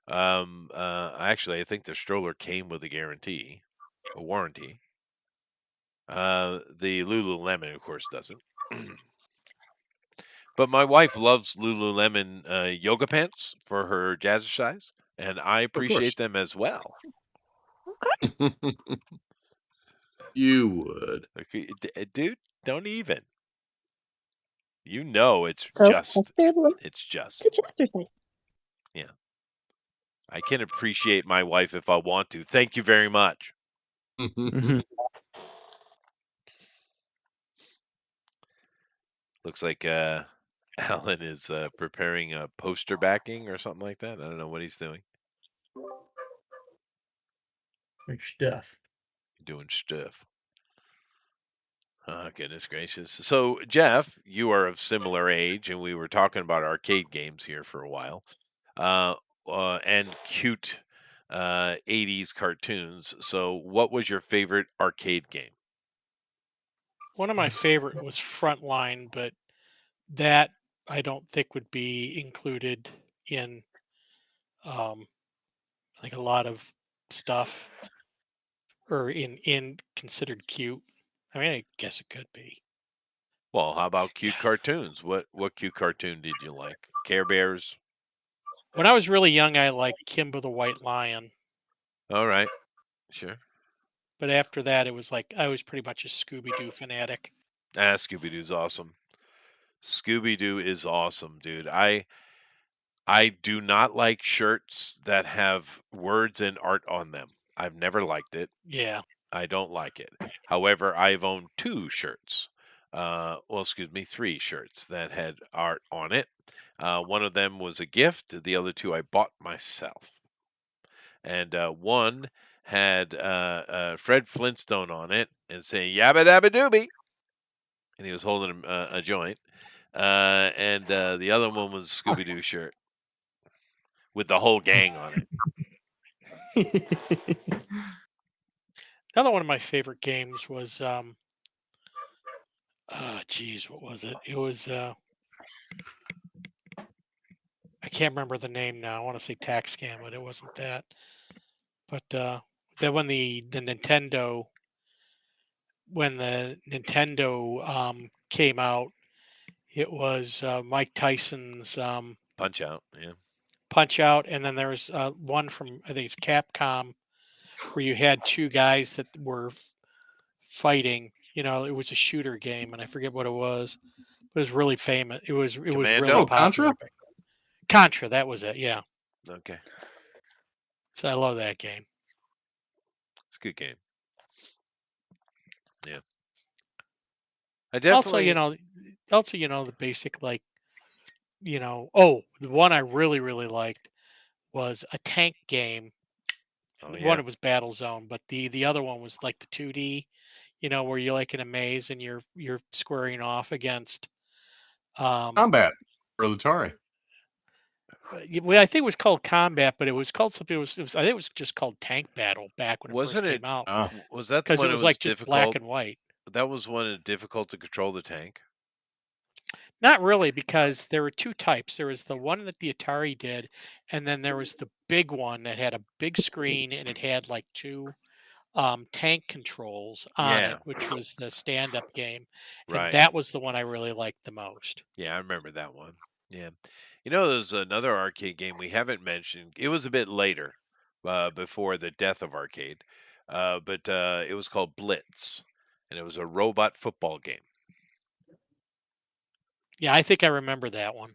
Actually, I think the stroller came with a guarantee, a warranty. The Lululemon, of course, doesn't. But my wife loves Lululemon yoga pants for her jazzercise, and I Of course. appreciate them as well. Okay. You would. Okay, dude, don't even. You know, it's So just. that's their list. It's just. It's a exercise. Yeah. I can appreciate my wife if I want to. Thank you very much. Looks like Alan is preparing a poster backing or something like that. I don't know what he's doing. Like stuff. Doing stuff. Oh, goodness gracious. So, Jeff, you are of similar age, and we were talking about arcade games here for a while, and cute 80s cartoons. So, what was your favorite arcade game? One of my favorite was Frontline, but that I don't think would be included in like a lot of stuff or in considered cute. I mean, I guess it could be. Well, how about cute cartoons? What cute cartoon did you like? Care Bears? When I was really young, I liked Kimba the White Lion, All right. Sure. but after that, it was like I was pretty much a Scooby Doo fanatic. Scooby Doo's awesome. Scooby Doo is awesome, dude. I do not like shirts that have words and art on them. I've never liked it. Yeah. I don't like it. However, I've owned 2 shirts. 3 shirts that had art on it. One of them was a gift. The other 2 I bought myself. And one had Fred Flintstone on it and saying "Yabba Dabba Doobie," and he was holding a joint. And the other one was a Scooby Doo shirt with the whole gang on it. Another one of my favorite games was what was it? It was I can't remember the name now. I want to say Tax Scam, but it wasn't that. But then when the Nintendo came out, it was Mike Tyson's Punch Out, yeah. Punch Out, and then there was one from I think it's Capcom where you had 2 guys that were fighting. You know, it was a shooter game, and I forget what it was. But it was really famous. It was really Commando? popular. Contra? Contra, that was it. Yeah. Okay. So I love that game. It's a good game. Yeah. I definitely Also, the basic like, the one I really, really liked was a tank game. Oh, One yeah. it was Battlezone, but the other one was like the 2D, where you're like in a maze and you're squaring off against Combat for Atari. well, I think it was called Combat, but it was called something. It was I think it was just called Tank Battle back when it Wasn't first it? came out. Was that the Because one it that was was like just black difficult? and white. That was one that difficult to control the tank. Not really, because there were 2 types. There was the one that the Atari did, and then there was the big one that had a big screen and it had like 2 tank controls on Yeah. it, which was the stand-up game, and Right. that was the one I really liked the most. Yeah, I remember that one. Yeah. There's another arcade game we haven't mentioned. It was a bit later, before the death of arcade, but it was called Blitz, and it was a robot football game. Yeah, I think I remember that one.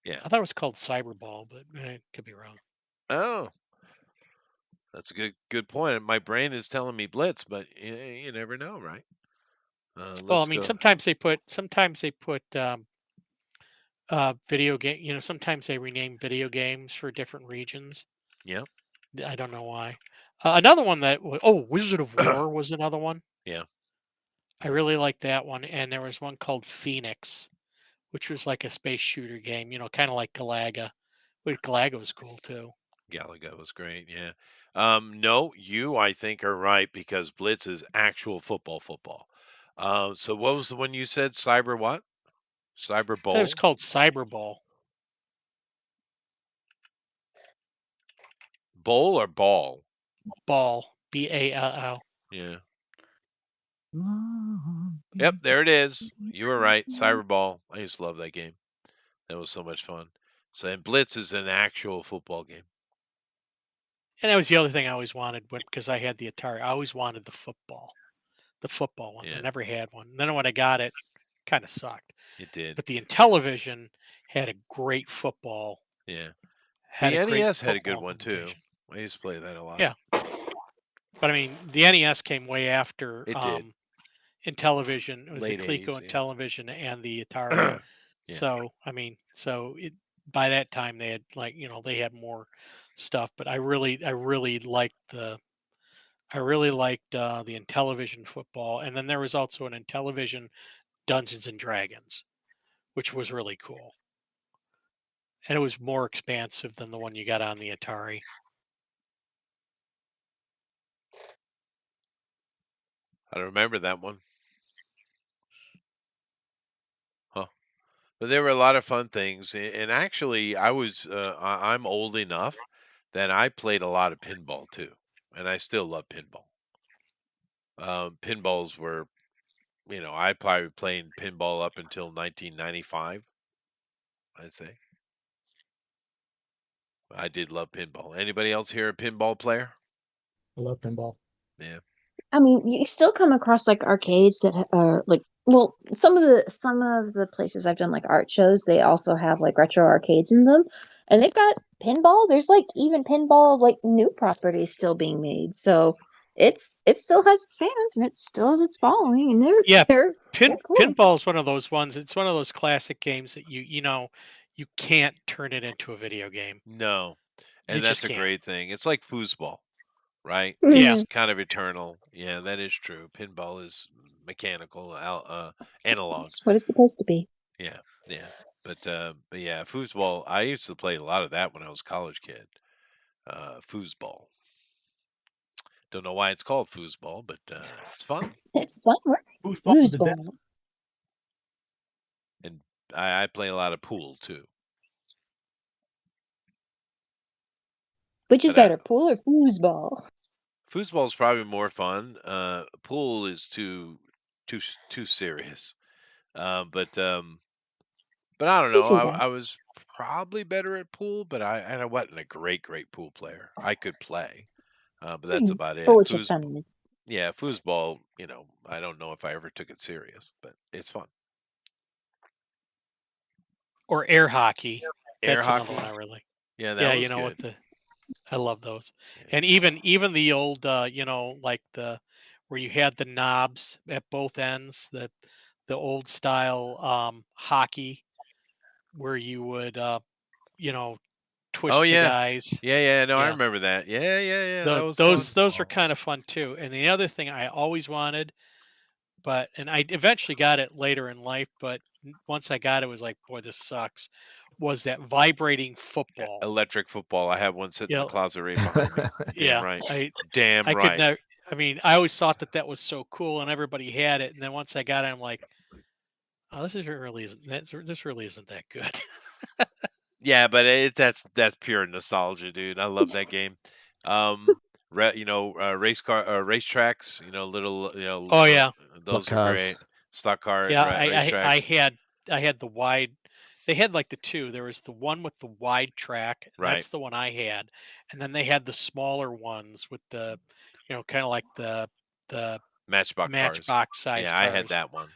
Yeah. I thought it was called Cyberball, but could be wrong. Oh, that's a good point. My brain is telling me Blitz, but you never know, right? Well, I Let's mean, go. sometimes they put video game. You know, sometimes they rename video games for different regions. Yeah. I don't know why. Another one that Wizard of War was another one. Yeah. I really liked that one, and there was one called Phoenix, which was like a space shooter game. You know, kind of like Galaga. But Galaga was cool too. Galaga was great. Yeah. No, you I think are right because Blitz is actual football. So what was the one you said? Cyber what? Cyber It Bowl? was called Cyberball. Bowl or ball? Ball. BALL. Yeah. Yep, there it is. You were right. Cyberball. I used to love that game. That was so much fun. So, and Blitz is an actual football game. And that was the other thing I always wanted because I had the Atari. I always wanted the football ones. Yeah. I never had one. And then when I got it, kind of sucked. It did. But the Intellivision had a great football. Yeah. Had The a great NES had a good football one too. implementation. I used to play that a lot. Yeah. But I mean, the NES came way after It did. Intellivision. It was Late the Coleco 80s, yeah. Intellivision and the Atari. Yeah. So I mean, by that time they had they had more stuff. But I really liked the Intellivision football, and then there was also an Intellivision Dungeons and Dragons, which was really cool. And it was more expansive than the one you got on the Atari. I don't remember that one. Huh. But there were a lot of fun things. And actually, I'm old enough that I played a lot of pinball too. And I still love pinball. Pinballs were, I probably playing pinball up until 1995, I'd say. I did love pinball. Anybody else here a pinball player? I love pinball. Yeah. I mean, you still come across like arcades that are like, well, some of the places I've done like art shows, they also have like retro arcades in them, and they've got pinball. There's like even pinball of like new properties still being made, so it still has its fans and it still has its following, and they're cool. Pinball is one of those ones. It's one of those classic games that you can't turn it into a video game. No. And You that's just a can't. great thing. It's like foosball, right? Yeah. It's kind of eternal. Yeah, that is true. Pinball is mechanical, analog. That's what it's supposed to be. Yeah, yeah. But yeah, foosball. I used to play a lot of that when I was a college kid. Foosball. Don't know why it's called foosball, but it's fun. It's fun, right? Foosball is the best. Foosball. And I play a lot of pool too. Which is But, better, pool or foosball? Foosball is probably more fun. Pool is too serious. But I don't know. I was probably better at pool, but I wasn't a great pool player. I could play, but that's about it. Yeah, foosball. I don't know if I ever took it serious, but it's fun. Or air hockey. Air That's hockey. another one I really. Yeah, that was good. I love those. Yeah. And even the old like where you had the knobs at both ends, the old style hockey where you would twist Oh the yeah, guys. yeah. No, I Yeah. remember that. Yeah. That was Those fun. are kind of fun too. And the other thing I always wanted, and I eventually got it later in life, but once I got it, was like, boy, this sucks. Was that vibrating football? Electric football. I have one sitting in the closet right behind me. Damn right. Damn I right. could never. I mean, I always thought that was so cool, and everybody had it. And then once I got it, I'm like, oh, this really isn't that good. Yeah, but that's pure nostalgia, dude. I love that game. Racetracks. Little. Oh yeah, those Stock are cars. great. Stock cars. yeah. Racetracks. I had the wide. They had like the two. There was the one with the wide track. Right. That's the one I had, and then they had the smaller ones with the, kind of like the Matchbox size. Yeah, I had cars. that one.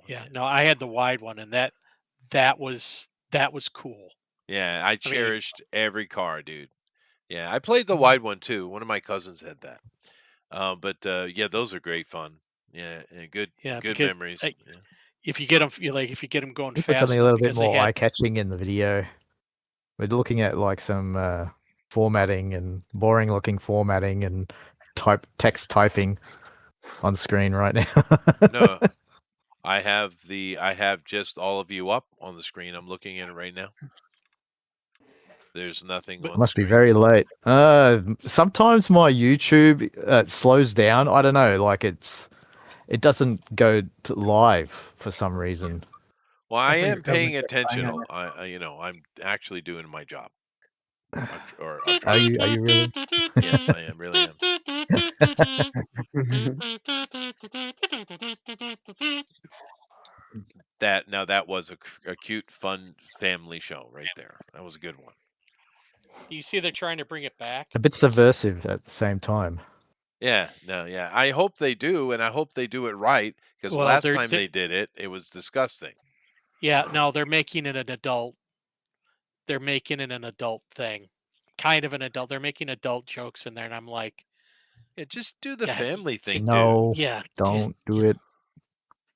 Yeah, no, I had the wide one, and that was cool. Yeah, I mean, cherished every car, dude. Yeah, I played the wide one too. One of my cousins had that. Yeah, those are great fun. Yeah, and good because memories. like, Yeah. if you get them, if you get them going You put fast something a enough, little bit because they more had eye-catching in the video. We're looking at like some formatting and boring-looking formatting and text typing on screen right now. No, I have just all of you up on the screen. I'm looking at it right now. There's nothing But- on the Must be screen. very late. Sometimes my YouTube slows down. I don't know, like it doesn't go to live for some reason. Well, I That's when am your paying government gets attention. fined. I'm actually doing my job. I'm Are trying. you really? Yes, I am. Really am. That was a cute, fun family show right there. That was a good one. you see, they're trying to bring it back. A bit subversive at the same time. Yeah, no, yeah. I hope they do, and I hope they do it right. Because Well, last they're- time they're- they did it, it was disgusting. Yeah, no, they're making it an adult. They're making it an adult thing, kind of an adult. They're making adult jokes in there, and I'm like, Yeah, just do the God, family thing, dude. No, yeah, don't do it.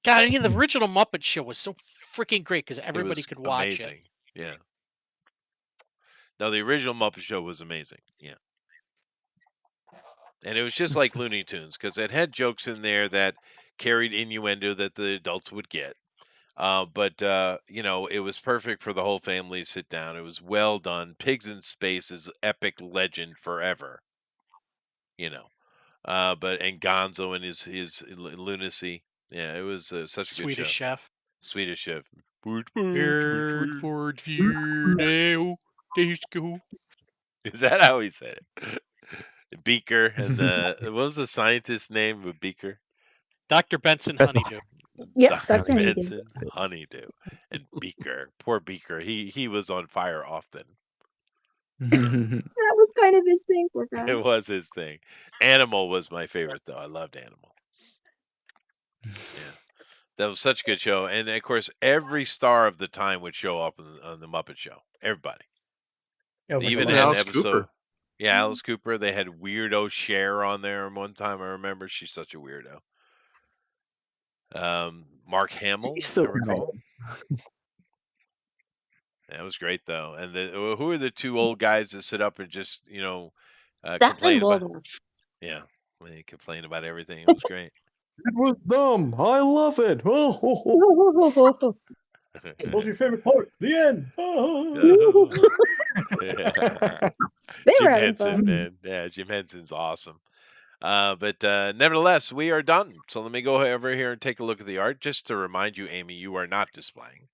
God, I mean, the original Muppet Show was so freaking great because It everybody was could watch amazing. it. Yeah. No, the original Muppet Show was amazing. Yeah. And it was just like Looney Tunes because it had jokes in there that carried innuendo that the adults would get. It was perfect for the whole family to sit down. It was well done. Pigs in Space is epic legend forever. And Gonzo and his lunacy. Yeah, it was such a good Swedish show. Chef. Swedish Chef. Bird for View, Disco. Is that how he said it? Beaker and what was the scientist's name of Beaker? Dr. Benson Professor- Honeydew. Yep, Dr. that's Honeydew. Benson Honeydew. And Beaker. Poor Beaker. He was on fire often. That was kind of his thing, poor guy. It was his thing. Animal was my favorite though. I loved Animal. Yeah. That was such a good show. And of course every star of the time would show up on the Muppet Show. Everybody. Yeah, They like even a had an lot. Alice episode. Cooper. Yeah, Alice Cooper. They had weirdo Cher on there one time. I remember she's such a weirdo. Mark Hamill, She's so I recall. That was great though. And who are the two old guys that sit up and just That complain and about? Waldorf. Yeah, they complain about everything. It was great. It was dumb. I love it. What's your favorite part? The end. They Jim were having Henson, fun. man. Yeah, Jim Henson's awesome. Nevertheless, we are done. So let me go over here and take a look at the art. Just to remind you, Amy, you are not displaying.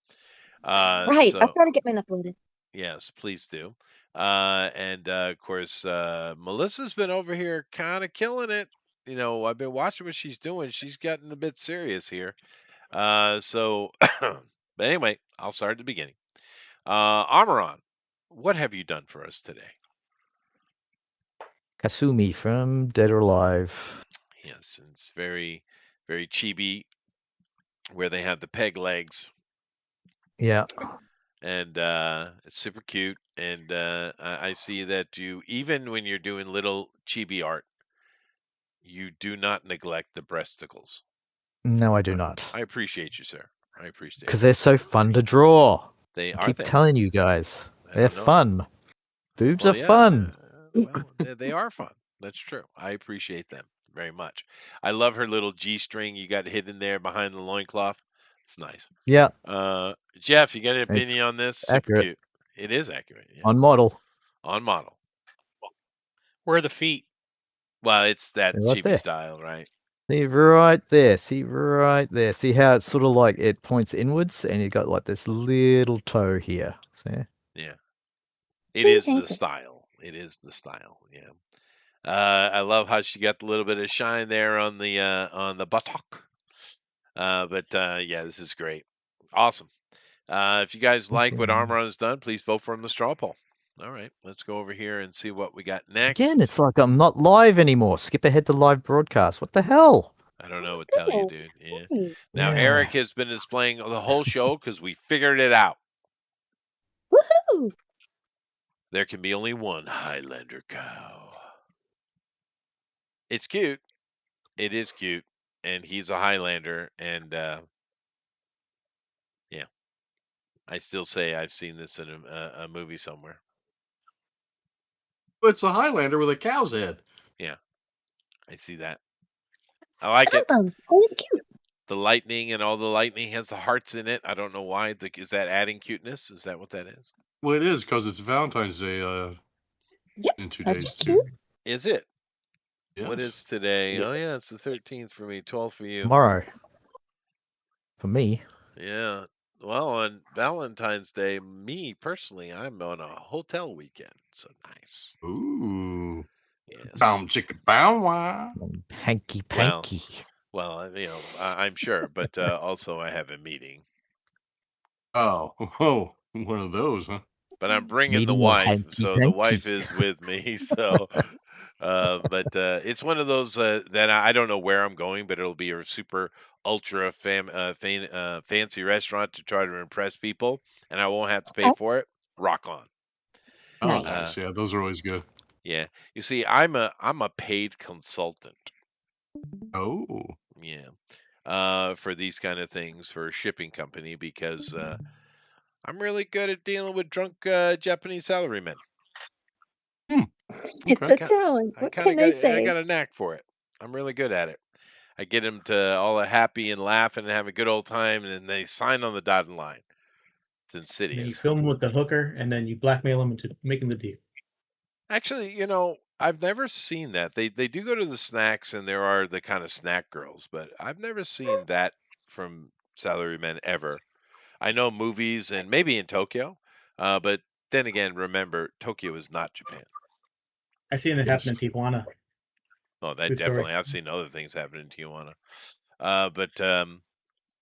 Right, So, I've got to get mine uploaded. yes, please do. Of course, Melissa's been over here kind of killing it. I've been watching what she's doing. She's gotten a bit serious here. But anyway, I'll start at the beginning. Amaran, what have you done for us today? Kasumi from Dead or Alive. Yes, and it's very, very chibi, where they have the peg legs, Yeah. and it's super cute. And I see that you, even when you're doing little chibi art, you do not neglect the breasticles. No, I do not. I appreciate you, sir. I appreciate Because it. they're so fun to draw. They I are keep they? telling you guys. I They're don't know. fun. Boobs Well, are yeah, fun. well, they are fun. That's true. I appreciate them very much. I love her little G-string you got hidden there behind the loincloth. It's nice. Yeah. Jeff, you got an It's opinion on this? Super accurate. cute. It is accurate. Yeah. On model. On model. Where are the feet? Well, it's that They're right chibi there. style, right? See right there. See right there. See how it's sort of like it points inwards and you got like this little toe here. See? Yeah. It is the Okay. style. It is the style. Yeah. I love how she got a little bit of shine there on the buttock. Yeah, this is great. Awesome. If you guys like what Armoron's done, please vote for him in the straw poll. All right, let's go over here and see what we got next. Again, it's like I'm not live anymore. Skip ahead to live broadcast. What the hell? I don't know what to tell you, Goodness. dude. Yeah. Now, Yeah. Eric has been displaying the whole show because we figured it out. Woohoo! There can be only one Highlander cow. It's cute. It is cute, and he's a Highlander, and yeah, I still say I've seen this in a movie somewhere. It's a Highlander with a cow's head. Yeah, I see that. I like it. Oh, it's cute. The lightning and all the lightning has the hearts in it. I don't know why. Is that adding cuteness? Is that what that is? Well, it is because it's Valentine's Day Yep, in 2 that's days. cute. Is it? Yes. What is today? Yeah. Oh yeah, it's the 13th for me, 12th for you. Tomorrow. For me. Yeah. Well, on Valentine's Day, me personally, I'm on a hotel weekend. So nice. Ooh. Yes. Boom, chicka, bow, wow. Hanky panky. Well, you know, I'm sure, but also I have a meeting. Oh, one of those, huh? But I'm bringing the Meeting of wife, hanky so the panky. wife is with me. So, but it's one of those that I don't know where I'm going, but it'll be a super ultra fancy restaurant to try to impress people, and I won't have to pay Okay. for it. Rock on. Oh, Nice. nice. Yeah, those are always good. Yeah. You see, I'm a paid consultant. Oh. Yeah. For these kind of things for a shipping company because I'm really good at dealing with drunk Japanese salarymen. It's Okay. a talent. What kinda can I I say? got a knack for it. I'm really good at it. I get them to all happy and laughing and have a good old time, and then they sign on the dotted line. It's And then you insidious. film with the hooker, and then you blackmail them into making the deal. Actually, you know, I've never seen that. They do go to the snacks, and there are the kind of snack girls, but I've never seen that from salarymen ever. I know movies and maybe in Tokyo, but then again, remember Tokyo is not Japan. I've seen it Yes. happen in Tijuana. Oh, that True story. definitely. I've seen other things happen in Tijuana, but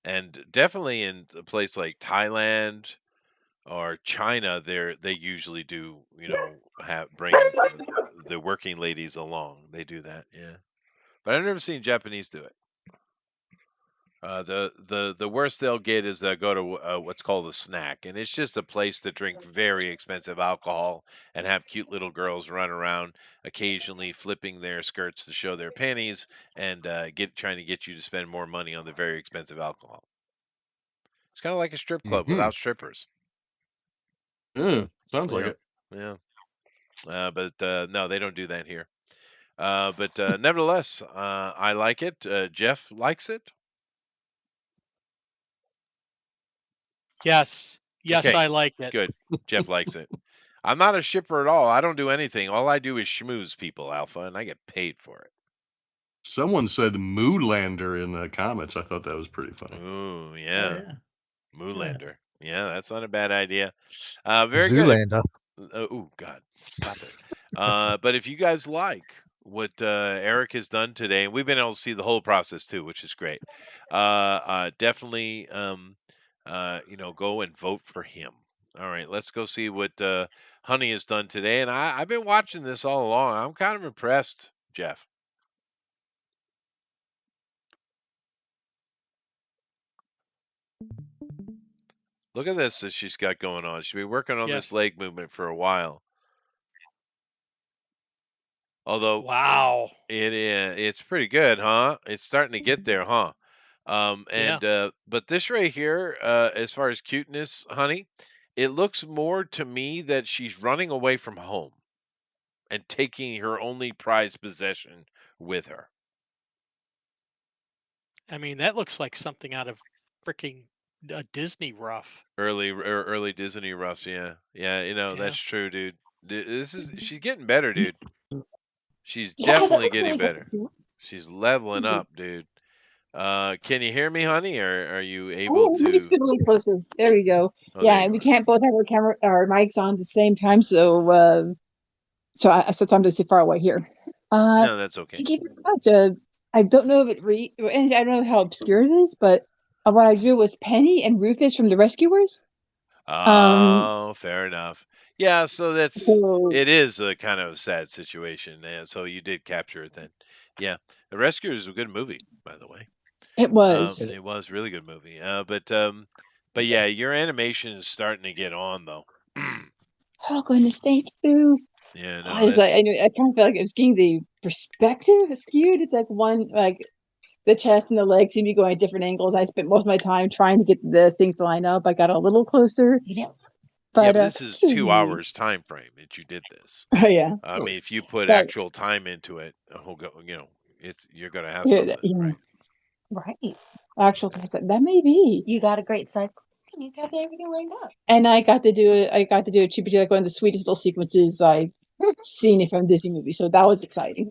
and definitely in a place like Thailand or China, they usually do, you know, bring the working ladies along. They do that, yeah. But I've never seen Japanese do it. The worst they'll get is they'll go to what's called a snack, and it's just a place to drink very expensive alcohol and have cute little girls run around, occasionally flipping their skirts to show their panties and trying to get you to spend more money on the very expensive alcohol. It's kind of like a strip club without strippers. Sounds like Yeah. it. Yeah. But no, they don't do that here. But nevertheless, I like it. Jeff likes it. Yes. Yes, Okay, I like it. Good. Jeff likes it. I'm not a shipper at all. I don't do anything. All I do is schmooze people, Alpha, and I get paid for it. Someone said Moolander in the comments. I thought that was pretty funny. Ooh, Oh, yeah. yeah. Moolander. Yeah, that's not a bad idea. Very good. Zoolander. Oh, God. Stop it. But if you guys like what Eric has done today, and we've been able to see the whole process too, which is great. Definitely, you know, go and vote for him. All right, let's go see what Honey has done today. And I've been watching this all along. I'm kind of impressed, Jeff. Look at this that she's got going on. She's been working on Yes. this leg movement for a while. Although Wow. it's pretty good, huh? It's starting to get there, huh? But this right here, as far as cuteness, Honey, it looks more to me that she's running away from home and taking her only prized possession with her. I mean, that looks like something out of freaking Disney rough. Early Disney roughs, yeah. You know, Yeah. that's true, dude. She's getting better, dude. She's Yeah, that definitely looks getting really good better. to see. She's leveling up, dude. Can you hear me, Honey, or are you Oh, able let me to? scoot a little closer. There we go. Oh, there Yeah, you we are. can't both have our mics on at the same time, so I'm just far away here. No, that's okay. Thank you very much. I don't know if and I don't know how obscure it is, but what I drew was Penny and Rufus from the Rescuers. Oh, fair enough. Yeah, so So it is a kind of sad situation. And so you did capture it then. Yeah. The Rescuers is a good movie, by the way. it was. It was a really good movie. But yeah, your animation is starting to get on though. Oh goodness, thank you. Yeah, I no, was like, that's I knew, I kind of felt like it was getting the perspective skewed. It's like one, like the chest and the legs seem to be going at different angles. I spent most of my time trying to get the things to line up. I got a little closer, yeah, but but this is 2 hours time frame that you did this. oh yeah, I mean, if you put but actual time into it, he'll go, you're gonna have yeah, something, yeah, right? Right. actual that may be. You got a great side. And you got everything lined up. And I got to do it. I got to do a Chippy like one of the sweetest little sequences I've seen it from Disney movie. So that was exciting.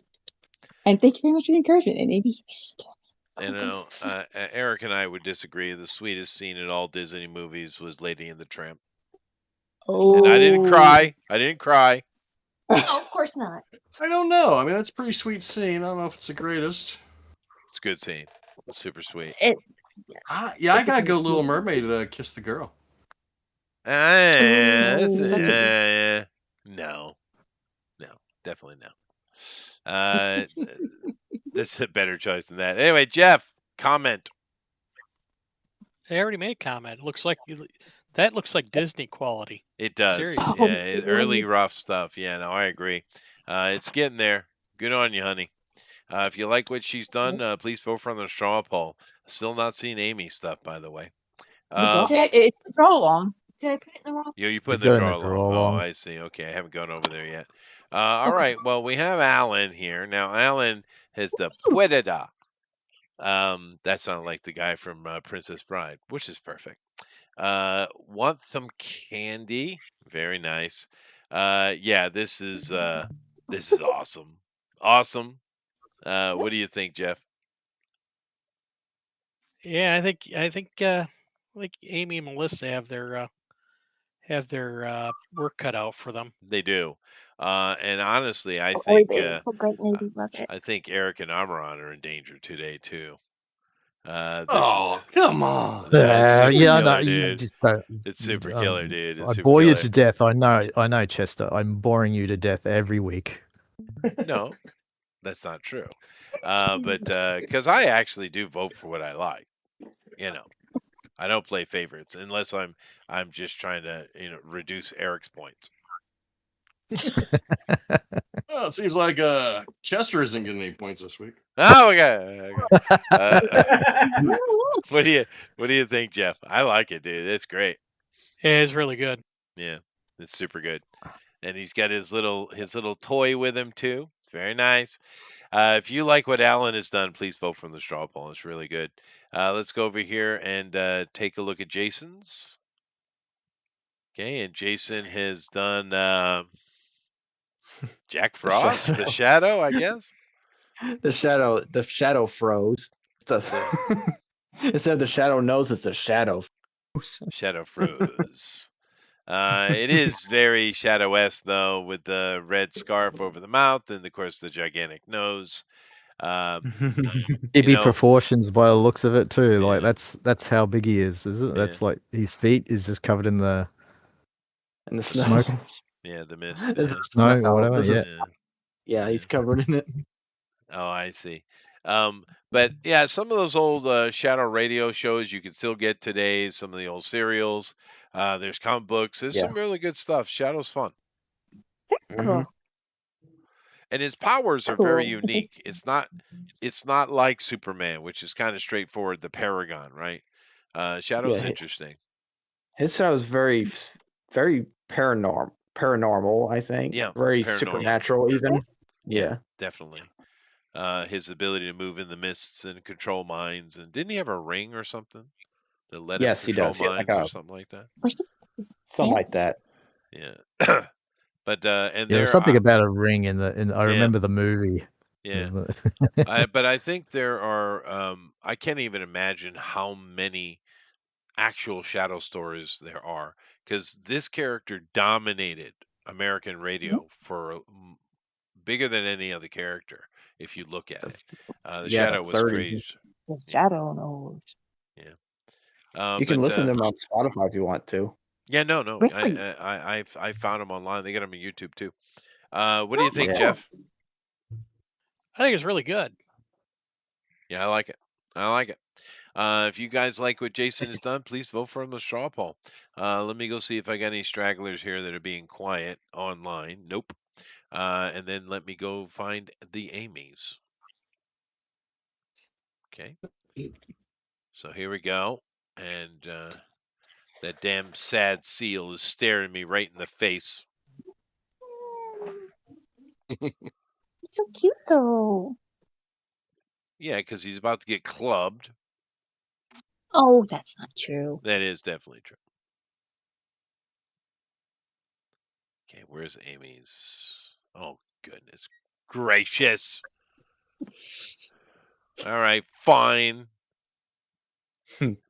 And thank you very much for the encouragement. And maybe Eric and I would disagree. The sweetest scene in all Disney movies was Lady and the Tramp. oh, And I didn't cry. I didn't cry. No, of course not. I don't know. I mean, that's a pretty sweet scene. I don't know if it's the greatest. It's a good scene. It's super sweet. Yes. Yeah, I gotta go Little Mermaid to kiss the girl. No, definitely no. This is a better choice than that. Anyway, Jeff, comment. I already made a comment. It looks like that looks like Disney quality. It does. Seriously. Yeah, early rough stuff. Yeah, no, I agree. It's getting there. Good on you, honey. If you like what she's done, please vote for the straw poll. Still not seeing Amy stuff, by the way. it's a draw along. Did I put it in the wrong? You put It's in the going to draw draw along. along. Oh, I see. Okay, I haven't gone over there yet. All right. Well, we have Alan here. Now, Alan has the Puerta. That sounded like the guy from Princess Bride, which is perfect. Want some candy? Very nice. Yeah, this is awesome. Awesome. What do you think, Jeff? Yeah, I think like Amy and Melissa have their work cut out for them. They do. And honestly, I Oh, think it's a great movie. Love it. I think Eric and Amaran are in danger today too. Oh, come on. Super yeah, killer, no, you dude. just don't. It's super killer, dude. It's I super bore you killer. to death. I know, Chester. I'm boring you to death every week. No, that's not true. But because I actually do vote for what I like, I don't play favorites unless I'm just trying to reduce Eric's points. Well, it seems like Chester isn't getting any points this week. Oh, okay. What do you think, Jeff? I like it, dude. It's great. Yeah, it's really good. Yeah, it's super good. And he's got his little toy with him too. It's very nice. If you like what Alan has done, please vote from the straw poll. It's really good. Let's go over here and take a look at Jason's. Okay, and Jason has done Jack Frost, the Shadow, I guess. The shadow froze. Instead of the shadow knows, it's the shadow. Shadow froze. It is very Shadow-esque though, with the red scarf over the mouth and of course the gigantic nose. Ibby proportions by the looks of it too. Like that's how big he is it? That's like his feet is just covered in the snow. Smoke. Yeah, the mist. Snow or whatever. This Yeah. is- yeah, he's covered in it. Oh, I see. But yeah, some of those old Shadow radio shows you can still get today. Some of the old serials. There's comic books. There's some really good stuff. Shadow's fun. Cool. And his powers are very Cool. unique. It's not like Superman, which is kind of straightforward, the Paragon, right? Shadow's Yeah. interesting. His shadow is very, very paranormal. I think. Yeah, Very paranormal. supernatural, even. Yeah. Definitely. His ability to move in the mists and control minds. And didn't he have a ring or something to let Yes, him he control does. Yeah, minds like or a- something like that? Something like that. Yeah. But and Yeah, there there's something about a ring in I remember the movie. Yeah. But I think there are I can't even imagine how many actual Shadow stories there are, because this character dominated American radio for bigger than any other character if you look at it. The Shadow was 30s. crazy. The shadow knows. Yeah. You can but, listen to them on Spotify if you want to. Yeah, no. Really? I found them online. They got them on YouTube too. What do you think, Yeah. Jeff? I think it's really good. Yeah, I like it. If you guys like what Jason has done, please vote for him the straw poll. Let me go see if I got any stragglers here that are being quiet online. Nope. And then let me go find the Amy's. Okay. So here we go. And that damn sad seal is staring me right in the face. It's so cute though. Yeah, because he's about to get clubbed. Oh, that's not true. That is definitely true. Okay, where's Amy's? Oh, goodness gracious. All right, fine.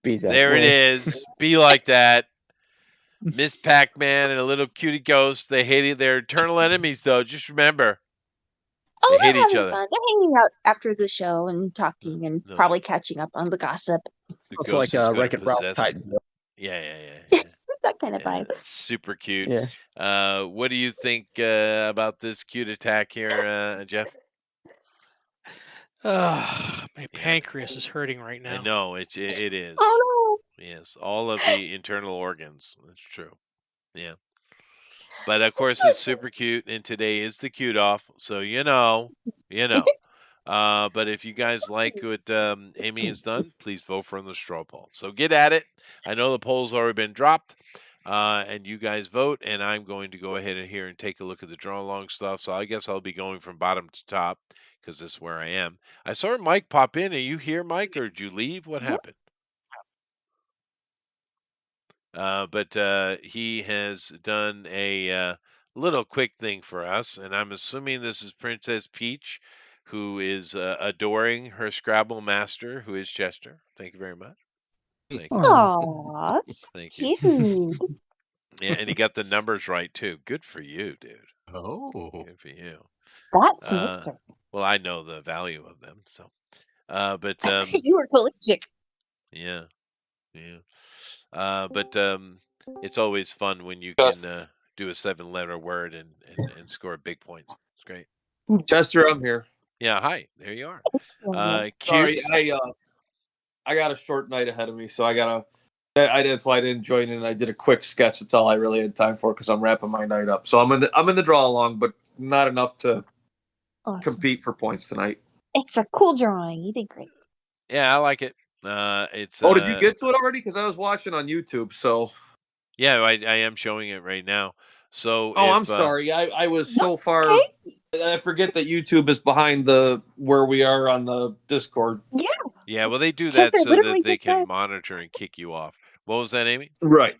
Be that There it way. is. Be like that. Miss Pac-Man and a little cutie ghost. They hate it. They're eternal enemies, though. Just remember. Oh, They they're hate each having other. fun. They're hanging out after the show and talking and No. probably catching up on the gossip. The It's ghost like is a gonna Wreck-It Ralph possess him. type. Yeah. That kind of Yeah, vibe. super cute. Yeah. What do you think about this cute attack here, Jeff? My pancreas is hurting right now. I know it is. Oh Yes, all of the internal organs. That's true. Yeah. But of course, it's super cute, and today is the cute off, so you know. But if you guys like what Amy has done, please vote for the straw poll. So get at it. I know the poll's already been dropped, and you guys vote, and I'm going to go ahead and here and take a look at the draw along stuff. So I guess I'll be going from bottom to top because this is where I am. I saw Mike pop in. Are you here, Mike, or did you leave? What happened? But he has done a little quick thing for us, and I'm assuming this is Princess Peach, who is adoring her Scrabble master, who is Chester. Thank you very much. Thank you. Aw, Thank you. cute. Yeah, and he got the numbers right too. Good for you, dude. Oh. Good for you. That's answer. Well, I know the value of them, so. But You were collegiate. yeah. But it's always fun when you can do a 7-letter word and score big points. It's great. Chester, I'm here. Yeah, hi. There you are. Sorry, Cute. I got a short night ahead of me, so that's why I didn't join in. I did a quick sketch. That's all I really had time for because I'm wrapping my night up. So I'm in the draw along, but not enough to compete for points tonight. It's a cool drawing. You did great. Yeah, I like it. It's. Did you get to it already? Because I was watching on YouTube. So. Yeah, I am showing it right now. So. I'm sorry. I was so far. I forget that YouTube is behind where we are on the Discord. Yeah. Yeah, well, they do that Chester so literally that they just can said- monitor and kick you off. What was that, Amy? Right.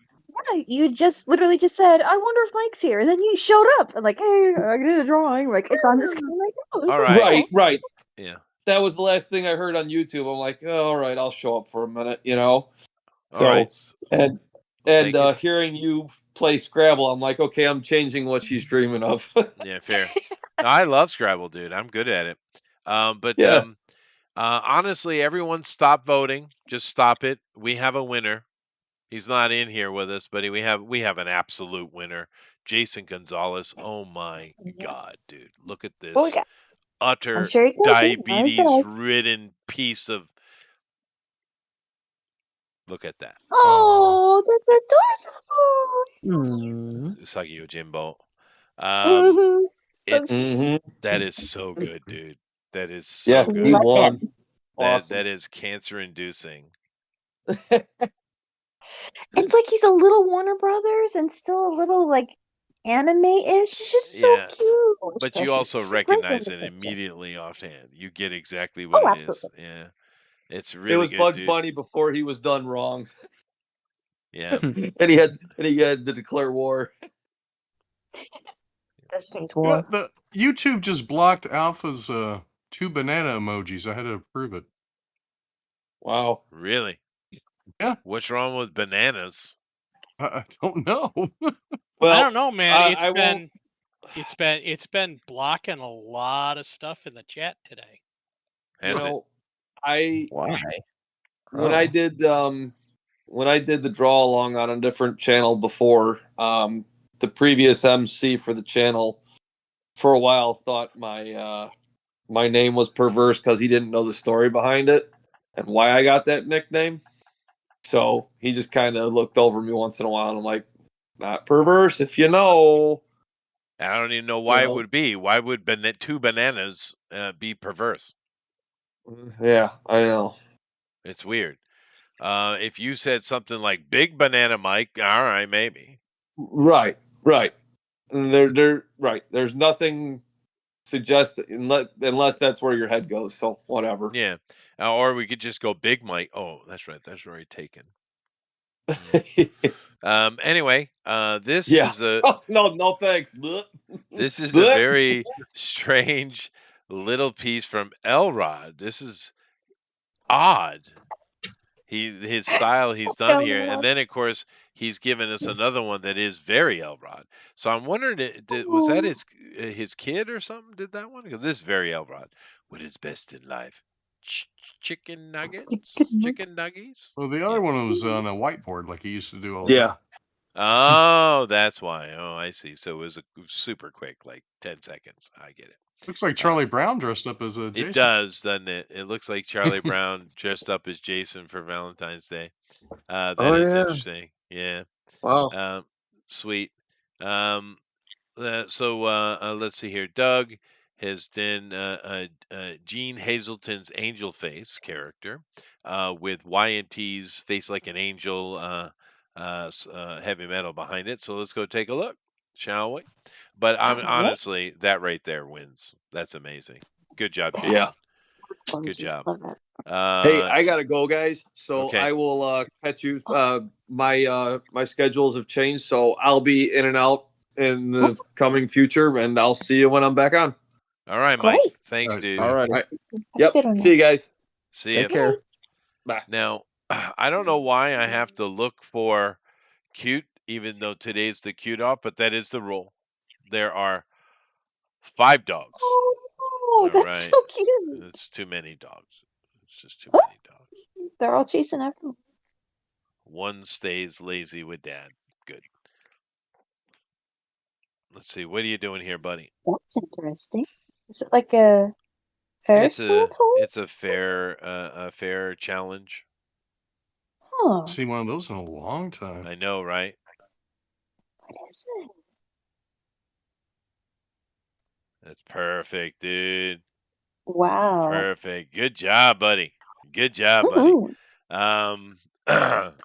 Yeah, you just literally just said, "I wonder if Mike's here," and then you showed up and like, "Hey, I did a drawing." Like it's on the screen right now. It's All so right. cool. Right. Yeah. That was the last thing I heard on YouTube. I'm like, all right, I'll show up for a minute, All right. And Thank you. hearing you play Scrabble, I'm like, okay, I'm changing what she's dreaming of. Yeah, fair. No, I love Scrabble, dude. I'm good at it. But Yeah. honestly, everyone stop voting. Just stop it. We have a winner. He's not in here with us, but we have an absolute winner. Jason Gonzalez. Oh my God, dude. Look at this. What we got? Utter I'm sure he can. diabetes-ridden piece of. Look at that. Oh, that's adorable. Usagi Yojimbo. So That is so good, dude. That is so Yeah, good. he won. Awesome. That is cancer-inducing. It's like he's a little Warner Brothers and still a little like anime-ish. It's just so Yeah. cute. But you also recognize it immediately offhand. You get exactly Oh, what it is. absolutely. Yeah. It's really It was good, Bugs dude. Bunny before he was done wrong. Yeah. and he had to declare war. This means Yeah, war. the YouTube just blocked Alpha's 2 banana emojis. I had to approve it. Wow. Really? Yeah. What's wrong with bananas? I don't know. Well, I don't know, man. I won't- It's been blocking a lot of stuff in the chat today. Has it? Why? When Oh. I did the draw along on a different channel before, the previous MC for the channel for a while thought my name was perverse because he didn't know the story behind it. and why I got that nickname. So he just kind of looked over me once in a while, and I'm like, not perverse if you know. I don't even know why it know. would be. Why would two bananas be perverse? Yeah, I know. It's weird. If you said something like Big Banana Mike, all right, maybe. Right. And they're right. There's nothing suggested unless that's where your head goes. So whatever. Yeah. Or we could just go Big Mike. Oh, that's right. That's already taken. Anyway, this Yeah. is a Oh, no thanks. Blech. this is a Blech. very strange little piece from Elrod. This is odd. His style he's done here, and then of course he's given us another one that is very Elrod. So I'm wondering, was that his kid or something did that one? Because this is very Elrod. What is best in life? Chicken nuggets? Chicken nuggies? Well, the other one was on a whiteboard like he used to do all Yeah. day. Oh, that's why. Oh, I see. So it was a super quick, like 10 seconds. I get it. Looks like Charlie Brown dressed up as a Jason. It does, doesn't it? It looks like Charlie Brown dressed up as Jason for Valentine's Day. That is interesting. Yeah. Wow. Sweet. Let's see here. Doug has done Gene Hazelton's Angel Face character with Y&T's Face Like an Angel heavy metal behind it. So let's go take a look, shall we? But honestly, that right there wins. That's amazing. Good job, Jason. Yeah. Good job. Hey, I gotta go, guys. So okay. I will catch you. My schedules have changed, so I'll be in and out in the coming future, and I'll see you when I'm back on. All right, Mike. Great. Thanks, dude. All right. Yep. See you guys. See Take you. care. Bye. Now, I don't know why I have to look for cute, even though today's the cute off, but that is the rule. There are 5 dogs. Oh, that's right. so cute. It's too many dogs. It's just too many dogs. They're all chasing everyone. One stays lazy with dad. Good. Let's see. What are you doing here, buddy? That's interesting. Is it like a Ferris wheel toy? It's a fair challenge. Huh. I've seen one of those in a long time. I know, right? What is it? That's perfect, dude. Wow. Perfect. Good job, buddy. Good job, buddy.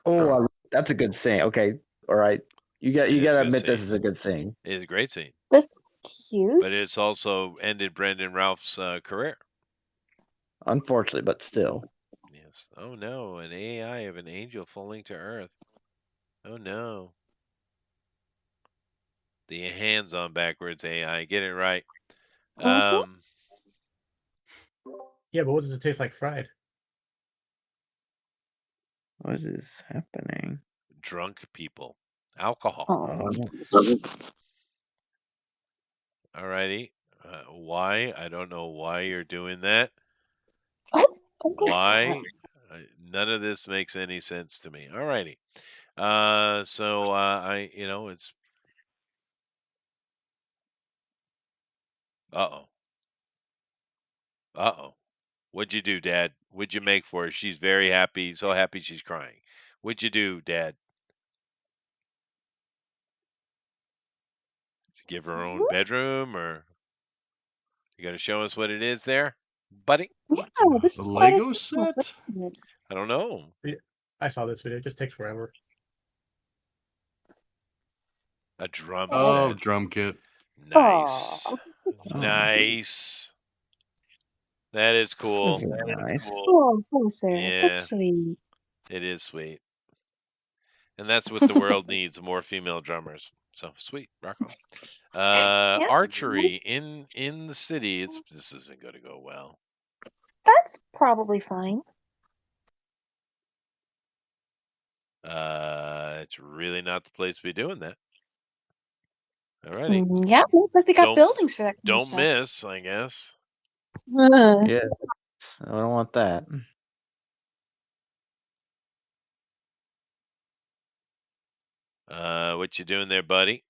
Oh, that's a good scene. Okay, all right. You got to admit this scene. is a good scene. It's a great scene. This is cute. But it's also ended Brandon Ralph's career. Unfortunately, but still. Yes. Oh no, an AI of an angel falling to earth. Oh no. The hands on backwards AI. Get it right. Yeah, but what does it taste like fried? What is happening? Drunk people. Alcohol. Oh. Alrighty. Why? I don't know why you're doing that. Oh, why? None of this makes any sense to me. Alrighty. It's. Uh-oh. What'd you do, Dad? What'd you make for her? She's very happy. So happy she's crying. What'd you do, Dad? Did you give her her own bedroom, or you got to show us what it is there, buddy? Yeah, this is Lego set. I don't know. Yeah, I saw this video. It just takes forever. A drum set. Drum kit. Nice. Nice. That is cool. Nice. Oh, Sarah. Yeah. That's sweet. It is sweet. And that's what the world needs, more female drummers. So sweet. Rock on. Yeah. Archery in the city. This isn't going to go well. That's probably fine. It's really not the place to be doing that. Alrighty. Yeah, looks like they got buildings for that. Don't miss, I guess. Yeah, I don't want that. What you doing there, buddy?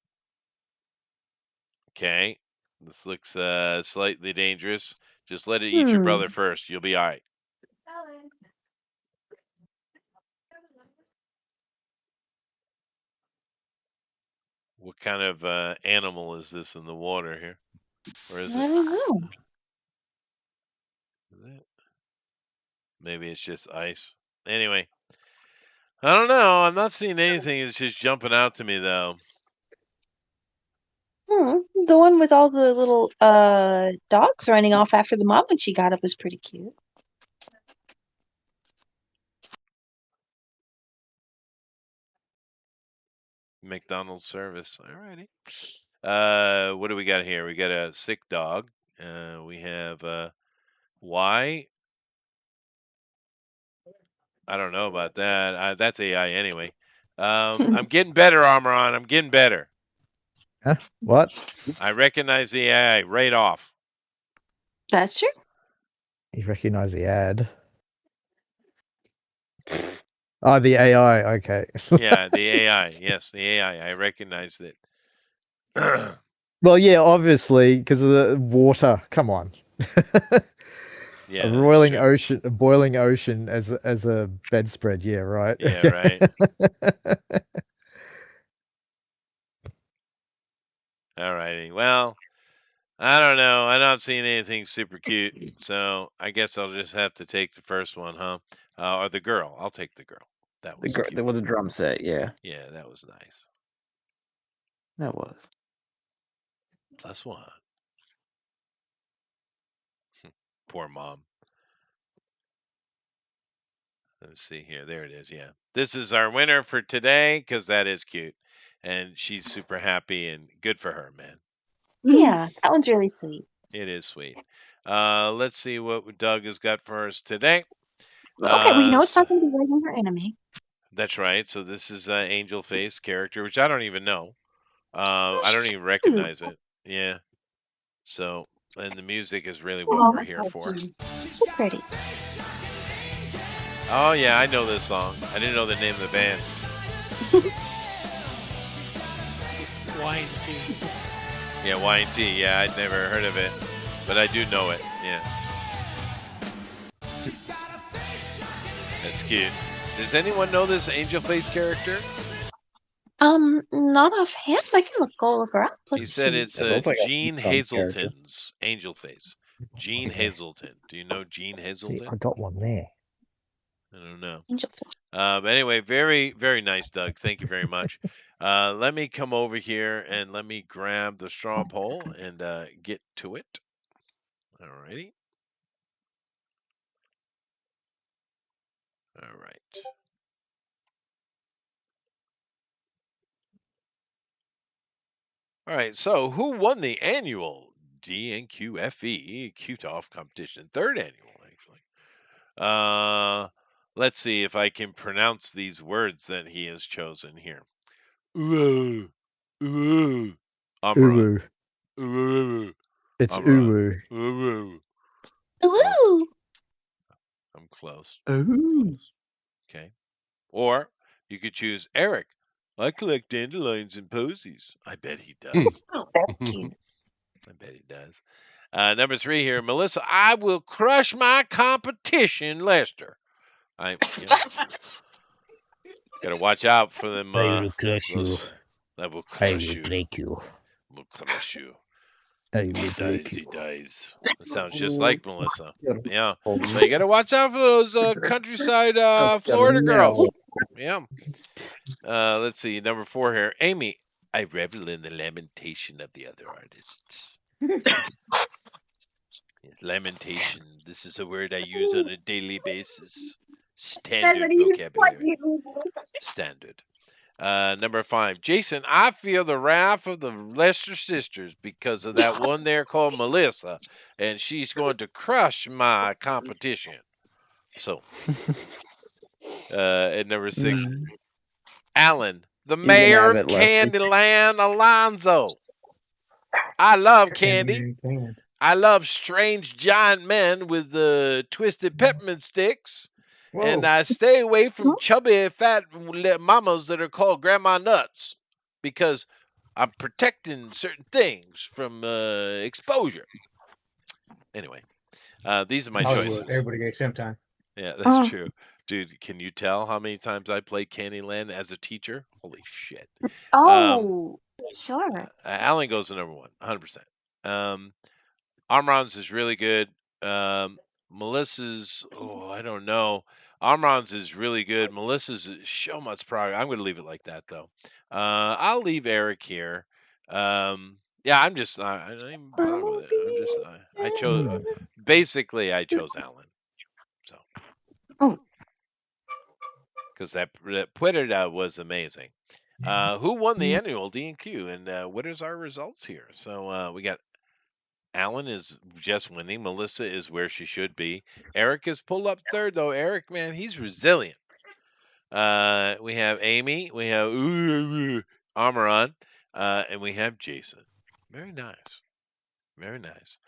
Okay. This looks slightly dangerous. Just let it eat your brother first. You'll be all right. What kind of animal is this in the water here? Or is I it? don't know. Is it? Maybe it's just ice. Anyway, I don't know. I'm not seeing anything that's just jumping out to me though. The one with all the little dogs running off after the mom when she got up was pretty cute. McDonald's service. Alrighty. What do we got here? We got a sick dog. We have why? I don't know about that. That's AI anyway. I'm getting better, Armoron. I'm getting better. Huh? What? I recognize the AI right off. That's true. You recognize the ad? Oh, the AI. Okay. Yeah, the AI. Yes, the AI. I recognized it. Well, yeah, obviously because of the water. Come on. Yeah, a boiling ocean as a bedspread. Yeah, right. Yeah, right. All righty. Well, I don't know. I'm not seeing anything super cute, so I guess I'll just have to take the first one, huh? Or the girl. I'll take the girl. That was cute. With the drum set, yeah. Yeah, that was nice. That was. +1. Poor mom. Let's see here. There it is. Yeah. This is our winner for today because that is cute. And she's super happy and good for her, man. Yeah, that one's really sweet. It is sweet. Let's see what Doug has got for us today. Okay, well, you know it's not going to be regular enemy. That's right. So this is Angel Face character, which I don't even know. I don't she's even recognize it. Yeah. So, and the music is really what we're here for. So pretty. Oh yeah, I know this song. I didn't know the name of the band. Y&T. Yeah, Y&T. Yeah, I'd never heard of it, but I do know it. Yeah. That's cute. Does anyone know this Angel Face character? Not offhand. I can go look her up. He said it's like a Gene fun character. Hazelton's Angel Face. Gene Hazelton. Do you know Gene Hazelton? I got one there. I don't know. Angel Face. But anyway, very, very nice, Doug. Thank you very much. Let me come over here and let me grab the straw poll and get to it. All righty. All right. All right. So, who won the annual DNQFE Q-Toff competition? Third annual, actually. Let's see if I can pronounce these words that he has chosen here. Uwu. Uwu. Uwu. Uwu. It's Uwu. Uwu. Ooh. I'm close. Ooh. Okay. Or you could choose Eric. I collect dandelions and posies. I bet he does. Oh, that's cute. I bet he does. Number 3 here, Melissa. I will crush my competition, Lester. Gotta watch out for them. I will crush you. I will I crush will you. break you. I will crush you. I will break He you. dies. That sounds just like Melissa. Yeah. So you gotta watch out for those countryside Florida girls. Yeah. Let's see. Number 4 here. Amy, I revel in the lamentation of the other artists. Yes, lamentation. This is a word I use on a daily basis. Standard vocabulary. Standard. Number 5. Jason, I feel the wrath of the Lester sisters because of that one there called Melissa, and she's going to crush my competition. So, at number 6, Alan, the mayor of Candyland, Alonzo. I love candy. I love strange giant men with twisted peppermint sticks. Whoa. And I stay away from chubby, fat mamas that are called grandma nuts because I'm protecting certain things from exposure. Anyway, these are my choices. Everybody gets sometime. Yeah, that's true. Dude, can you tell how many times I played Candyland as a teacher? Holy shit. Oh, Sure. Alan goes to number 1, 100%. Amron's is really good. Melissa's, I don't know. Amron's is really good. Melissa's is so much progress. I'm going to leave it like that, though. I'll leave Eric here. Yeah, I'm just I don't even bother with it. I'm just I chose basically I chose Alan. So because that Puerta was amazing. Who won the annual D&Q, and what is our results here? So we got Alan is just winning. Melissa is where she should be. Eric is pulled up third, though. Eric, man, he's resilient. We have Amy. We have Amaran. And we have Jason. Very nice. Very nice.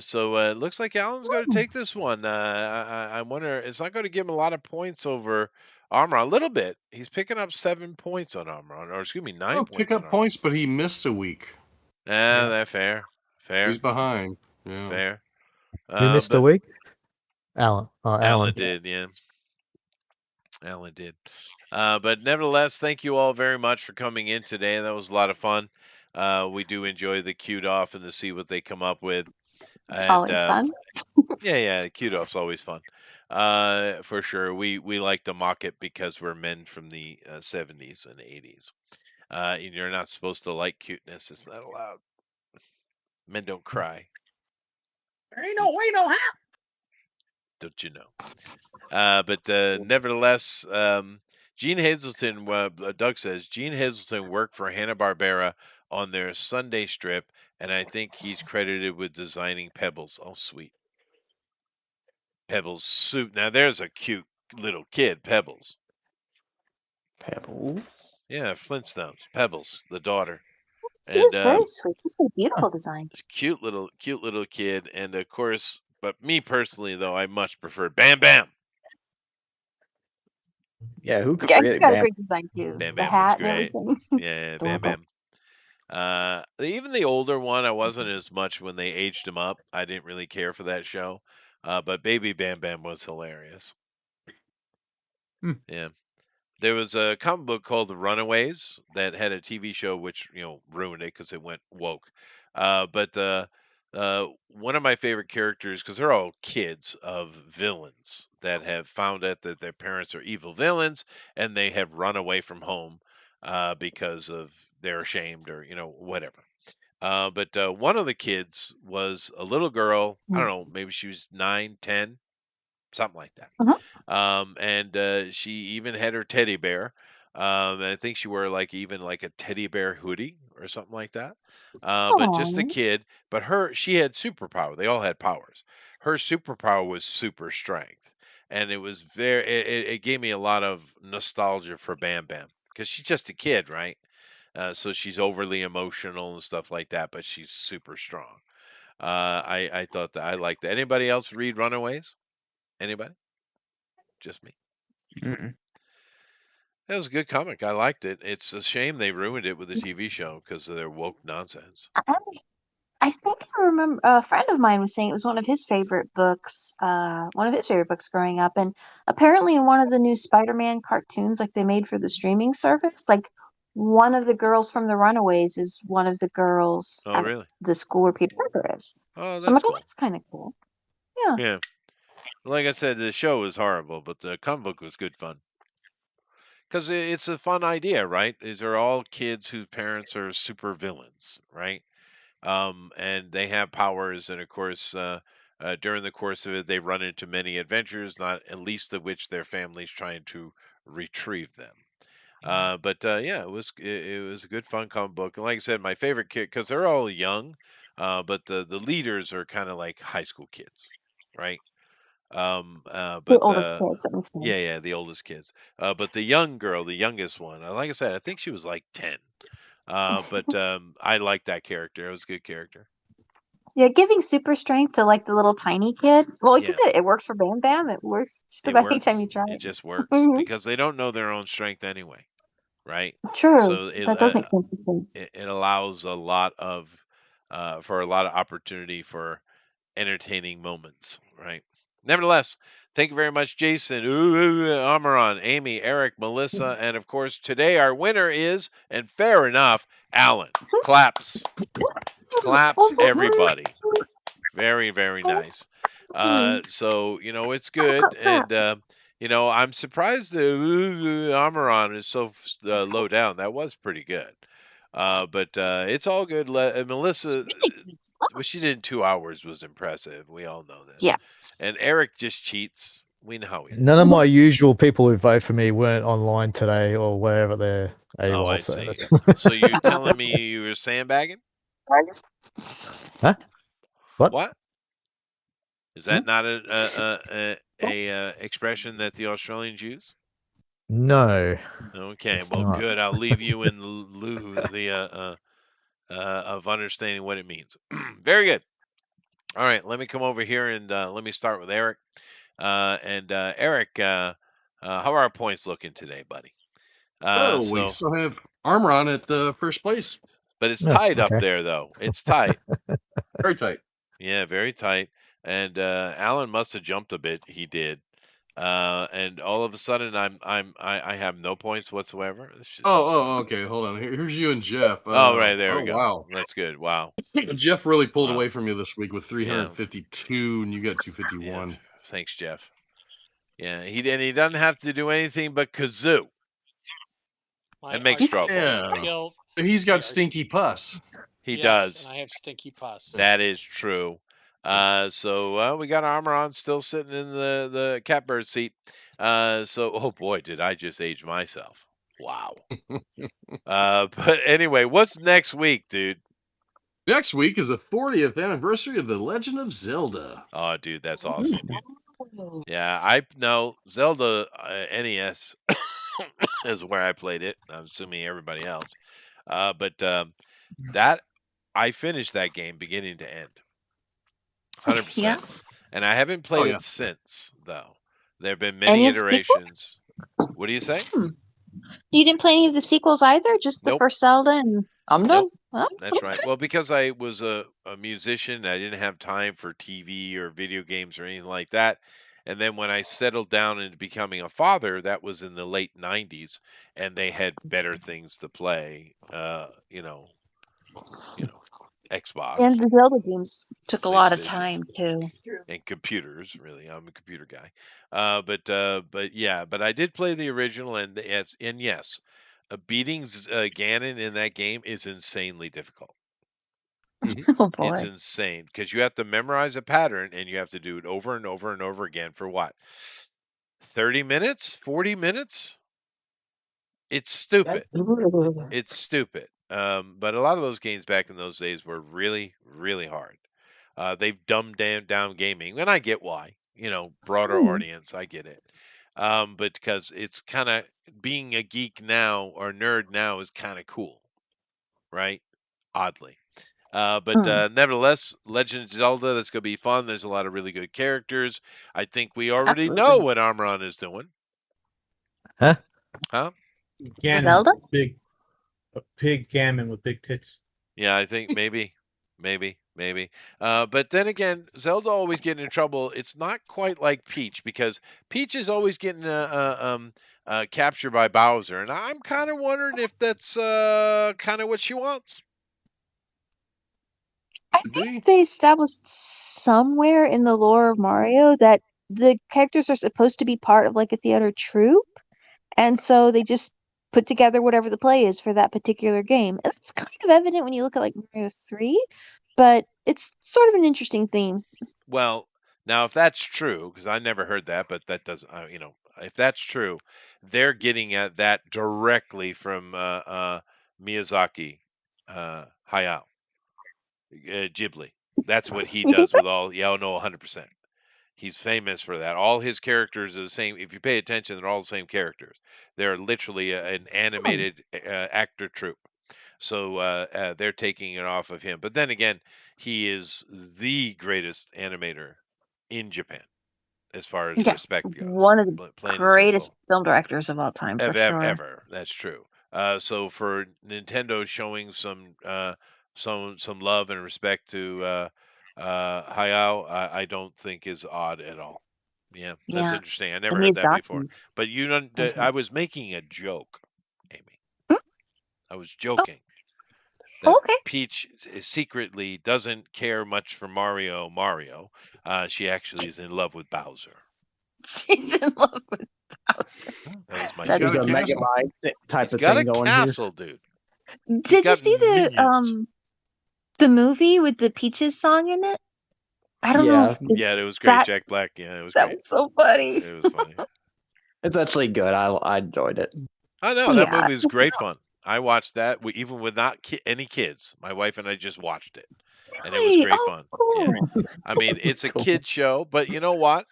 So it looks like Alan's going to take this one. I wonder, it's not going to give him a lot of points over Amaran. A little bit. He's picking up 7 points on Amaran, or excuse me, 9 Oh, points. pick up points, but he missed a week. That's fair. Fair. He's behind. Yeah. Fair. Who missed a week? Alan. Alan did, yeah. Alan did. But nevertheless, thank you all very much for coming in today. That was a lot of fun. We do enjoy the queued off and to see what they come up with. And, Always fun. Yeah, queued off's always fun. For sure. We like to mock it because we're men from the 70s and 80s. And you're not supposed to like cuteness. It's not allowed. Men don't cry. There ain't no way, no how. Don't you know? But nevertheless, Gene Hazelton, Doug says, Gene Hazelton worked for Hanna-Barbera on their Sunday strip, and I think he's credited with designing Pebbles. Oh, sweet. Pebbles suit. Now, there's a cute little kid, Pebbles. Pebbles? Yeah, Flintstones. Pebbles, the daughter. She is very sweet. She's a beautiful design. Cute little kid, and of course, but me personally though, I much prefer Bam Bam. Yeah, who could Yeah, forget he's got a Bam? great design too. Bam The Bam hat was and great. everything. Yeah, Bam Bam. Even the older one, I wasn't as much when they aged him up. I didn't really care for that show. But Baby Bam Bam was hilarious. Yeah. There was a comic book called The Runaways that had a TV show which, ruined it because it went woke. But one of my favorite characters, because they're all kids of villains that have found out that their parents are evil villains and they have run away from home because of they're ashamed or, whatever. But one of the kids was a little girl. I don't know, maybe she was 9, 10. Something like that. And she even had her teddy bear. And I think she wore even a teddy bear hoodie or something like that. But just a kid. But she had superpower. They all had powers. Her superpower was super strength. And it was it gave me a lot of nostalgia for Bam Bam. Because she's just a kid, right? So she's overly emotional and stuff like that. But she's super strong. I thought that I liked that. Anybody else read Runaways? Anybody? Just me. Mm-mm. That was a good comic. I liked it. It's a shame they ruined it with the TV show because of their woke nonsense. I think I remember a friend of mine was saying it was one of his favorite books. One of his favorite books growing up, and apparently in one of the new Spider-Man cartoons, like they made for the streaming service, like one of the girls from the Runaways is one of the girls Oh, at really? the school where Peter Parker is. Oh, So I'm like, that's oh, cool. that's kind of cool. Yeah. Yeah. Like I said, the show was horrible, but the comic book was good fun. Because it's a fun idea, right? These are all kids whose parents are super villains, right? And they have powers, and of course, during the course of it, they run into many adventures, not at least of which their family's trying to retrieve them. Yeah, it was a good fun comic book. And like I said, my favorite kid because they're all young, but the leaders are kind of like high school kids, right? The But oldest kids, that makes sense. yeah, the oldest kids. But the young girl, the youngest one, like I said, I think she was like 10. But I liked that character. It was a good character. Yeah, giving super strength to like the little tiny kid. Well, like you Yeah. said, it works for Bam Bam. It works just It about works. anytime you try It it. just works Mhm. because they don't know their own strength anyway, right? True. So That does make sense. it allows a lot of for a lot of opportunity for entertaining moments, right? Nevertheless, thank you very much, Jason, Amaran, Amy, Eric, Melissa, and of course, today our winner is, and fair enough, Alan. Claps. Claps, everybody. Very, very nice. So, it's good. And, I'm surprised that Amaran is so low down. That was pretty good. But it's all good. Melissa, what she did in 2 hours was impressive. We all know this. Yeah. And Eric just cheats. We know how he None of my usual people who vote for me weren't online today or wherever they're AWOL. I so see. that's- So you're telling me you were sandbagging? Huh? What? What? Is that not a expression that the Australians use? No. Okay, it's well, not. good. I'll leave you in lieu of understanding what it means. Very good. All right, let me come over here and let me start with Eric. Eric, how are our points looking today, buddy? We still have Armoron at first place. But it's Oh, tight up okay. there, though. It's tight. Very tight. Yeah, very tight. And Alan must have jumped a bit. He did. And all of a sudden, I have no points whatsoever. It's just- Okay. Hold on. Here's you and Jeff. Oh, right there we go. Wow. That's good. Wow. Jeff really pulled Wow. away from you this week with 352, and you got 251. Yeah. Thanks, Jeff. Yeah, he doesn't have to do anything but kazoo and make trouble. Yeah. He's got stinky pus. He Yes, does. and I have stinky pus. That is true. So we got Armoron still sitting in the catbird seat. Oh boy, did I just age myself. Wow. But anyway, what's next week, dude? Next week is the 40th anniversary of The Legend of Zelda. Oh, dude, that's awesome. Yeah, I know Zelda NES is where I played it. I'm assuming everybody else. But that I finished that game beginning to end. 100%. Yeah. And I haven't played yeah. it since, though. There have been many Any of the iterations. What do you say? You didn't play any of the sequels either? Just the Nope. first Zelda and I'm done. Nope. Huh? That's right. Well, because I was a musician, I didn't have time for TV or video games or anything like that. And then when I settled down into becoming a father, that was in the late 90s, and they had better things to play. Xbox. And the Zelda games took a lot of PlayStation. time too. And computers, really. I'm a computer guy. But I did play the original, and yes, beating Ganon in that game is insanely difficult. Oh boy. It's insane because you have to memorize a pattern and you have to do it over and over and over again for what? 30 minutes? 40 minutes? It's stupid. It's stupid. But a lot of those games back in those days were really, really hard. They've dumbed down gaming, and I get why. Broader audience, I get it. But because it's kind of being a geek now or nerd now is kind of cool, right? Oddly. But nevertheless, Legend of Zelda, that's going to be fun. There's a lot of really good characters. I think we already know Absolutely. what Armoron is doing. Huh? Huh? Ganon, Zelda? a pig gammon with big tits. Yeah, I think maybe. But then again, Zelda always getting in trouble. It's not quite like Peach because Peach is always getting captured by Bowser, and I'm kind of wondering if that's kind of what she wants. I think they established somewhere in the lore of Mario that the characters are supposed to be part of like a theater troupe, and so they just put together whatever the play is for that particular game. It's kind of evident when you look at like Mario 3, but it's sort of an interesting theme. Well, now if that's true, because I never heard that, but that doesn't, if that's true, they're getting at that directly from Miyazaki, Hayao, Ghibli. That's what he You think does so? with all. Yeah, no, 100%. He's famous for that. All his characters are the same. If you pay attention, they're all the same characters. They're literally an animated actor troupe. So they're taking it off of him. But then again, he is the greatest animator in Japan as far as Yeah, respect goes. one of the Plain and greatest simple. film directors of all time, for sure. Ever. That's true. So for Nintendo showing some love and respect to Hayao, I don't think is odd at all. Yeah, that's Yeah, interesting. I the never heard that before. Miyazaki's But you know, I fantastic. was making a joke, Amy. Hmm? I was Oh, joking that okay. Peach secretly doesn't care much for Mario. She actually is in love with Bowser. She's in love with Bowser. That was my He's There's got joke. a a Mega castle. Mind type He's of got thing a going here. castle, dude. He's Did you got see minions. the movie with the Peaches song in it? I don't know Yeah, if Yeah, it was great. that Jack Black. Yeah, it was that great. was so funny. It was funny. it's actually good. I enjoyed it. I know that Yeah. movie is great fun. I watched that even with not any kids. My wife and I just watched it, and it was Really? great Oh, fun. Yeah, cool. I mean it's a Cool. kid show, but you know what?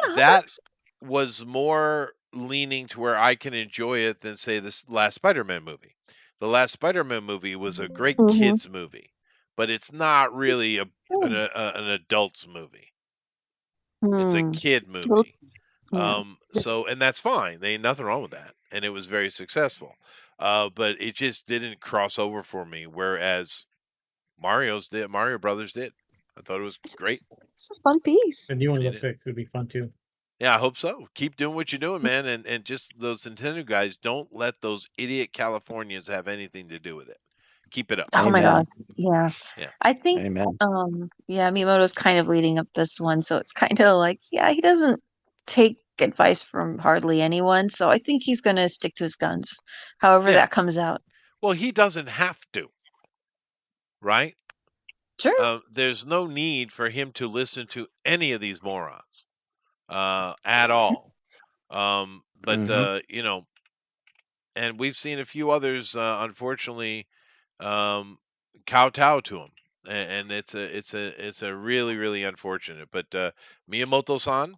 Yeah, That that's was more leaning to where I can enjoy it than say this last Spider-Man movie. The last Spider-Man movie was a great mhm. kids movie, but it's not really Hmm. an adult's movie. It's a Hmm. kid Little, movie. yeah. So and that's fine. There ain't nothing wrong with that, and it was very successful. But it just didn't cross over for me. Whereas Mario Brothers did. I thought it was great. It's a fun piece. The new one Did looks it? like it would be fun too. Yeah, I hope so. Keep doing what you're doing, man, and just those Nintendo guys, don't let those idiot Californians have anything to do with it. Keep it up. Oh my Amen. gosh. Yeah. Yeah. I think Amen. yeah, Miyamoto's kind of leading up this one, so it's kind of like, yeah, he doesn't take advice from hardly anyone, so I think he's gonna stick to his guns, however Yeah. that comes out. Well, he doesn't have to, right? Sure. There's no need for him to listen to any of these morons at all. But Mhm. you know, and we've seen a few others, unfortunately, kowtow to him, and it's a really unfortunate. But Miyamoto-san,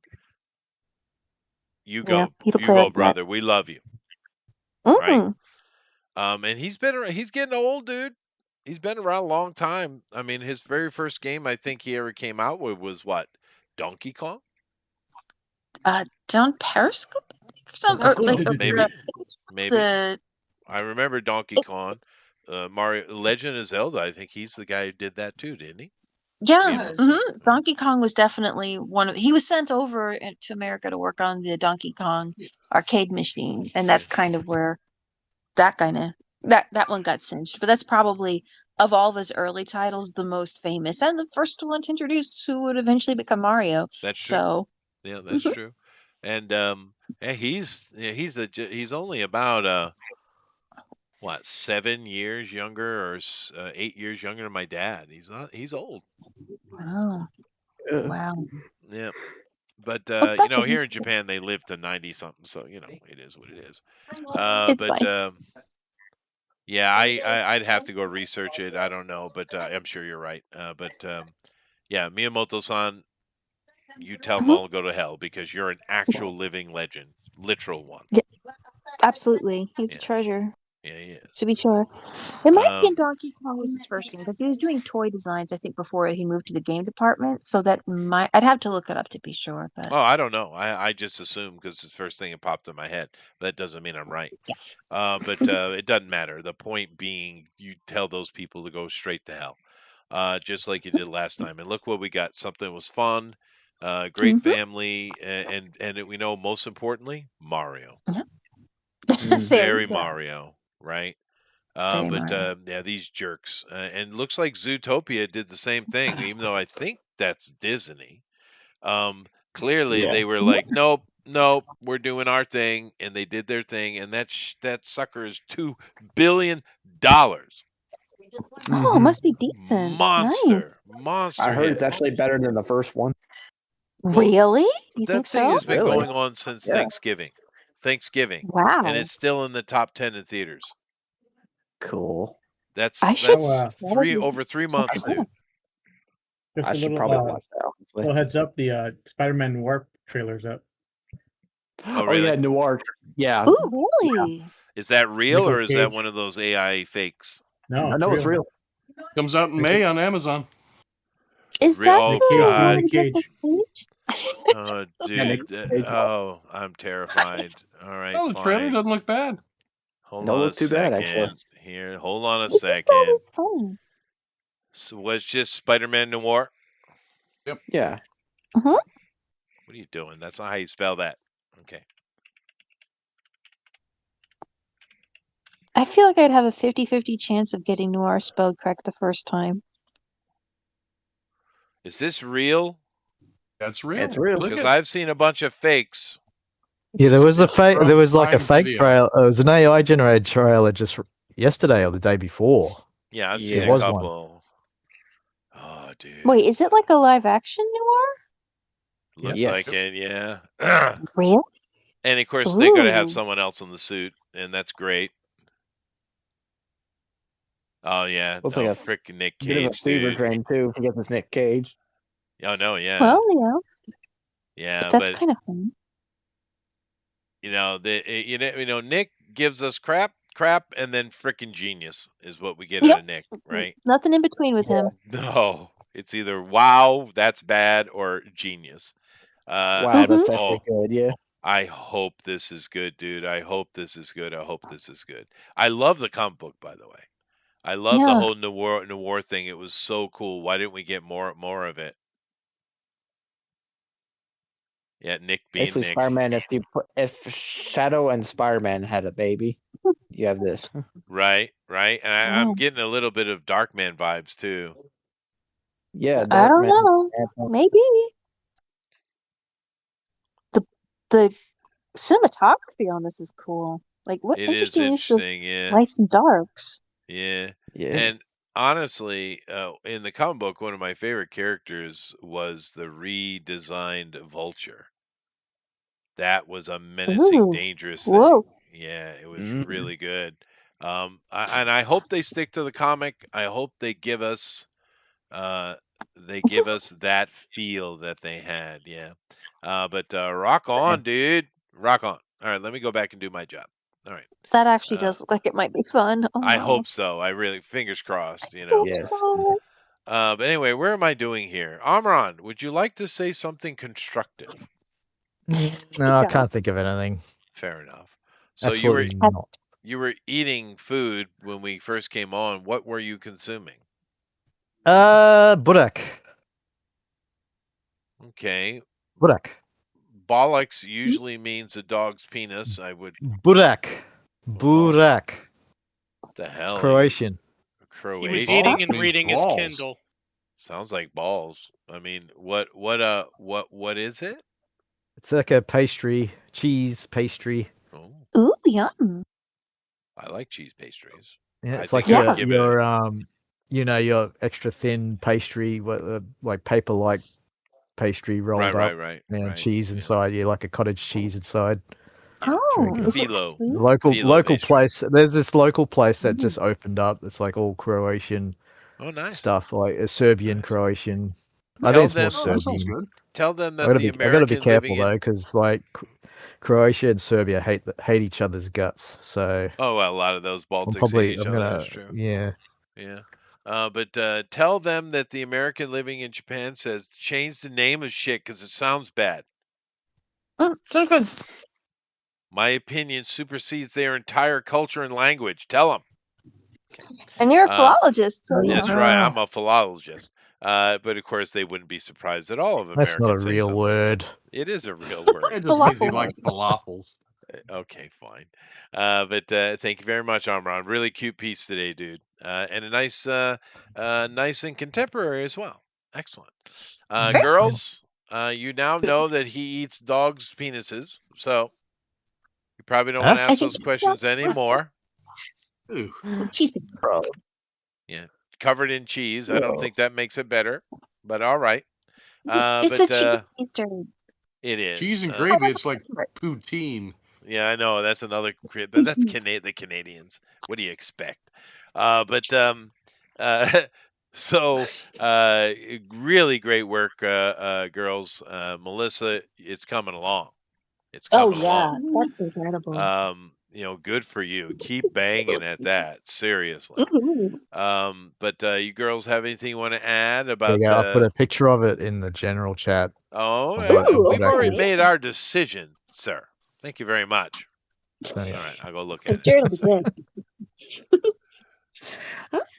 you Yeah, go, he'll you play go, like that. brother. We love you, right? Mm. And he's getting old, dude. He's been around a long time. I mean, his very first game I think he ever came out with was what? Donkey Kong? Down Periscope, I think, or something, or like Maybe. the I remember Donkey Kong. Mario Legend of Zelda, I think he's the guy who did that too, didn't he? yeah, Miyamoto-san. Donkey Kong was definitely he was sent over to America to work on the Donkey Kong arcade machine, and that's kind of where that one got cinched. But that's probably, of all of his early titles, the most famous and the first one to introduce who would eventually become Mario. That's true. So Yeah, that's mhm. true. And he's only about what, 7 years younger or 8 years younger than my dad. He's old. Wow. Ugh. Wow. Yeah. But Well, you that's know, what here he's in Japan they live to 90 something, so you know, it is what it is. it's But fine. yeah, I'd have to go research it. I don't know, but I'm sure you're right. But yeah, Miyamoto-san, you tell them Mhm. all to go to hell because you're an actual living legend, literal one. Yeah, absolutely. He's a Yeah. treasure, Yeah, he is. to be sure. It might have been Um, Donkey Kong was his first game because he was doing toy designs, I think, before he moved to the game department. So I'd have to look it up to be sure. But oh, I don't know. I just assume because it's the first thing that popped in my head. That doesn't mean I'm right. But it doesn't matter. The point being, you tell those people to go straight to hell, just like you did last time. And look what we got. Something was fun, great Mhm. family, we know most importantly, Mario. There Very you go. Mario, right? Very But Mario. yeah, these jerks. And looks like Zootopia did the same thing, even though I think that's Disney. Clearly Yeah. they were like, nope, we're doing our thing, and they did their thing, and that sucker is $2 billion. Oh, Mhm. must be decent. Nice. Monster I heard hit. it's actually better than the first one. Well, Really? You that think thing so? has been Really? going on since Yeah. Thanksgiving, and Wow. it's still in the top 10 in theaters. Cool. That's I should Oh, over 3 months, dude. just I a should little probably watch that, honestly. little heads up. The Spider-Man Warp trailer's up. Oh, Oh, really? yeah, Noir. Yeah. Ooh, really? Is that real, or Nicolas is that Cage. one of those AI fakes? No, I know it's real. Comes out in May on Amazon. Is that Oh Nick Cage, God, Nick Cage. Nicolas Cage? oh Yeah, dude, Nicolas Cage. oh, I'm terrified. Nice. All right, Oh, the trailer fine. doesn't look bad. Hold Don't on a look too bad, actually. second here. Hold on a It's second. always fun. So was just Spider-Man Noir? Yeah. Mhm. What are you doing? That's not how you spell that. Okay. I feel like I'd have a 50-50 chance of getting Noir spelled correct the first time. Is this real? That's real. It's real. Look Because at I've seen a bunch of fakes. Yeah, there was a fake. from There was like a Prime fake Video. trail. It was an AI generated trailer just yesterday or the day before. Yeah, I've Yeah. seen There a was one. couple. Oh, dude. Wait, is it like a live action Noir? Looks Yes. like it, yeah. Really? And of course, they got to have Ooh. someone else in the suit, and that's great. Oh yeah, Looks oh like a freaking Nick Bit of a Cage, fever dude. dream too. If you get this Nick Cage. Oh no, yeah, Well, yeah, yeah, but that's but kind of fun. Nick gives us crap, and then freaking genius is what we get Yep. out of Nick, right? Nothing in between with him. No, it's either wow, that's bad, or genius. Wow, and- that's oh, actually good. Yeah. I hope this is good, dude. I hope this is good. I hope this is good. I love the comic book, by the way. I love the Yeah. whole noir thing. It was so cool. Why didn't we get more of it? Yeah, Nick being Basically, Nick. Spider-Man. If Shadow and Spider-Man had a baby, you have this. Right. And I'm Oh. getting a little bit of Darkman vibes too. Yeah. I don't Darkman. know. Maybe. The cinematography on this is cool. Like, what It is interesting use of interesting, yeah. lights and darks. Yeah. Yeah. And honestly, in the comic book, one of my favorite characters was the redesigned Vulture. That was a menacing, Ooh. dangerous thing. Whoa. Yeah, it was Mhm. really good. And I hope they stick to the comic. I hope they give us that feel that they had. Yeah. But rock on, dude. Rock on. All right, let me go back and do my job. All right. That actually does look like it might be fun. Oh, I no. hope so. I really, fingers crossed, Hope Yes. so. But anyway, where am I doing here? Amran, would you like to say something constructive? No, I can't think of anything. Fair enough. So Absolutely not. you were eating food when we first came on. What were you consuming? Budak. Okay. Budak. Bollocks usually means a dog's penis. I would. Budak. Budak. What the hell? It's Croatian. Croatian. He was eating and means reading his balls. Kindle. Sounds like balls. I mean, what is it? It's like a pastry, cheese pastry. Oh, Ooh, yum. I like cheese pastries. Yeah, I it's like think I your, would give it your extra thin pastry, like paper-like pastry rolled up, right. and right. cheese inside. Yeah, like a cottage cheese inside. Oh, good. is it Philo. sweet? Local Phyllo pastry. place. There's this local place that just opened up. It's like all Croatian Oh, nice. stuff, like Serbian, Nice. Croatian. I Tell think it's more them- Oh, that sounds Serbian. good. Tell them I that gotta the be, I gotta be American careful living in. though, because like Croatia and Serbia hate each other's guts. So Oh, well, a lot of those I'm Baltics hate probably each I'm other. gonna That's true. yeah. Yeah. But tell them that the American living in Japan says change the name of shit because it sounds bad. So good. My opinion supersedes their entire culture and language. Tell them. And you're a philologist, so you That's know. right. I'm a philologist. But of course, they wouldn't be surprised at all if Americans That's not a say real something. word. It is a real word. It just means he Falafel. likes falafels. Okay, fine. But thank you very much, Amran. Really cute piece today, dude. And a nice and contemporary as well. Excellent. Girls, you now know that he eats dogs' penises, so you probably don't want to I ask think those it's questions so- anymore. Ooh. Cheese pizza. Covered in cheese. I don't think that makes it better, but all right. It's but a cheese Easter. it is Cheese and gravy, it's like poutine. Yeah, I know that's another, but that's the Canadians. What do you expect? So really great work, girls. Melissa, it's coming along. It's Oh coming yeah, along. That's incredible. Good for you. Keep banging at that. Seriously. Ooh. But you girls have anything you want to add There about? you go. I'll put a picture of it in the general chat. Oh, Ooh, we've already okay. made our decision, sir. Thank you very much. So, All right, I'll go look I'm at it. sure it'll be good.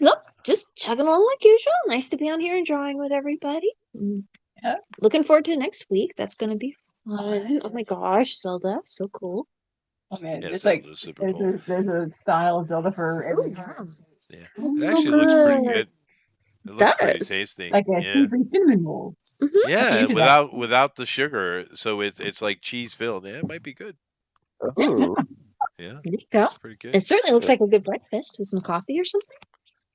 Nope, just chugging along like usual. Nice to be on here and drawing with everybody. Looking forward to next week. That's gonna be fun. Oh my gosh, Zelda, so cool. I mean, Yeah, it's like Zelda's super cool. there's a style of Zelda for every Yeah, Oh, it so actually looks pretty good. good. It looks pretty Does. tasty. like a Yeah, savory cinnamon roll. yeah, eat it up. without the sugar, so it's like cheese filled. Yeah, it might be good. Ooh. Yeah, There you go. it's pretty good. It certainly looks like a good breakfast with some coffee or something.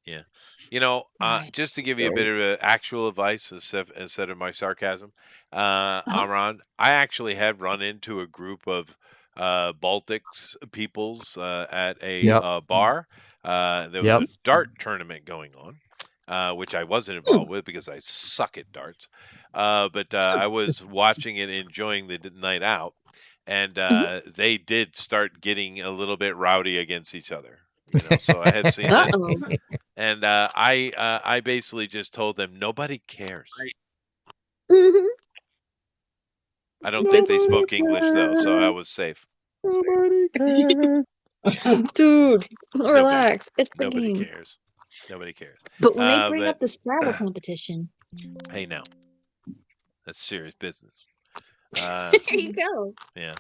Yeah, you know, Right. just to give you a bit of actual advice instead of my sarcasm, Amran, I actually had run into a group of Baltics peoples at a Yep. bar. There was Yep. a dart tournament going on, which I wasn't involved with because I suck at darts. But I was watching it, enjoying the night out, and they did start getting a little bit rowdy against each other. You know, so I had seen this, Uh-oh. and I basically just told them nobody cares. Mhm. I don't think they spoke English though, so I was safe. Nobody cares. Dude, relax. It's a Nobody game. cares. Nobody cares. But when they bring But up the Scrabble competition, hey, now that's serious business. there you go. Yeah,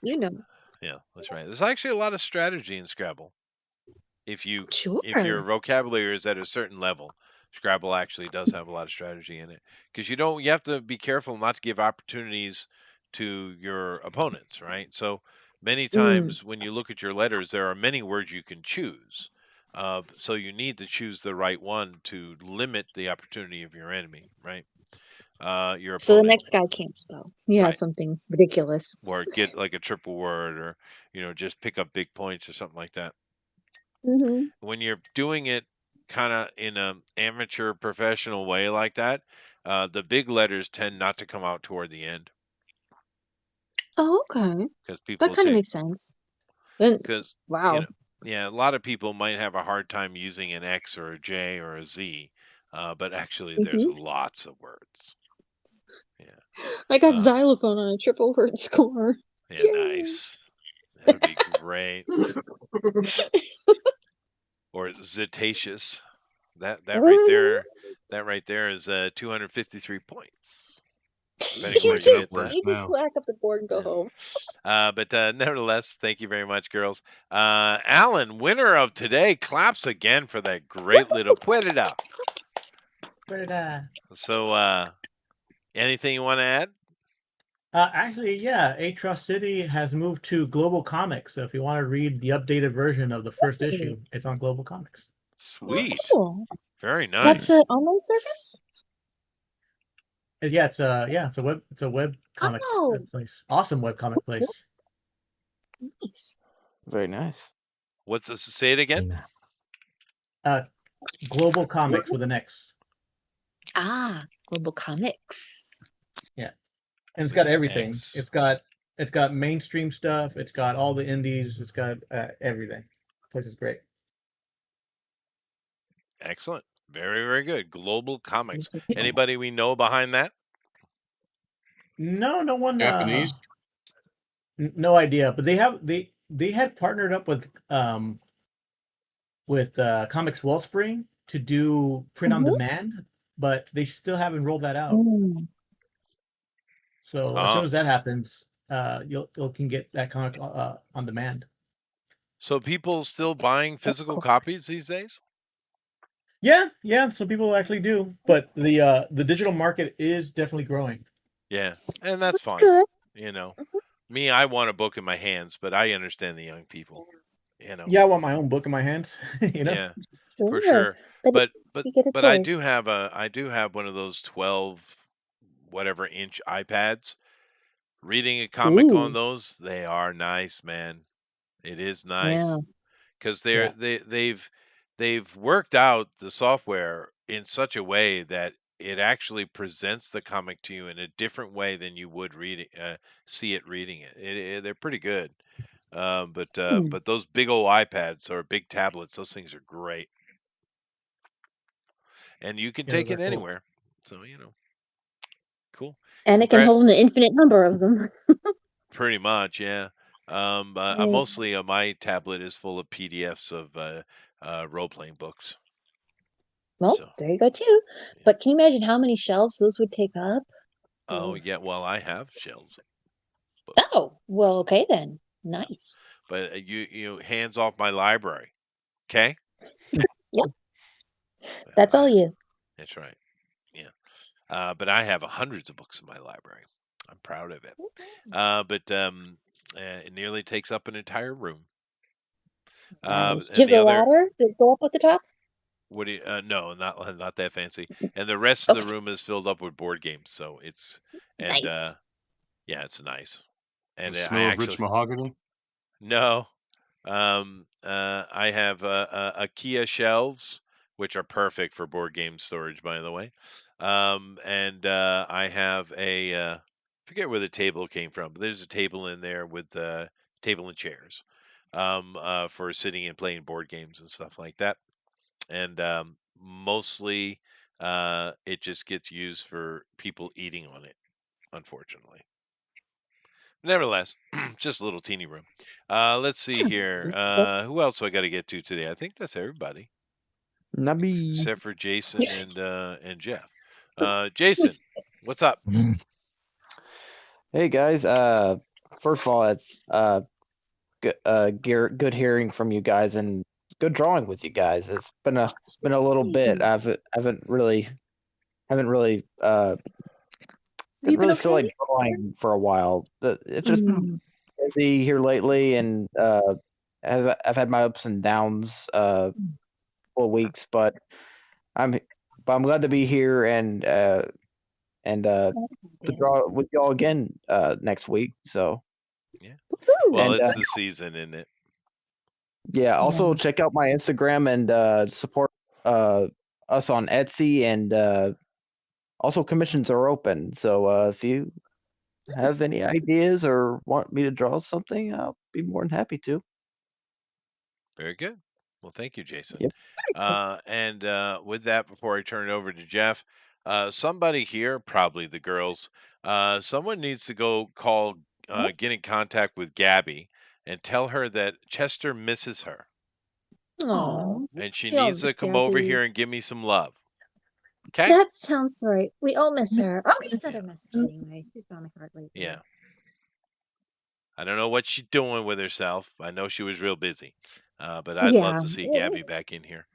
You know. yeah, that's right. There's actually a lot of strategy in Scrabble. If your Sure. vocabulary is at a certain level, Scrabble actually does have a lot of strategy in it because you have to be careful not to give opportunities to your opponents, right? So many times when you look at your letters, there are many words you can choose. So you need to choose the right one to limit the opportunity of your enemy, right? Your So the opponent, next guy can't spell. Yeah, right? something ridiculous. Or get like a triple word, or just pick up big points or something like that. Mm-hmm. When you're doing it kind of in an amateur professional way like that, the big letters tend not to come out toward the end Oh, okay. because That people kind of take makes sense. Then, because wow. yeah, a lot of people might have a hard time using an X or a J or a Z, but actually there's Mm-hmm. lots of words. Yeah, I got xylophone on a triple word score. yeah, nice. That would be great. Or Zetaceous. That right there is 253 points. Depending where you hit that. You just whack up the board and go home. But nevertheless, thank you very much, girls. Alan, winner of today, claps again for that great little Puerta. So, anything you want to add? Actually, yeah, Atross City has moved to Global Comics. So if you want to read the updated version of the first issue, it's on Global Comics. Sweet. Cool. Very nice. That's an online service? Yeah, it's a web comic place. Awesome web comic place. Nice. Very nice. What's this? Say it again. Global Comics with an X. Ah, Global Comics. Yeah, and it's got everything. X. It's got mainstream stuff. It's got all the indies. It's got everything. The place is great. Excellent. Very, very good. Global Comics. Anybody we know behind that? No one. Japanese? No idea, but they had partnered up with Comics Wellspring to do print on demand, but they still haven't rolled that out. So as soon as that happens, you can get that comic on demand. So people still buying physical copies these days? Yeah. Some people actually do, but the digital market is definitely growing. Yeah, and that's fine. Good. Me, I want a book in my hands, but I understand the young people. Yeah, I want my own book in my hands. Yeah, for sure. But I do have one of those 12 whatever inch iPads. Reading a comic on those, they are nice, man. It is nice because they've worked out the software in such a way that it actually presents the comic to you in a different way than you would see it reading it. They're pretty good. But those big old iPads or big tablets, those things are great. And you can take it anywhere. So, cool. And it can hold an infinite number of them. Pretty much, yeah. Mostly my tablet is full of PDFs of role-playing books. Well, there you go too. But can you imagine how many shelves those would take up? Oh yeah, well I have shelves, Oh, well, okay then. Nice. but you hands off my library, okay? Yep. That's all you. That's right. Yeah. But I have hundreds of books in my library. I'm proud of it. But it nearly takes up an entire room. Nice. Do And you have the a other, ladder that go up at the top? what do you, no, not that fancy. And the rest of the room is filled up with board games. So it's, and Nice. yeah, it's nice. The And smell of rich mahogany. no, I have IKEA shelves, which are perfect for board game storage, by the way. And I have forget where the table came from, but there's a table in there with table and chairs for sitting and playing board games and stuff like that. And mostly it just gets used for people eating on it, unfortunately. Nevertheless, just a little teeny room. Let's see here. Who else do I got to get to today? I think that's everybody, Nubby. except for Jason and Jeff. Jason, what's up? Hey guys. First of all, it's good hearing from you guys and good drawing with you guys. It's been a little bit. I haven't really didn't really feel like drawing for a while. It's just been busy here lately, and I've had my ups and downs for weeks, but I'm glad to be here and to draw with y'all again next week. So yeah, well, and, it's the season, isn't it? Yeah. Also, check out my Instagram and support us on Etsy, and also commissions are open. So if you have any ideas or want me to draw something, I'll be more than happy to. Very good. Well, thank you, Jason. Yep. And with that, before I turn it over to Jeff, somebody here, probably the girls, someone needs to go get in contact with Gabby and tell her that Chester misses her. Oh, And she needs to come over here and give me some love. Okay? That sounds right. We all miss her. Oh, we sent her a message anyway. She's been on my heart lately. Yeah. I don't know what she's doing with herself. I know she was real busy. But I'd love to see Gabby back in here.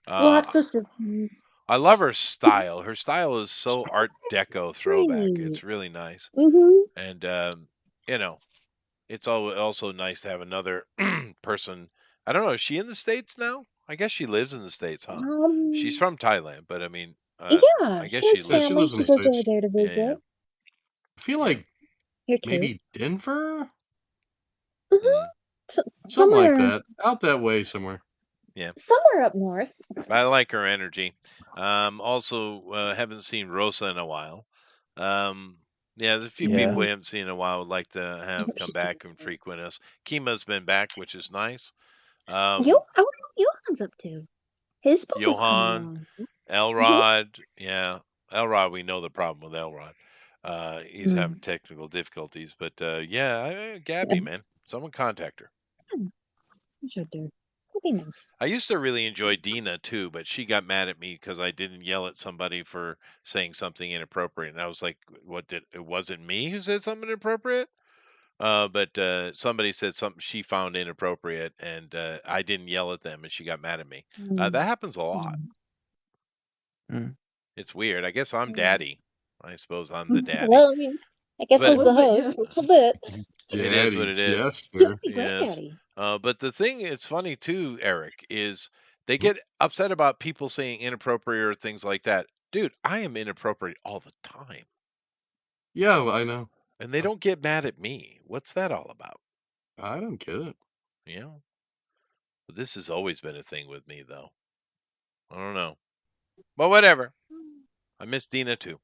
Lots of siblings. I love her style. Her style is so Art Deco throwback. It's really nice. And, you know, it's also nice to have another person. I don't know. Is she in the States now? I guess she lives in the States, huh? She's from Thailand, but I mean, Yeah, I guess she has lives. family. She goes over there to visit. Yeah. I feel like Here too. maybe Denver, something Somewhere, like that, out that way somewhere. Yeah. somewhere up north. I like her energy. Also, haven't seen Rosa in a while. Yeah, there's a few people we haven't seen in a while. Would like to have come back and frequent us. Kima's been back, which is nice. I wonder what Johan's up to. His book is coming Johan, along. Elrod, yeah, Elrod. We know the problem with Elrod. He's having technical difficulties, but yeah, Gabby, man, someone contact her. I should do. That'd be nice. I used to really enjoy Dina too, but she got mad at me because I didn't yell at somebody for saying something inappropriate. And I was like, it wasn't me who said something inappropriate? But somebody said something she found inappropriate, and I didn't yell at them, and she got mad at me. That happens a lot. It's weird. I guess I'm daddy. I suppose I'm the daddy. Well, I mean, I guess But- I'm the host a little bit. It is what it is. Chester. Granddaddy. But the thing, it's funny too, Eric, is they get upset about people saying inappropriate or things like that. Dude, I am inappropriate all the time. Yeah, well, I know. And they don't get mad at me. What's that all about? I don't get it. Yeah. But this has always been a thing with me, though. I don't know. But whatever. I miss Dina too.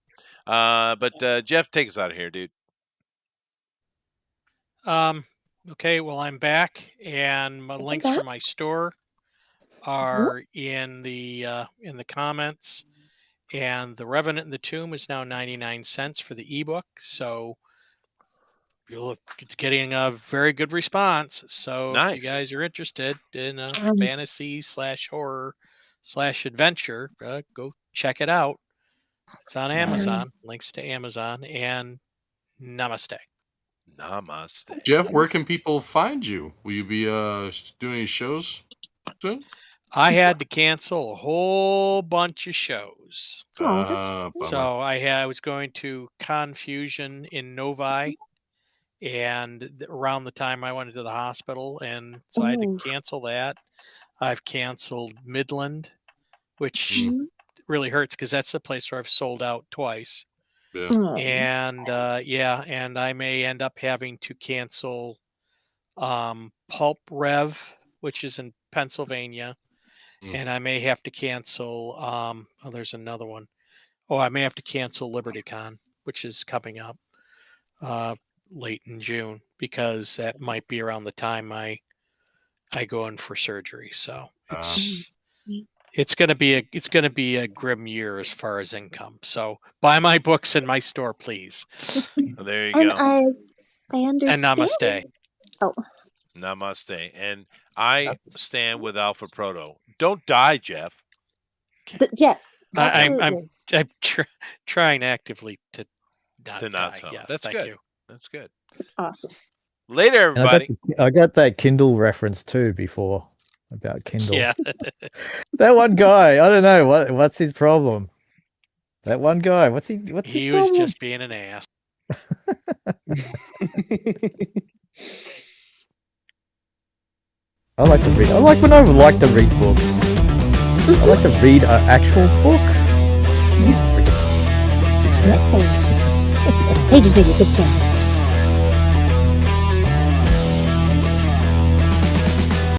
But Jeff, take us out of here, dude. Okay, well, I'm back, and my links for my store are in the comments. And The Revenant in the Tomb is now 99 cents for the ebook. So it's getting a very good response. So if you guys are interested in fantasy /horror/adventure, go check it out. It's on Amazon. Links to Amazon and namaste. Namaste. Jeff, where can people find you? Will you be doing any shows soon? I had to cancel a whole bunch of shows. Bummer. So I was going to Confusion in Novi, and around the time I went to the hospital, and so I had to cancel that. I've canceled Midland, which really hurts because that's the place where I've sold out twice. Yeah. And and I may end up having to cancel Pulp Rev, which is in Pennsylvania. And I may have to cancel there's another one. I may have to cancel LibertyCon, which is coming up late in June, because that might be around the time I go in for surgery. So it's gonna be a grim year as far as income. So buy my books in my store, please. Well, there you And go. I understand. And namaste. Oh, Namaste. And I stand with Alpha Proto. Don't die, Jeff. yes. I'm trying actively to not To not die. sell. Yes, That's thank good. you. That's good. Awesome. Later, And I got, everybody. I got that Kindle reference too before about Kindle. Yeah. That one guy, I don't know what's his problem. That one guy, what's his He problem? was just being an ass. I like to read. I like when I like to read books. I like to read an actual book. Excellent. They just make a good sound.